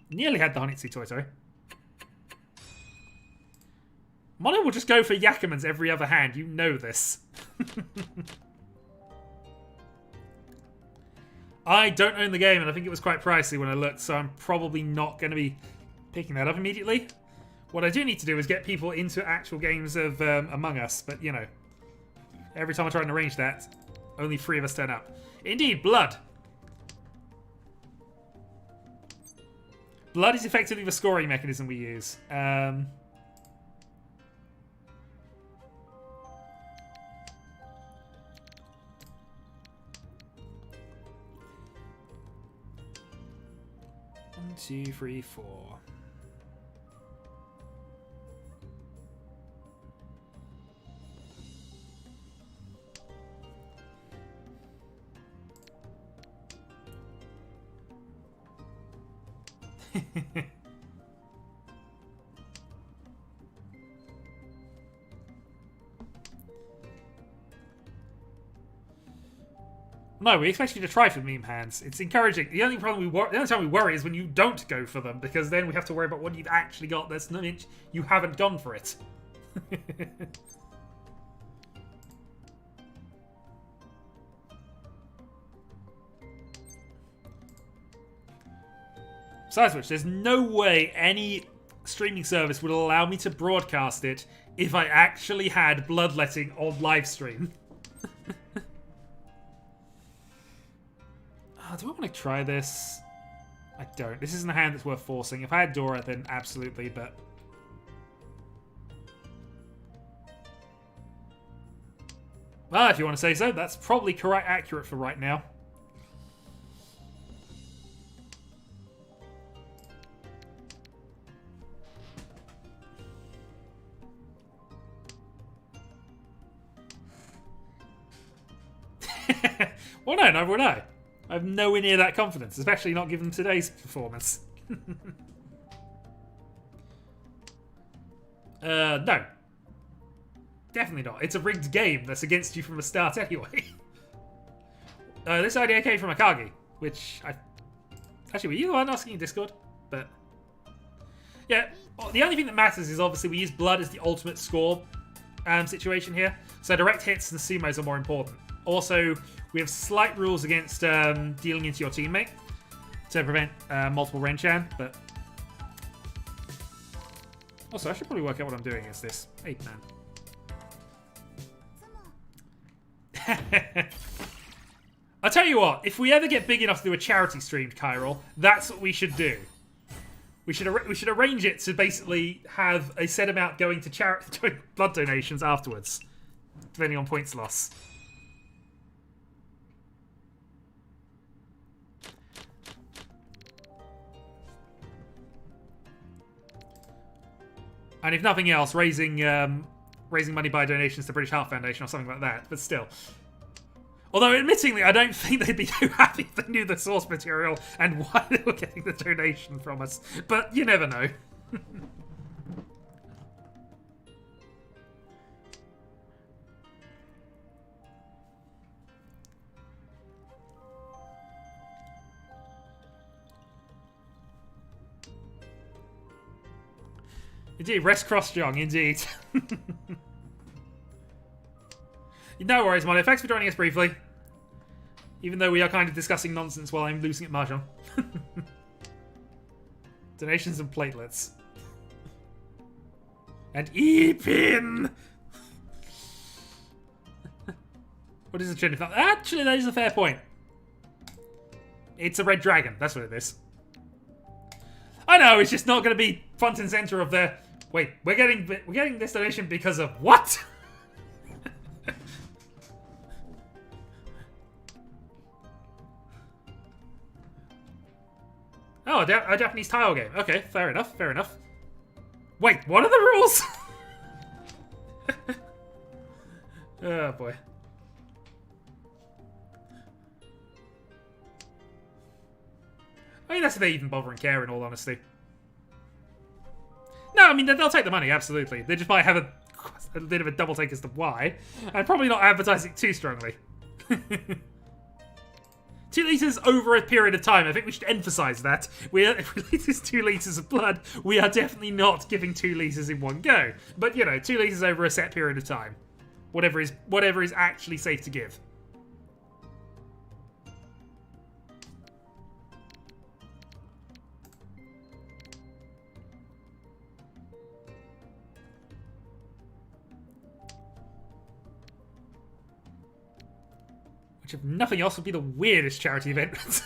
Nearly had the Honitsu Toitoi. Mono will just go for Yakumans every other hand, you know this. I don't own the game, and I think it was quite pricey when I looked, so I'm probably not going to be picking that up immediately. What I do need to do is get people into actual games of Among Us, but, you know, every time I try and arrange that, only 3 of us turn up. Indeed, blood. Blood is effectively the scoring mechanism we use. 1, 2, 3, 4. No, we expect you to try for meme hands. It's encouraging. The only time we worry is when you don't go for them, because then we have to worry about what you've actually got. That's no inch you haven't gone for it. Besides which, there's no way any streaming service would allow me to broadcast it if I actually had bloodletting on live stream. Do I want to try this? I don't. This isn't a hand that's worth forcing. If I had Dora, then absolutely, but... Well, if you want to say so, that's probably correct, accurate for right now. Well, no, neither would I. I have nowhere near that confidence, especially not given today's performance. No. Definitely not. It's a rigged game that's against you from the start anyway. This idea came from Akagi, which I... Actually, were you the one asking in Discord? But... Yeah, the only thing that matters is obviously we use blood as the ultimate score situation here. So direct hits and sumos are more important. Also, we have slight rules against dealing into your teammate to prevent multiple Renchan, but... Also, I should probably work out what I'm doing against this. 8-man. I'll tell you what, if we ever get big enough to do a charity stream, Kyril, that's what we should do. We should arrange it to basically have a set amount going to blood donations afterwards, depending on points loss. And if nothing else, raising money by donations to British Heart Foundation or something like that. But still. Although, admittingly, I don't think they'd be too happy if they knew the source material and why they were getting the donation from us. But you never know. Indeed, rest cross-jong, indeed. No worries, Molly. Thanks for joining us briefly. Even though we are kind of discussing nonsense while I'm losing at Mahjong. Donations and platelets. And E-pin! What is the trend? Actually, that is a fair point. It's a red dragon. That's what it is. I know, it's just not going to be front and center of the... Wait, we're getting this donation because of what? Oh, a Japanese tile game. Okay, fair enough, fair enough. Wait, what are the rules? Oh, boy. I mean, that's if they even bother and care, in all honesty. No, I mean, they'll take the money, absolutely. They just might have a bit of a double take as to why. And probably not advertising too strongly. 2 litres over a period of time. I think we should emphasise that. If we release 2 litres of blood, we are definitely not giving 2 litres in one go. But, you know, 2 litres over a set period of time. Whatever is actually safe to give. Which, if nothing else, would be the weirdest charity event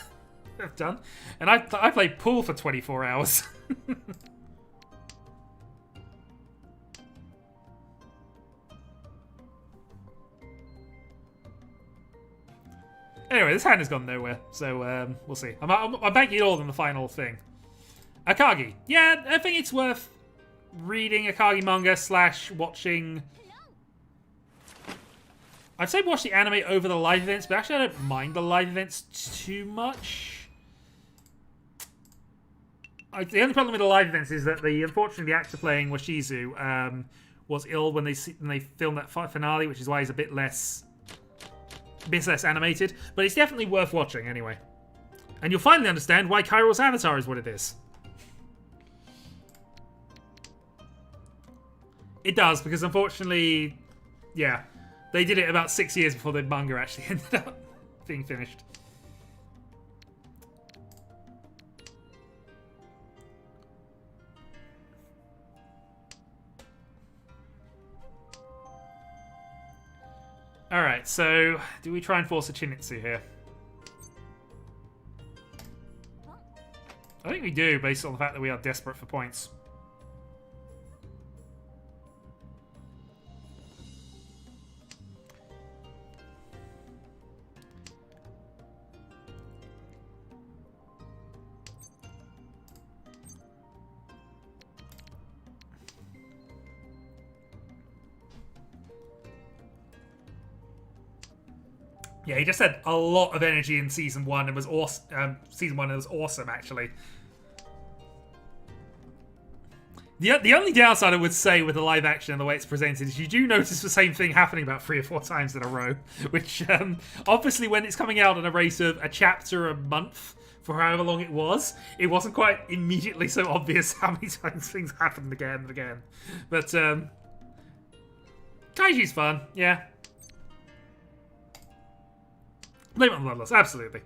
I've done. And I played pool for 24 hours. Anyway, this hand has gone nowhere, so we'll see. I'm banking it all on the final thing. Akagi. Yeah, I think it's worth reading Akagi manga / watching... I'd say watch the anime over the live events, but actually I don't mind the live events too much. The only problem with the live events is that unfortunately the actor playing Washizu was ill when they filmed that finale, which is why he's a bit less animated. But it's definitely worth watching anyway. And you'll finally understand why Kairo's avatar is what it is. It does, because unfortunately, yeah, they did it about 6 years before the manga actually ended up being finished. Alright, so do we try and force a Chinitsu here? I think we do, based on the fact that we are desperate for points. Yeah, he just had a lot of energy in season 1 and was awesome. Season 1 was awesome, actually. The only downside I would say with the live action and the way it's presented is you do notice the same thing happening about 3 or 4 times in a row. Which, obviously, when it's coming out on a rate of a chapter a month for however long it wasn't quite immediately so obvious how many times things happened again and again. But, Kaiji's fun, yeah. Blame it on Bloodlust, absolutely.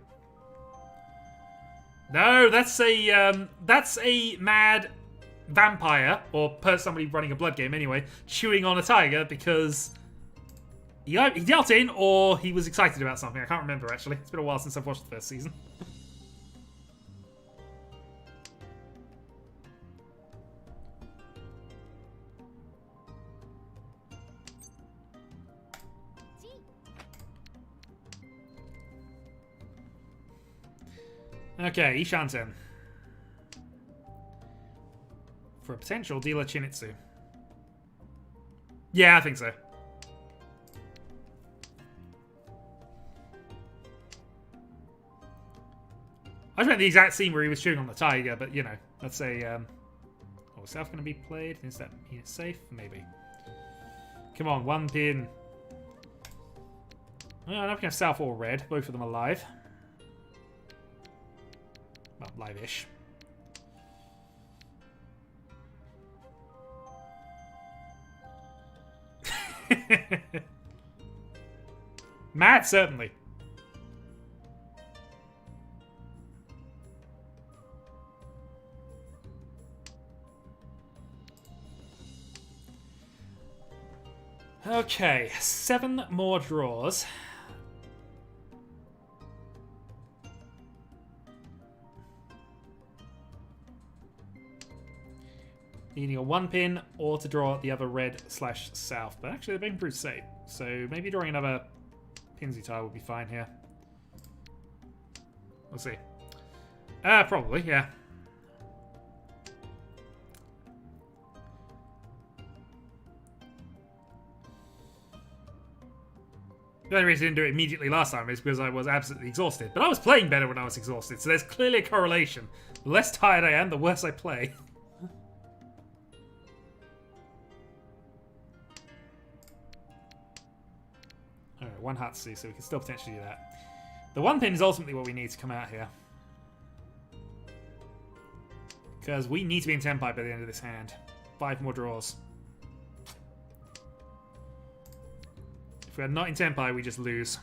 No, that's a mad vampire, or somebody running a blood game anyway, chewing on a tiger because he dealt in, or he was excited about something. I can't remember, actually. It's been a while since I've watched the first season. Okay, Ishanten. For a potential dealer Chinitsu. Yeah, I think so. I just meant the exact scene where he was chewing on the tiger, but you know, let's say, oh, is South going to be played? Is that unit safe? Maybe. Come on, 1 pin. Well, I don't have South or Red. Both of them are live. Well, live-ish. Mad, certainly. Okay, 7 more draws. Needing a 1 pin or to draw the other red/south. But actually, they're being pretty safe. So maybe drawing another pinsy tile would be fine here. We'll see. Probably, yeah. The only reason I didn't do it immediately last time is because I was absolutely exhausted. But I was playing better when I was exhausted, so there's clearly a correlation. The less tired I am, the worse I play. Alright, 1 Hatsu, so we can still potentially do that. The 1 pin is ultimately what we need to come out here. Because we need to be in Tenpai by the end of this hand. 5 more draws. If we're not in Tenpai, we just lose.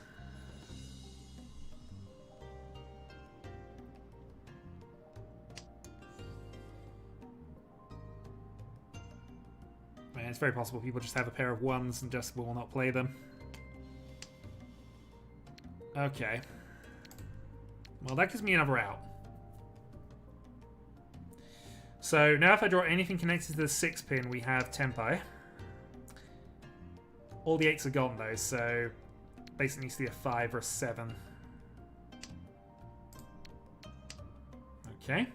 Man, it's very possible people just have a pair of 1s and just will not play them. Okay. Well, that gives me another out. So now if I draw anything connected to the 6 pin, we have Tenpai. All the 8s are gone though, so basically needs to be a 5 or a 7. Okay.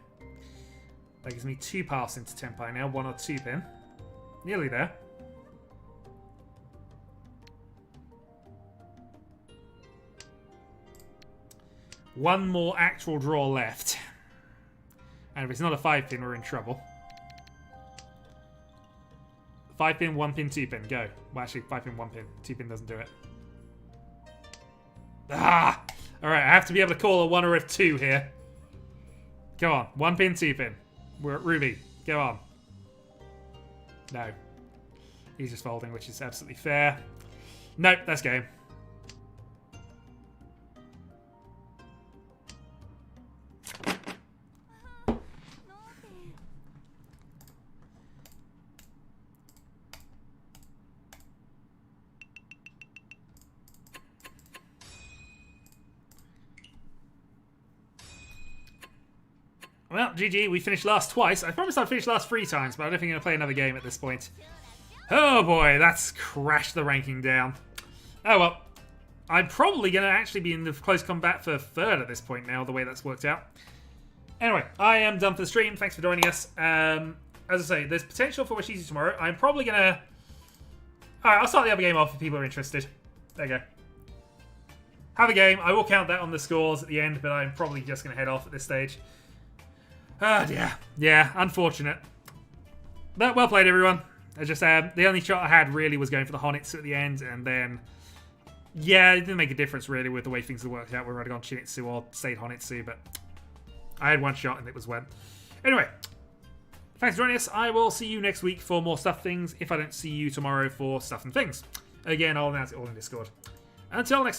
That gives me 2 paths into Tenpai now, 1 or 2 pin. Nearly there. One more actual draw left. And if it's not a 5-pin, we're in trouble. 5-pin, 1-pin, 2-pin. Go. Well, actually, 5-pin, 1-pin. 2-pin doesn't do it. Ah! Alright, I have to be able to call a 1 or a 2 here. Go on. 1-pin, 2-pin. We're at Ruby. Go on. No. He's just folding, which is absolutely fair. Nope, that's game. Well, GG, we finished last twice. I promised I'd finish last 3 times, but I don't think I'm going to play another game at this point. Oh boy, that's crashed the ranking down. Oh well. I'm probably going to actually be in the close combat for 3rd at this point now, the way that's worked out. Anyway, I am done for the stream. Thanks for joining us. As I say, there's potential for Riichi tomorrow. I'm probably going to... Alright, I'll start the other game off if people are interested. There you go. Have a game. I will count that on the scores at the end, but I'm probably just going to head off at this stage. Oh dear. Yeah, unfortunate. But well played, everyone. I just the only shot I had really was going for the Honitsu at the end, and then yeah, it didn't make a difference really with the way things had worked out, whether I'd gone Shinitsu or stayed Honitsu, but I had one shot and it was when. Anyway, thanks for joining us. I will see you next week for more Stuff Things, if I don't see you tomorrow for Stuff and Things. Again, I'll announce it all in Discord. Until next time.